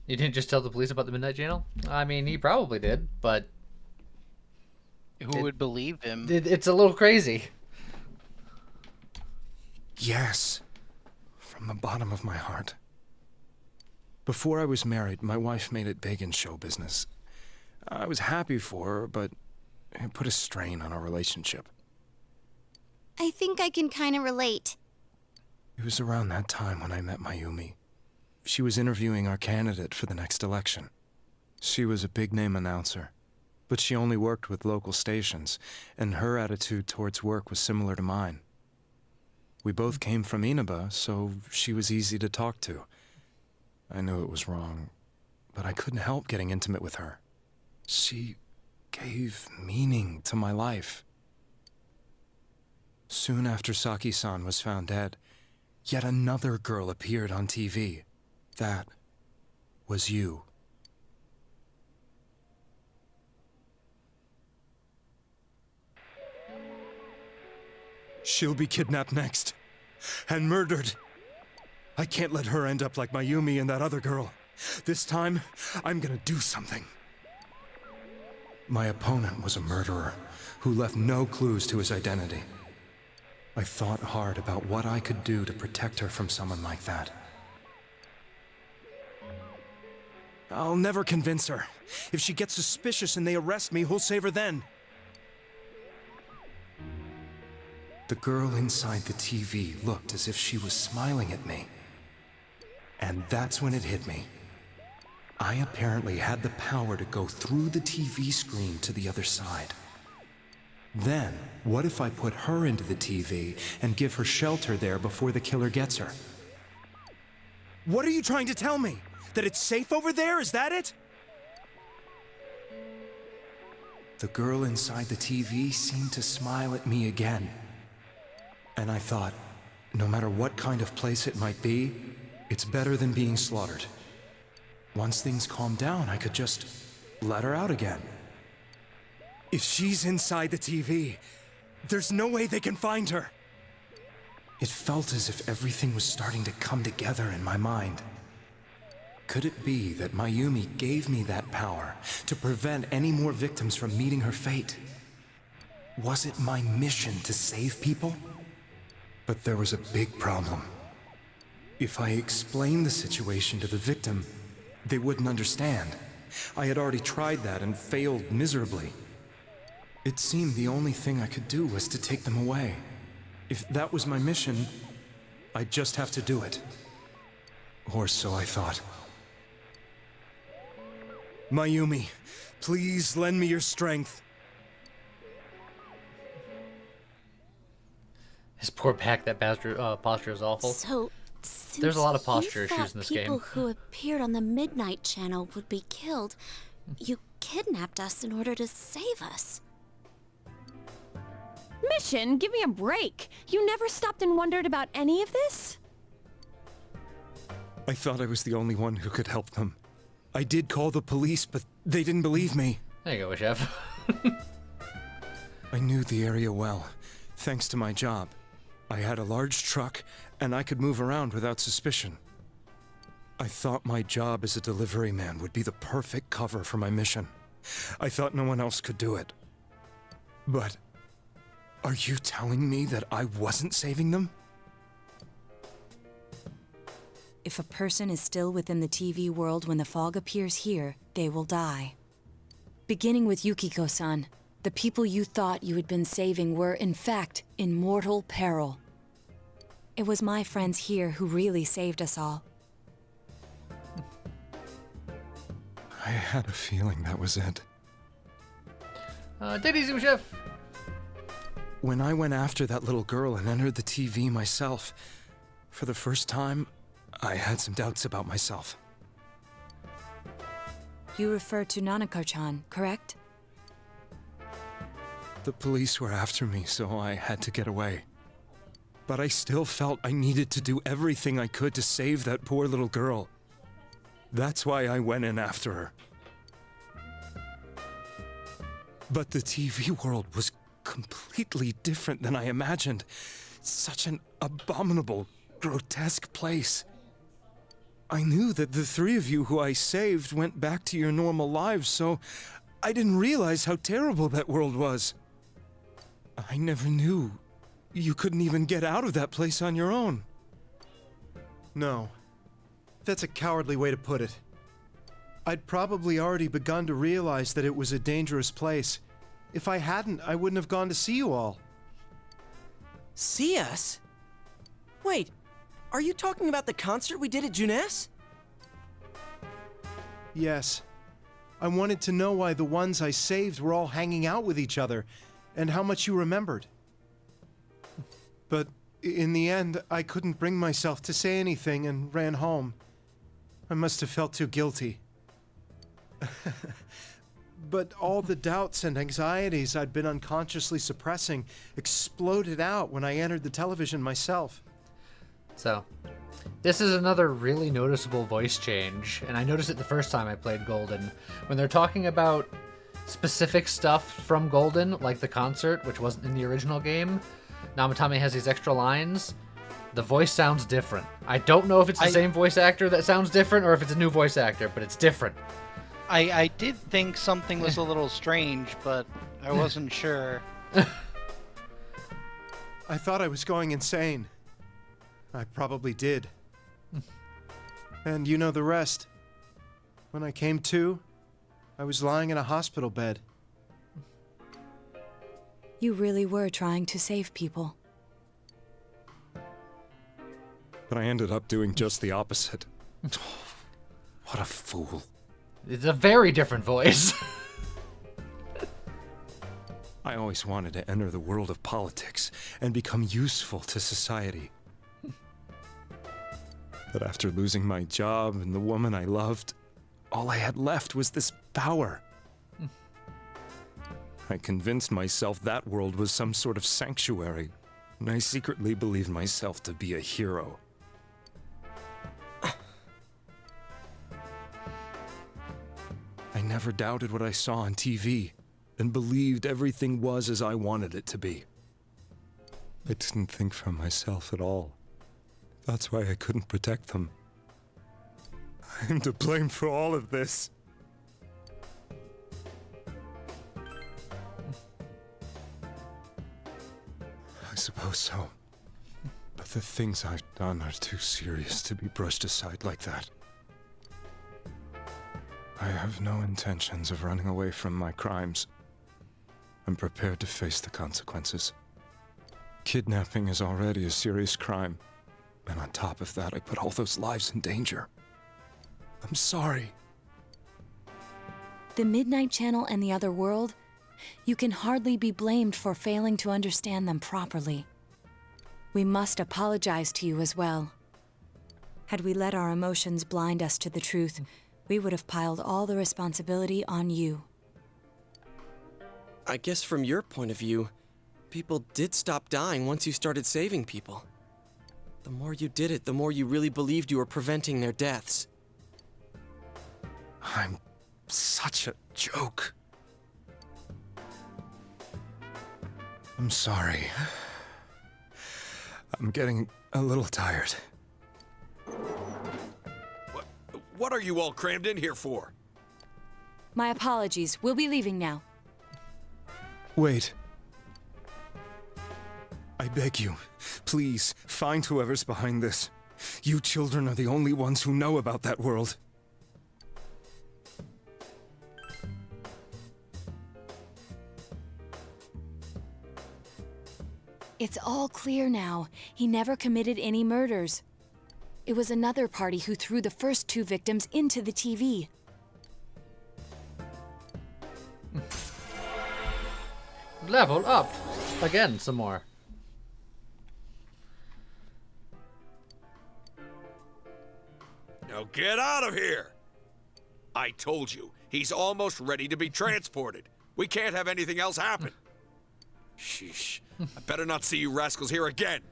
You didn't just tell the police about the Midnight Channel? I mean, he probably did, but... Who would believe him? It's a little crazy. Yes, from the bottom of my heart. Before I was married, my wife made it big in show business. I was happy for her, but it put a strain on our relationship. I think I can kind of relate. It was around that time when I met Mayumi. She was interviewing our candidate for the next election. She was a big-name announcer, but she only worked with local stations, and her attitude towards work was similar to mine. We both came from Inaba, so she was easy to talk to. I knew it was wrong, but I couldn't help getting intimate with her. She gave meaning to my life. Soon after Saki-san was found dead, yet another girl appeared on TV. That was you. She'll be kidnapped next, and murdered. I can't let her end up like Mayumi and that other girl. This time, I'm gonna do something. My opponent was a murderer who left no clues to his identity. I thought hard about what I could do to protect her from someone like that. I'll never convince her. If she gets suspicious and they arrest me, who'll save her then? The girl inside the TV looked as if she was smiling at me. And that's when it hit me. I apparently had the power to go through the TV screen to the other side. Then, what if I put her into the TV and give her shelter there before the killer gets her? What are you trying to tell me? That it's safe over there? Is that it? The girl inside the TV seemed to smile at me again. And I thought, no matter what kind of place it might be, it's better than being slaughtered. Once things calm down, I could just let her out again. If she's inside the TV, there's no way they can find her. It felt as if everything was starting to come together in my mind. Could it be that Mayumi gave me that power to prevent any more victims from meeting her fate? Was it my mission to save people? But there was a big problem. If I explained the situation to the victim, they wouldn't understand. I had already tried that and failed miserably. It seemed the only thing I could do was to take them away. If that was my mission, I'd just have to do it. Or so I thought. Mayumi, please lend me your strength. His poor back, that posture is awful. So, there's a lot of since posture you issues thought in this people game. who appeared on the Midnight Channel would be killed, you kidnapped us in order to save us. Mission? Give me a break. You never stopped and wondered about any of this? I thought I was the only one who could help them. I did call the police, but they didn't believe me. There you go, Chef. I knew the area well, thanks to my job. I had a large truck, and I could move around without suspicion. I thought my job as a delivery man would be the perfect cover for my mission. I thought no one else could do it. But are you telling me that I wasn't saving them? If a person is still within the TV world when the fog appears here, they will die. Beginning with Yukiko-san, the people you thought you had been saving were, in fact, in mortal peril. It was my friends here who really saved us all. I had a feeling that was it. Take it easy, Chef. When I went after that little girl and entered the TV myself, for the first time, I had some doubts about myself. You refer to Nanako-chan, correct? The police were after me, so I had to get away. But I still felt I needed to do everything I could to save that poor little girl. That's why I went in after her. But the TV world was completely different than I imagined. Such an abominable, grotesque place. I knew that the three of you who I saved went back to your normal lives, so I didn't realize how terrible that world was. I never knew you couldn't even get out of that place on your own. No. That's a cowardly way to put it. I'd probably already begun to realize that it was a dangerous place. If I hadn't, I wouldn't have gone to see you all. See us? Wait, are you talking about the concert we did at Junes? Yes. I wanted to know why the ones I saved were all hanging out with each other, and how much you remembered. But in the end, I couldn't bring myself to say anything and ran home. I must have felt too guilty. But all the doubts and anxieties I'd been unconsciously suppressing exploded out when I entered the television myself. So, this is another really noticeable voice change, and I noticed it the first time I played Golden. When they're talking about specific stuff from Golden, like the concert, which wasn't in the original game, Namatame has these extra lines. The voice sounds different. I don't know if it's the same voice actor that sounds different or if it's a new voice actor, but it's different. I did think something was a little strange, but I wasn't sure. I thought I was going insane. I probably did. And you know the rest. When I came to, I was lying in a hospital bed. You really were trying to save people. But I ended up doing just the opposite. What a fool. It's a very different voice. I always wanted to enter the world of politics and become useful to society. But after losing my job and the woman I loved, all I had left was this power. I convinced myself that world was some sort of sanctuary, and I secretly believed myself to be a hero. I never doubted what I saw on TV, and believed everything was as I wanted it to be. I didn't think for myself at all. That's why I couldn't protect them. I'm to blame for all of this. I suppose so. But the things I've done are too serious to be brushed aside like that. I have no intentions of running away from my crimes. I'm prepared to face the consequences. Kidnapping is already a serious crime. And on top of that, I put all those lives in danger. I'm sorry. The Midnight Channel and the other world, you can hardly be blamed for failing to understand them properly. We must apologize to you as well. Had we let our emotions blind us to the truth, we would have piled all the responsibility on you. I guess from your point of view, people did stop dying once you started saving people. The more you did it, the more you really believed you were preventing their deaths. I'm such a joke. I'm sorry. I'm getting a little tired. What are you all crammed in here for? My apologies. We'll be leaving now. Wait. I beg you, please, find whoever's behind this. You children are the only ones who know about that world. It's all clear now. He never committed any murders. It was another party who threw the first 2 victims into the TV. Level up! Again, some more. Now get out of here! I told you, he's almost ready to be transported. We can't have anything else happen. Sheesh. I better not see you rascals here again.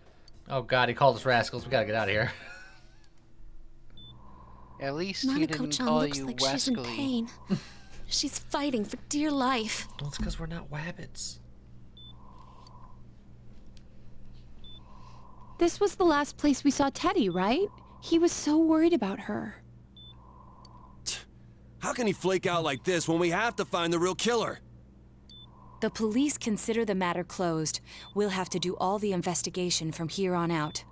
Oh god, he called us rascals. We gotta get out of here. At least he didn't Nanako-chan call looks you like she's in Wesley. pain. She's fighting for dear life. Well, it's because we're not wabbits. This was the last place we saw Teddy, right? He was so worried about her. How can he flake out like this when we have to find the real killer? The police consider the matter closed. We'll have to do all the investigation from here on out.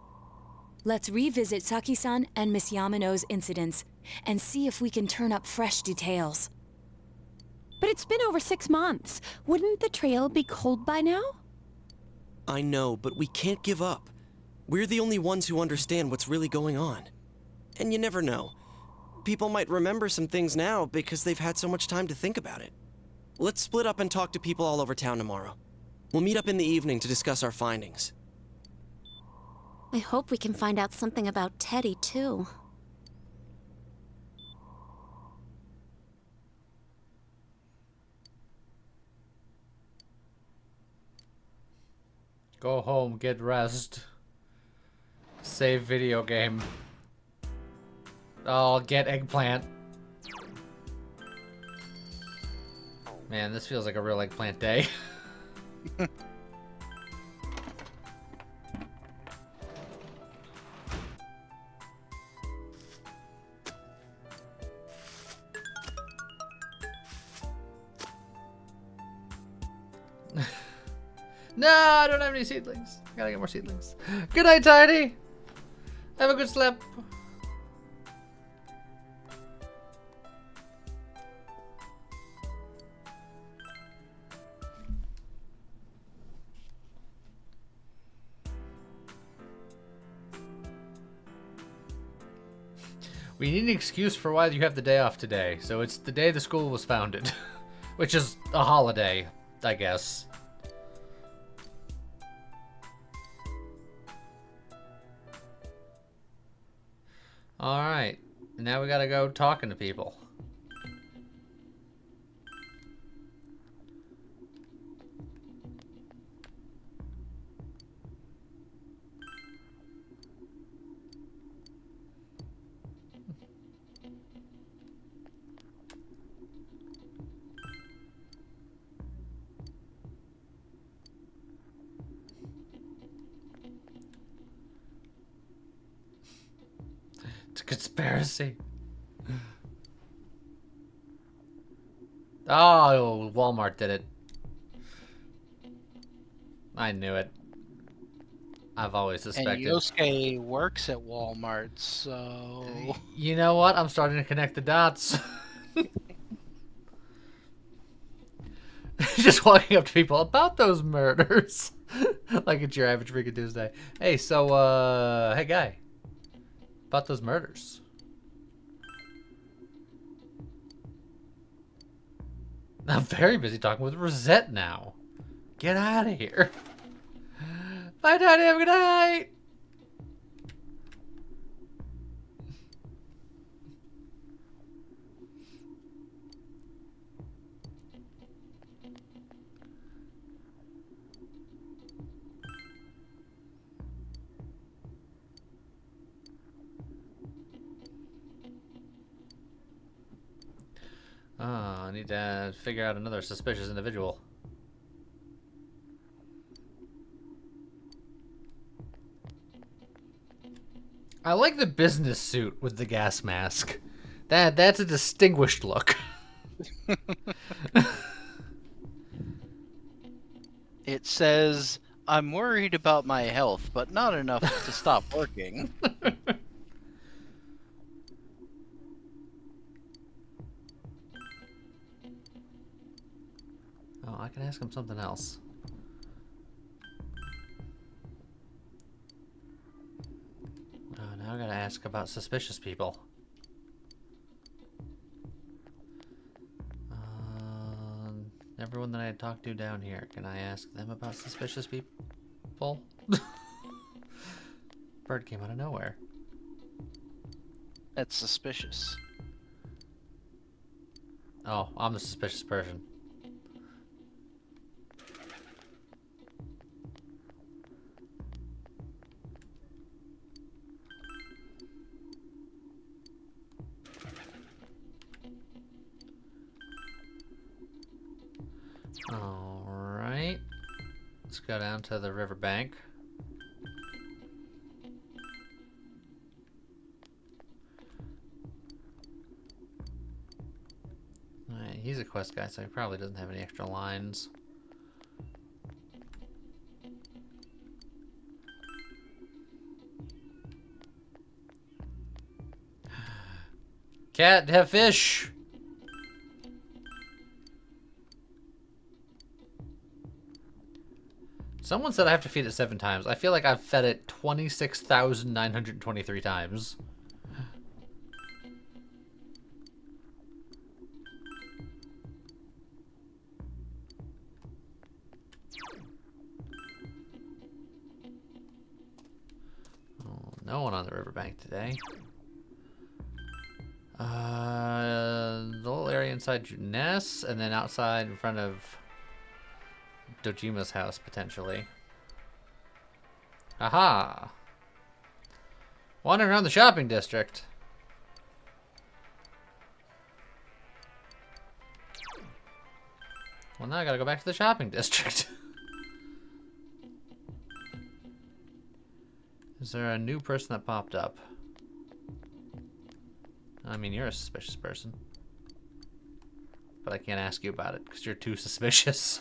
Let's revisit Saki-san and Miss Yamano's incidents and see if we can turn up fresh details. But it's been over 6 months. Wouldn't the trail be cold by now? I know, but we can't give up. We're the only ones who understand what's really going on. And you never know. People might remember some things now because they've had so much time to think about it. Let's split up and talk to people all over town tomorrow. We'll meet up in the evening to discuss our findings. I hope we can find out something about Teddy, too. Go home, get rest. Save video game. Oh, get eggplant. Man, this feels like a real eggplant day. No, I don't have any seedlings. Gotta get more seedlings. Good night, Tiny. Have a good sleep. We need an excuse for why you have the day off today. So it's the day the school was founded, which is a holiday, I guess. Alright, now we gotta go talking to people. It's a conspiracy. Oh, Walmart did it. I knew it. I've always suspected. And Yosuke works at Walmart, so... You know what? I'm starting to connect the dots. Just walking up to people about those murders. Like it's your average freaking Tuesday. Hey, so, hey guy. About those murders. I'm very busy talking with Rosette now. Get out of here. Bye, Tiny. Have a good night. Oh, I need to figure out another suspicious individual. I like the business suit with the gas mask. That's a distinguished look. It says, I'm worried about my health, but not enough to stop working. Oh, I can ask him something else. Oh, now I gotta ask about suspicious people. Everyone that I had talked to down here, can I ask them about suspicious people? Bird came out of nowhere. That's suspicious. Oh, I'm the suspicious person. Alright. Let's go down to the riverbank. Alright, he's a quest guy, so he probably doesn't have any extra lines. Cat, have fish! Someone said I have to feed it 7 times. I feel like I've fed it 26,923 times. Oh, no one on the riverbank today. The little area inside Juness, and then outside in front of Dojima's house, potentially. Aha! Wandering around the shopping district. Well, now I gotta go back to the shopping district. Is there a new person that popped up? I mean, you're a suspicious person. But I can't ask you about it because you're too suspicious.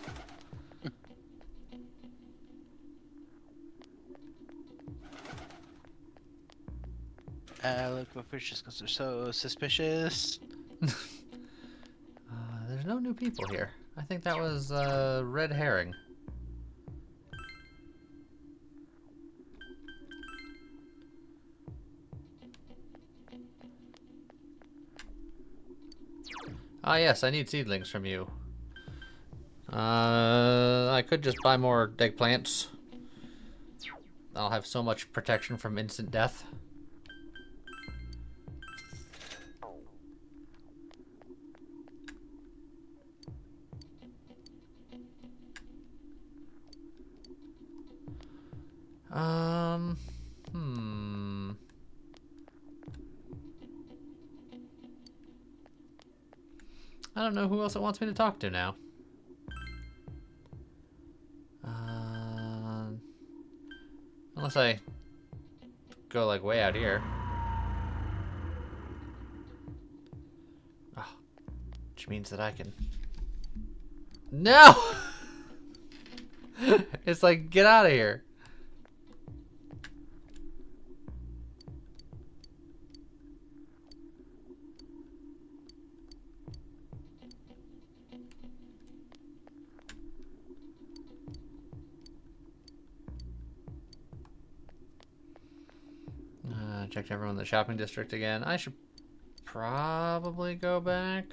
Look for fish just because they're so suspicious. There's no new people here. I think that was red herring. Ah, yes, I need seedlings from you. I could just buy more eggplants. I'll have so much protection from instant death. I don't know who else it wants me to talk to now. Unless I go like way out here. Oh, which means that I can... No! It's like, get out of here. Checked everyone in the shopping district again. I should probably go back.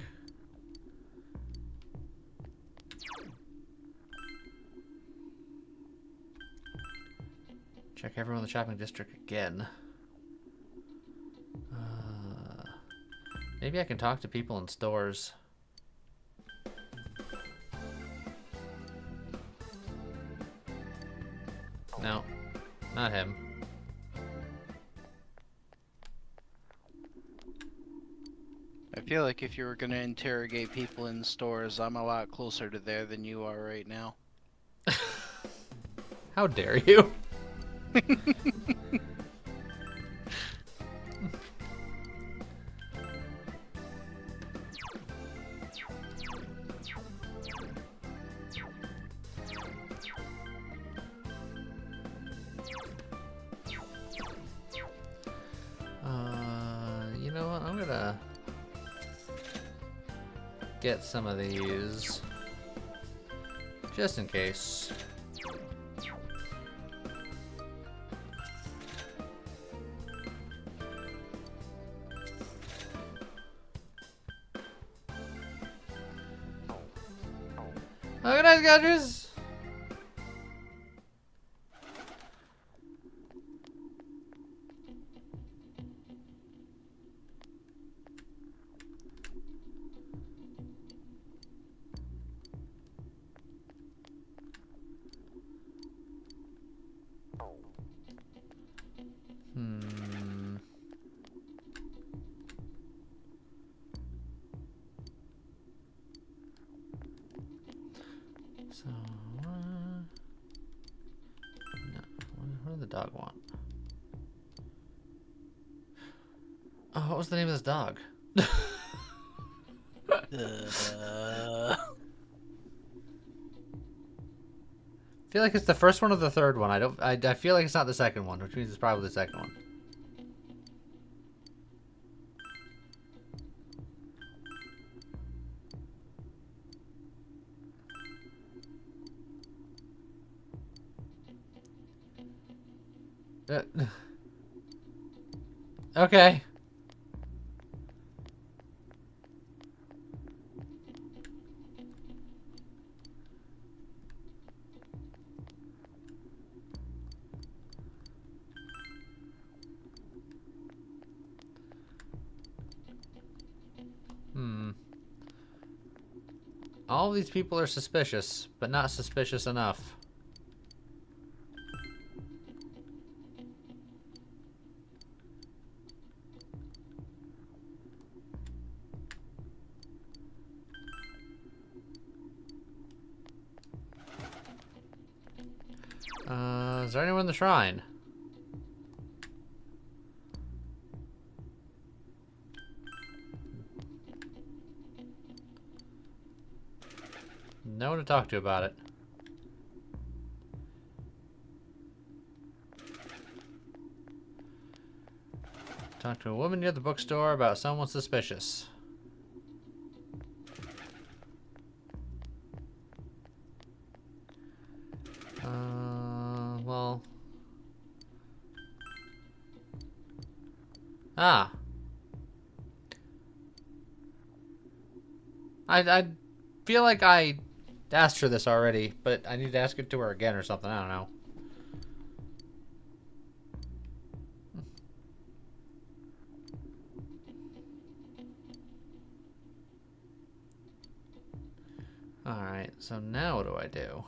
Check everyone in the shopping district again. Maybe I can talk to people in stores. No, not him. I feel like if you were gonna interrogate people in stores, I'm a lot closer to there than you are right now. How dare you? You know what? I'm gonna get some of these just in case. Oh, good night, Gadgers! So, no. What did the dog want? Oh, what was the name of this dog? I feel like it's the first one or the third one. I feel like it's not the second one, which means it's probably the second one. Okay. All these people are suspicious, but not suspicious enough. Is there anyone in the shrine? No one to talk to about it. Talk to a woman near the bookstore about someone suspicious. Well. Ah. I feel like I asked her this already, but I need to ask it to her again or something. I don't know. Alright, so now what do I do?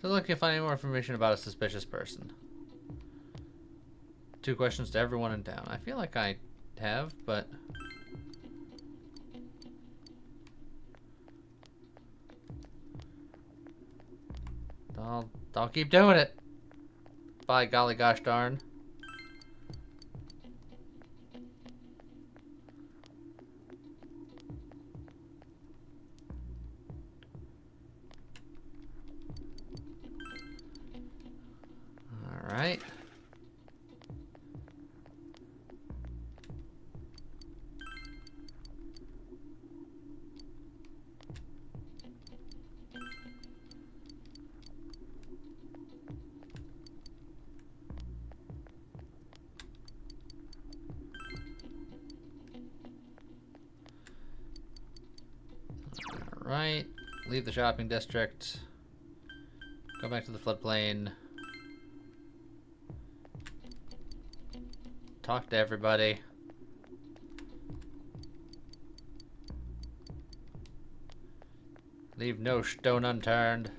Doesn't look like you find any more information about a suspicious person. 2 questions to everyone in town. I feel like I have, but... I'll keep doing it. By golly gosh darn. Alright. Alright. Leave the shopping district. Go back to the floodplain. Talk to everybody. Leave no stone unturned.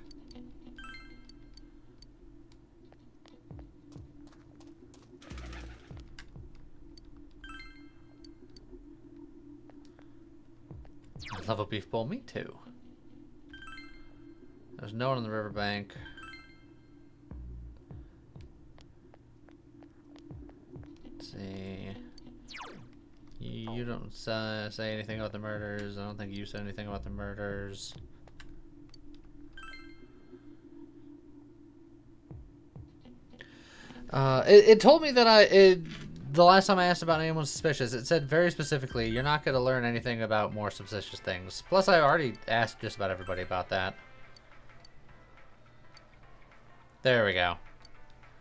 I love a beef bowl. Me too. There's no one on the riverbank. Let's see. You don't say anything about the murders. I don't think you said anything about the murders. It told me that the last time I asked about anyone suspicious, it said very specifically, you're not going to learn anything about more suspicious things. Plus, I already asked just about everybody about that. There we go.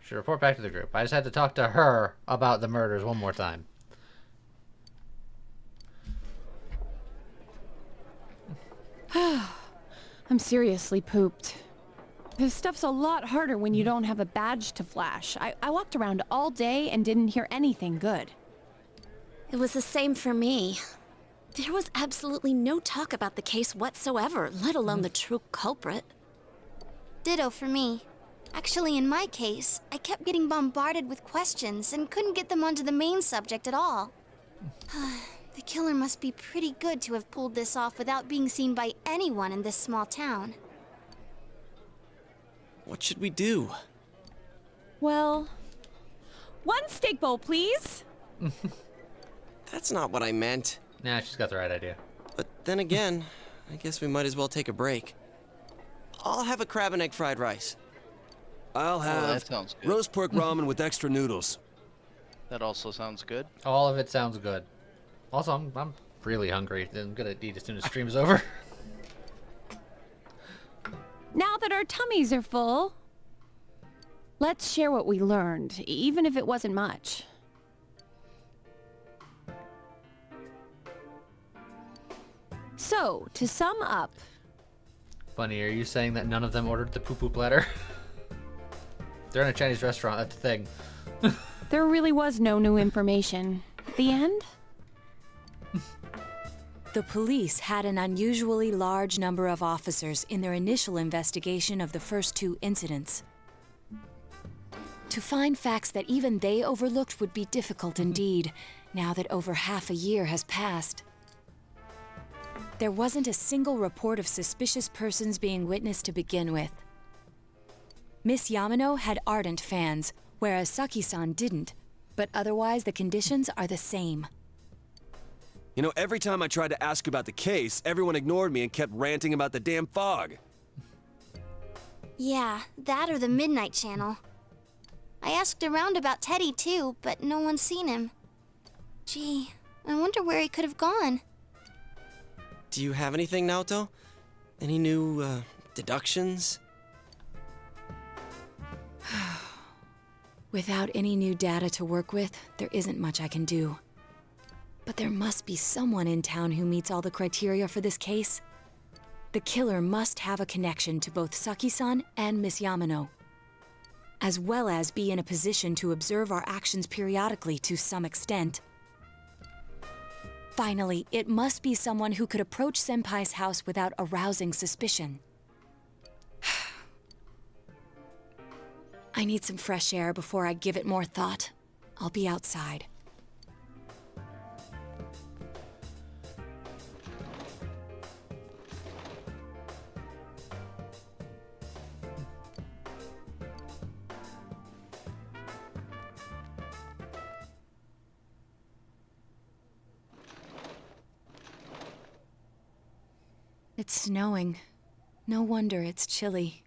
Should report back to the group. I just had to talk to her about the murders one more time. I'm seriously pooped. This stuff's a lot harder when you don't have a badge to flash. I walked around all day and didn't hear anything good. It was the same for me. There was absolutely no talk about the case whatsoever, let alone the true culprit. Ditto for me. Actually, in my case, I kept getting bombarded with questions and couldn't get them onto the main subject at all. The killer must be pretty good to have pulled this off without being seen by anyone in this small town. What should we do? Well, 1 steak bowl, please. That's not what I meant. Nah, she's got the right idea. But then again, I guess we might as well take a break. I'll have a crab and egg fried rice. I'll have that sounds good. Roast pork ramen with extra noodles. That also sounds good. All of it sounds good. Also, I'm really hungry. I'm gonna eat as soon as stream is over. Now that our tummies are full, let's share what we learned, even if it wasn't much. So, to sum up... Bunny, are you saying that none of them ordered the poo-poo platter? They're in a Chinese restaurant, that's the thing. There really was no new information. The end? The police had an unusually large number of officers in their initial investigation of the first 2 incidents. To find facts that even they overlooked would be difficult indeed, now that over half a year has passed. There wasn't a single report of suspicious persons being witnessed to begin with. Miss Yamano had ardent fans, whereas Saki-san didn't, but otherwise the conditions are the same. You know, every time I tried to ask about the case, everyone ignored me and kept ranting about the damn fog. Yeah, that or the Midnight Channel. I asked around about Teddy too, but no one's seen him. Gee, I wonder where he could have gone. Do you have anything, Naoto? Any new, deductions? Without any new data to work with, there isn't much I can do. But there must be someone in town who meets all the criteria for this case. The killer must have a connection to both Saki-san and Miss Yamano, as well as be in a position to observe our actions periodically to some extent. Finally, it must be someone who could approach Senpai's house without arousing suspicion. I need some fresh air before I give it more thought. I'll be outside. It's snowing. No wonder it's chilly.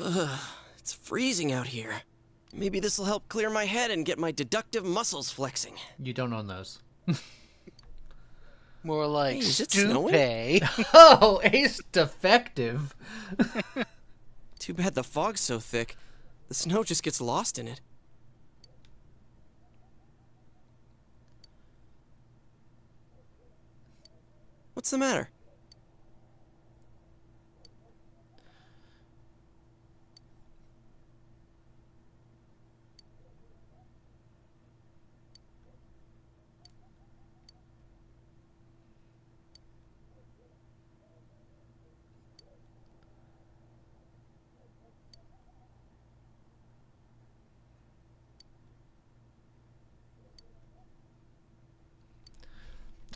Ugh, it's freezing out here. Maybe this'll help clear my head and get my deductive muscles flexing. You don't own those. More like Hey, is it stupid. Oh, ace defective. Too bad the fog's so thick. The snow just gets lost in it. What's the matter?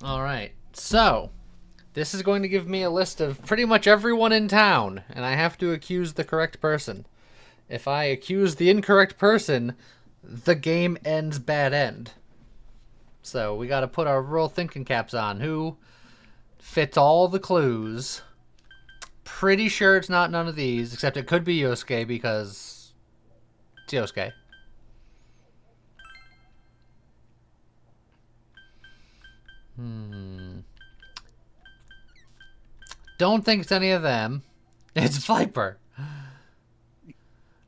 All right. So, this is going to give me a list of pretty much everyone in town, and I have to accuse the correct person. If I accuse the incorrect person, the game ends bad end. So, we got to put our real thinking caps on. Who fits all the clues? Pretty sure it's not none of these, except it could be Yosuke because it's Yosuke. Don't think it's any of them. It's Viper.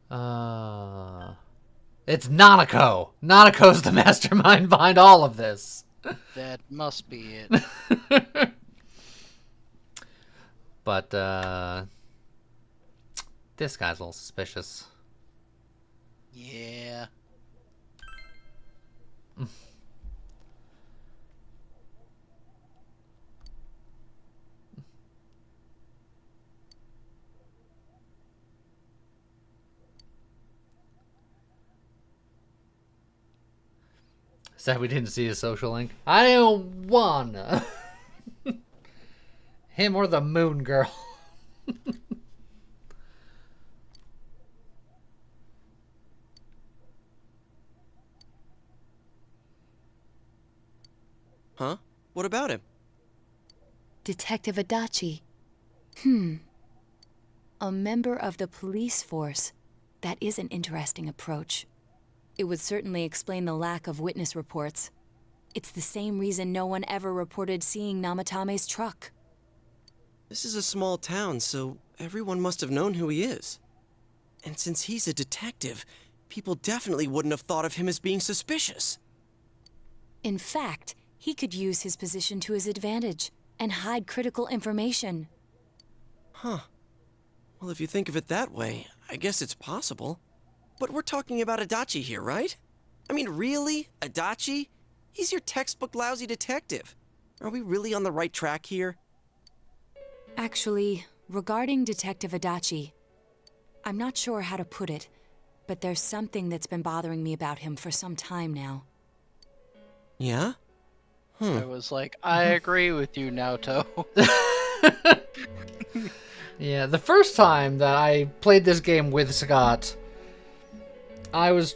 It's Nanako. Nanako's the mastermind behind all of this. That must be it. But, this guy's a little suspicious. Yeah. Sad we didn't see his social link. I don't wanna. Him or the moon girl. Huh? What about him? Detective Adachi. A member of the police force. That is an interesting approach. It would certainly explain the lack of witness reports. It's the same reason no one ever reported seeing Namatame's truck. This is a small town, so everyone must have known who he is. And since he's a detective, people definitely wouldn't have thought of him as being suspicious. In fact, he could use his position to his advantage and hide critical information. Huh. Well, if you think of it that way, I guess it's possible. But we're talking about Adachi here, right? I mean, really? Adachi? He's your textbook lousy detective. Are we really on the right track here? Actually, regarding Detective Adachi, I'm not sure how to put it, but there's something that's been bothering me about him for some time now. Yeah? I was like, I agree with you, Naoto. Yeah, the first time that I played this game with Scott, I was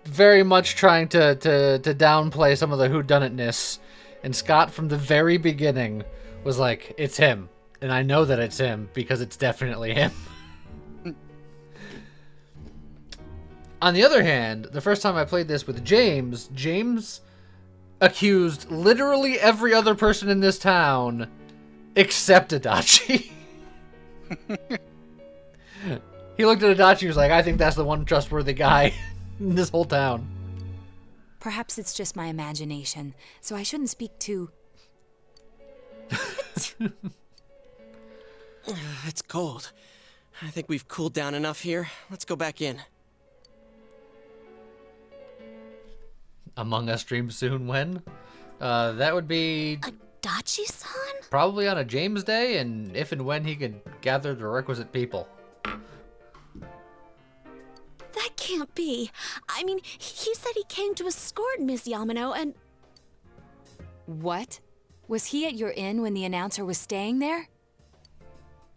very much trying to downplay some of the whodunitness, and Scott from the very beginning was like, it's him. And I know that it's him because it's definitely him. On the other hand, the first time I played this with James, James accused literally every other person in this town except Adachi. He looked at Adachi and was like, I think that's the one trustworthy guy in this whole town. Perhaps it's just my imagination, so I shouldn't speak too... It's cold. I think we've cooled down enough here. Let's go back in. Among Us streams soon when? That would be... Adachi-san? Probably on a James Day, and if and when he could gather the requisite people. That can't be. I mean, he said he came to escort Miss Yamano and... What? Was he at your inn when the announcer was staying there?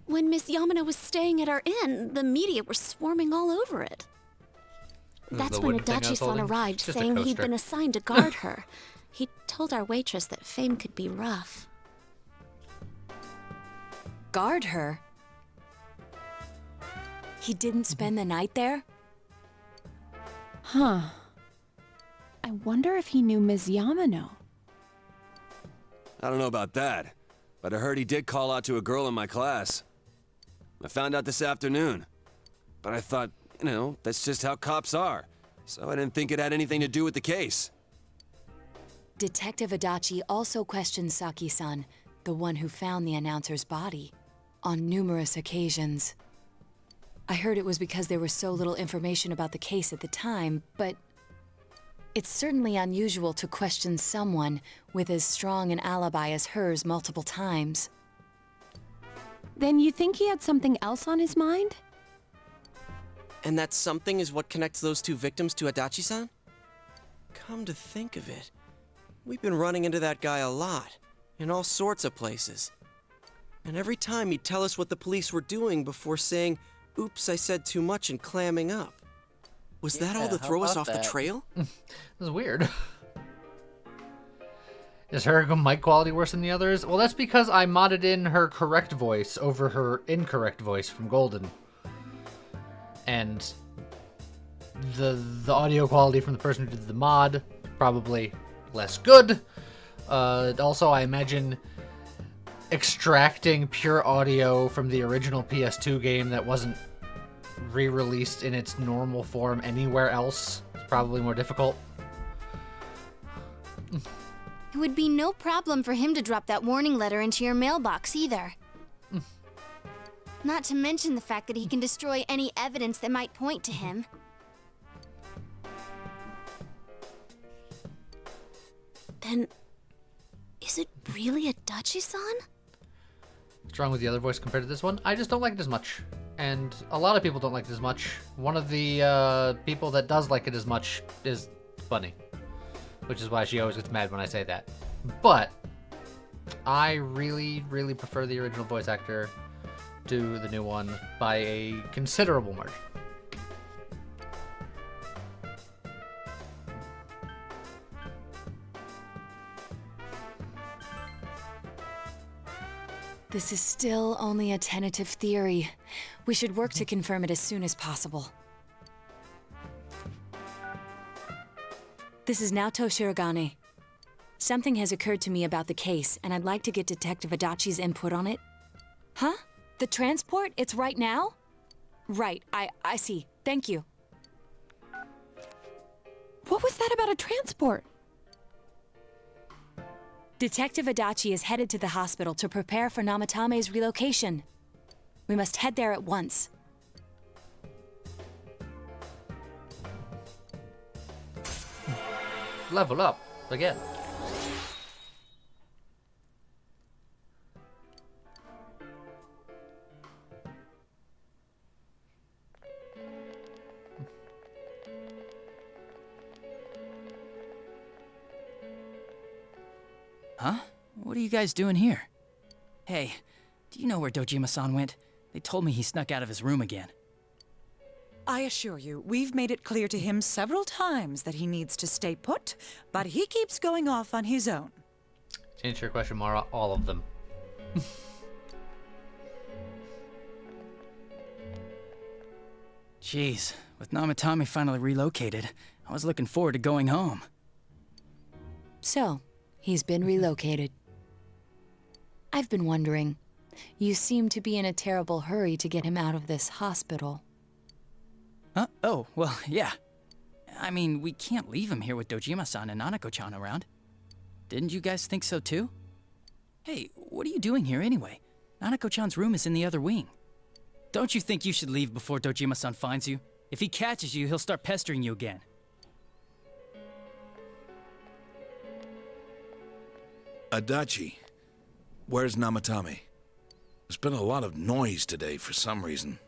When Miss Yamano was staying at our inn, the media were swarming all over it. That's when Adachi-san arrived, saying he'd been assigned to guard her. He told our waitress that fame could be rough. Guard her? He didn't spend the night there? Huh. I wonder if he knew Ms. Yamano. I don't know about that, but I heard he did call out to a girl in my class. I found out this afternoon. But I thought, you know, that's just how cops are. So I didn't think it had anything to do with the case. Detective Adachi also questioned Saki-san, the one who found the announcer's body, on numerous occasions. I heard it was because there was so little information about the case at the time, but it's certainly unusual to question someone with as strong an alibi as hers multiple times. Then you think he had something else on his mind? And that something is what connects those two victims to Adachi-san? Come to think of it, we've been running into that guy a lot, in all sorts of places. And every time he'd tell us what the police were doing before saying, oops, I said too much, and clamming up. Was that all to throw us off the trail? This is weird. Is her mic quality worse than the others? Well, that's because I modded in her correct voice over her incorrect voice from Golden. And the audio quality from the person who did the mod, probably less good. Also, I imagine extracting pure audio from the original PS2 game that wasn't re-released in its normal form anywhere else is probably more difficult. It would be no problem for him to drop that warning letter into your mailbox either. Not to mention the fact that he can destroy any evidence that might point to him. Then, is it really Adachi-san? What's wrong with the other voice compared to this one? I just don't like it as much. And a lot of people don't like it as much. One of the people that does like it as much is Bunny. Which is why she always gets mad when I say that. But I really, really prefer the original voice actor to the new one by a considerable margin. This is still only a tentative theory. We should work to confirm it as soon as possible. This is Naoto Shirogane. Something has occurred to me about the case, and I'd like to get Detective Adachi's input on it. Huh? The transport? It's right now? Right, I see. Thank you. What was that about a transport? Detective Adachi is headed to the hospital to prepare for Namatame's relocation. We must head there at once. Level up again. Huh? What are you guys doing here? Hey, do you know where Dojima-san went? They told me he snuck out of his room again. I assure you, we've made it clear to him several times that he needs to stay put, but he keeps going off on his own. To answer your question, Mara, all of them. Jeez, with Namatame finally relocated, I was looking forward to going home. So, he's been relocated. I've been wondering, you seem to be in a terrible hurry to get him out of this hospital. Huh? Oh, well, yeah. I mean, we can't leave him here with Dojima-san and Nanako-chan around. Didn't you guys think so too? Hey, what are you doing here anyway? Nanako-chan's room is in the other wing. Don't you think you should leave before Dojima-san finds you? If he catches you, he'll start pestering you again. Adachi, where's Namatame? There's been a lot of noise today for some reason.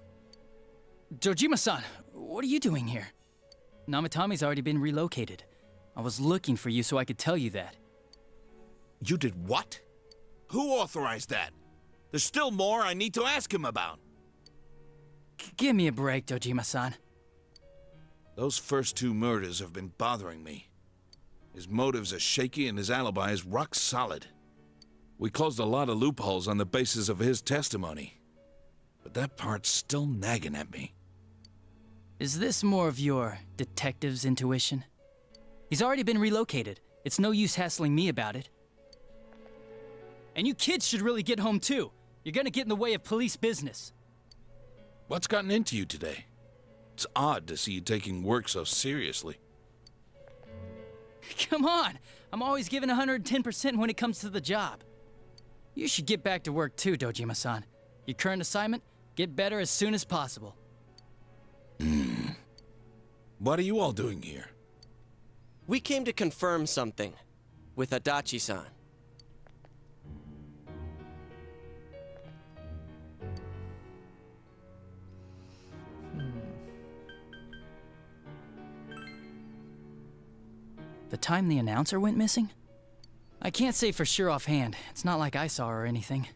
Dojima-san, what are you doing here? Namatame's already been relocated. I was looking for you so I could tell you that. You did what? Who authorized that? There's still more I need to ask him about. Give me a break, Dojima-san. Those first 2 murders have been bothering me. His motives are shaky and his alibi is rock solid. We closed a lot of loopholes on the basis of his testimony. But that part's still nagging at me. Is this more of your detective's intuition? He's already been relocated. It's no use hassling me about it. And you kids should really get home too. You're gonna get in the way of police business. What's gotten into you today? It's odd to see you taking work so seriously. Come on! I'm always giving 110% when it comes to the job. You should get back to work too, Dojima-san. Your current assignment? Get better as soon as possible. What are you all doing here? We came to confirm something with Adachi-san. The time the announcer went missing? I can't say for sure offhand. It's not like I saw her or anything.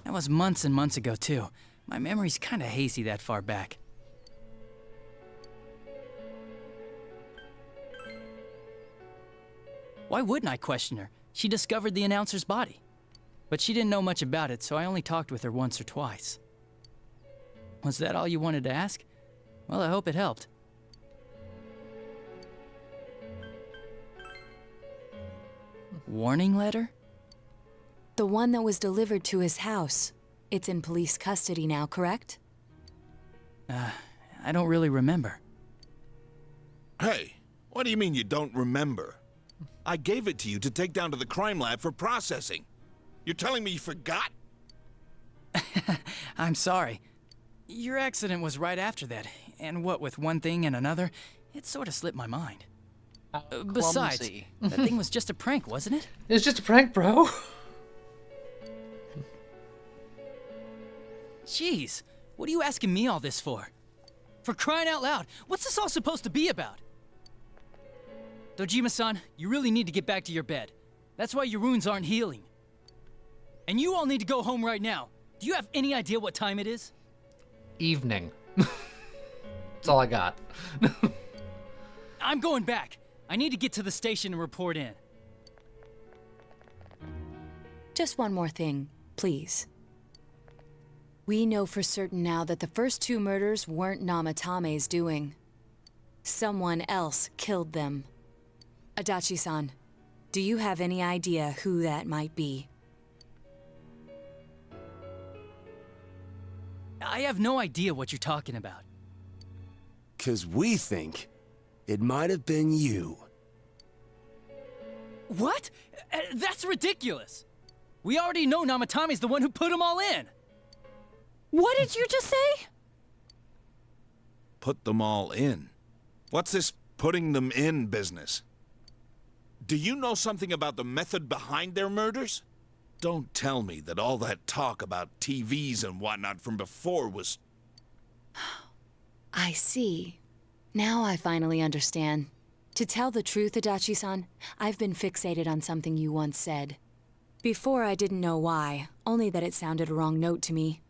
That was months and months ago, too. My memory's kinda hazy that far back. Why wouldn't I question her? She discovered the announcer's body. But she didn't know much about it, so I only talked with her once or twice. Was that all you wanted to ask? Well, I hope it helped. Warning letter? The one that was delivered to his house. It's in police custody now, correct? I don't really remember. Hey, what do you mean you don't remember? I gave it to you to take down to the crime lab for processing. You're telling me you forgot? I'm sorry. Your accident was right after that, and what with one thing and another, it sort of slipped my mind. Besides, Clumsy. that thing was just a prank, wasn't it? It was just a prank, bro. Jeez, what are you asking me all this for? For crying out loud, what's this all supposed to be about? Dojima-san, you really need to get back to your bed. That's why your wounds aren't healing. And you all need to go home right now. Do you have any idea what time it is? Evening. That's all I got. I'm going back. I need to get to the station and report in. Just one more thing, please. We know for certain now that the first 2 murders weren't Namatame's doing. Someone else killed them. Adachi-san, do you have any idea who that might be? I have no idea what you're talking about. 'Cause we think it might have been you. What? That's ridiculous! We already know Namatame's the one who put them all in! What did you just say? Put them all in. What's this putting them in business? Do you know something about the method behind their murders? Don't tell me that all that talk about TVs and whatnot from before was... I see. Now I finally understand. To tell the truth, Adachi-san, I've been fixated on something you once said. Before I didn't know why, only that it sounded a wrong note to me.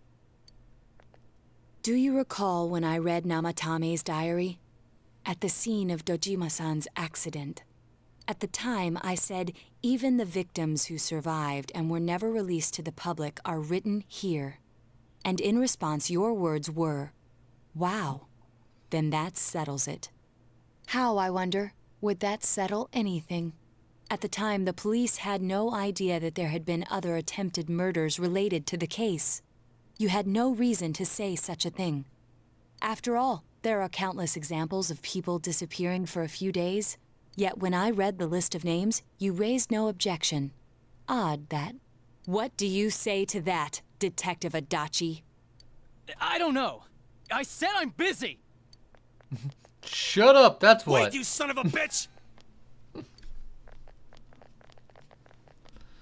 Do you recall when I read Namatame's diary? At the scene of Dojima-san's accident. At the time, I said, even the victims who survived and were never released to the public are written here. And in response, your words were, wow, then that settles it. How, I wonder, would that settle anything? At the time, the police had no idea that there had been other attempted murders related to the case. You had no reason to say such a thing. After all, there are countless examples of people disappearing for a few days. Yet when I read the list of names, you raised no objection. Odd, that. What do you say to that, Detective Adachi? I don't know. I said I'm busy. Shut up, that's what. Wait, you son of a bitch!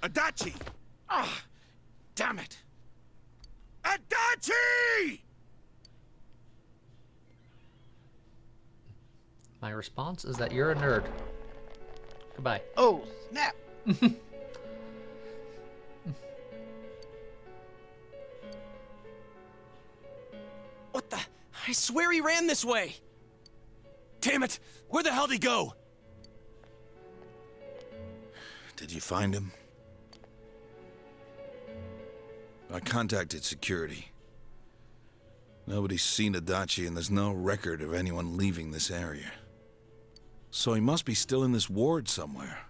Adachi! Ah, damn it! Adachi! My response is that you're a nerd. Goodbye. Oh, snap! What the? I swear he ran this way! Damn it! Where the hell did he go? Did you find him? I contacted security. Nobody's seen Adachi, and there's no record of anyone leaving this area. So he must be still in this ward somewhere.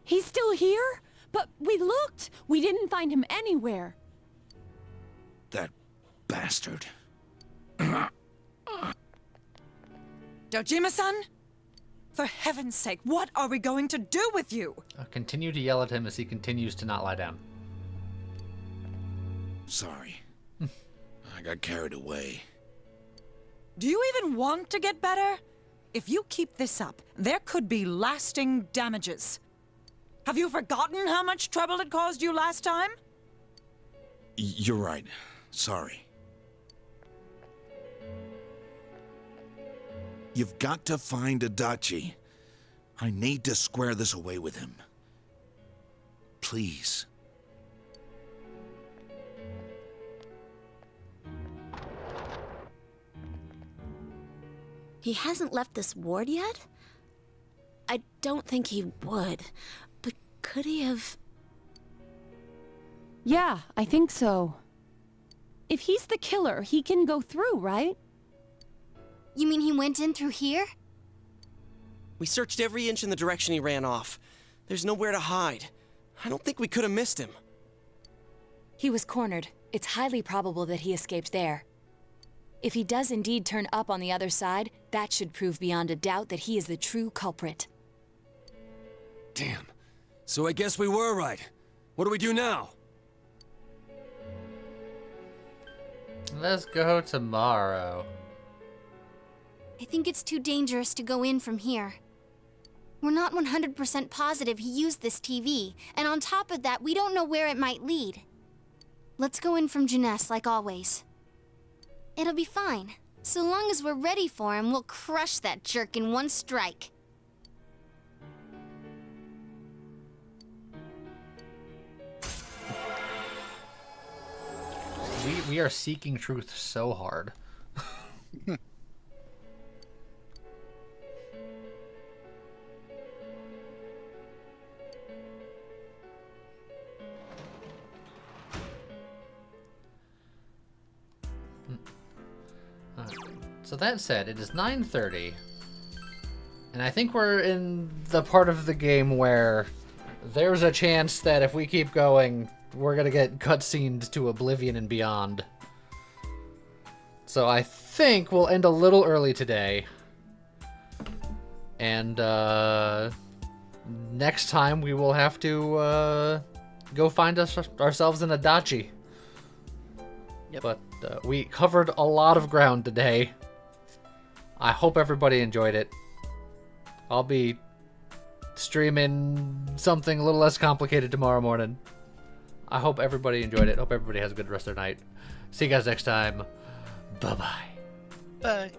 He's still here? But we looked! We didn't find him anywhere. That bastard. Dojima-san? For heaven's sake, what are we going to do with you? I'll continue to yell at him as he continues to not lie down. Sorry. I got carried away. Do you even want to get better? If you keep this up, there could be lasting damages. Have you forgotten how much trouble it caused you last time? You're right. Sorry. You've got to find Adachi. I need to square this away with him. Please. He hasn't left this ward yet? I don't think he would. But could he have... Yeah, I think so. If he's the killer, he can go through, right? You mean he went in through here? We searched every inch in the direction he ran off. There's nowhere to hide. I don't think we could have missed him. He was cornered. It's highly probable that he escaped there. If he does indeed turn up on the other side, that should prove beyond a doubt that he is the true culprit. Damn. So I guess we were right. What do we do now? Let's go tomorrow. I think it's too dangerous to go in from here. We're not 100% positive he used this TV, and on top of that, we don't know where it might lead. Let's go in from Jeunesse, like always. It'll be fine. So long as we're ready for him, we'll crush that jerk in one strike. We are seeking truth so hard. So that said, it is 9:30, and I think we're in the part of the game where there's a chance that if we keep going, we're gonna get cutscened to oblivion and beyond. So I think we'll end a little early today, and next time we will have to go find ourselves an Adachi. Yep. But we covered a lot of ground today. I hope everybody enjoyed it. I'll be streaming something a little less complicated tomorrow morning. I hope everybody enjoyed it. Hope everybody has a good rest of their night. See you guys next time. Bye-bye. Bye.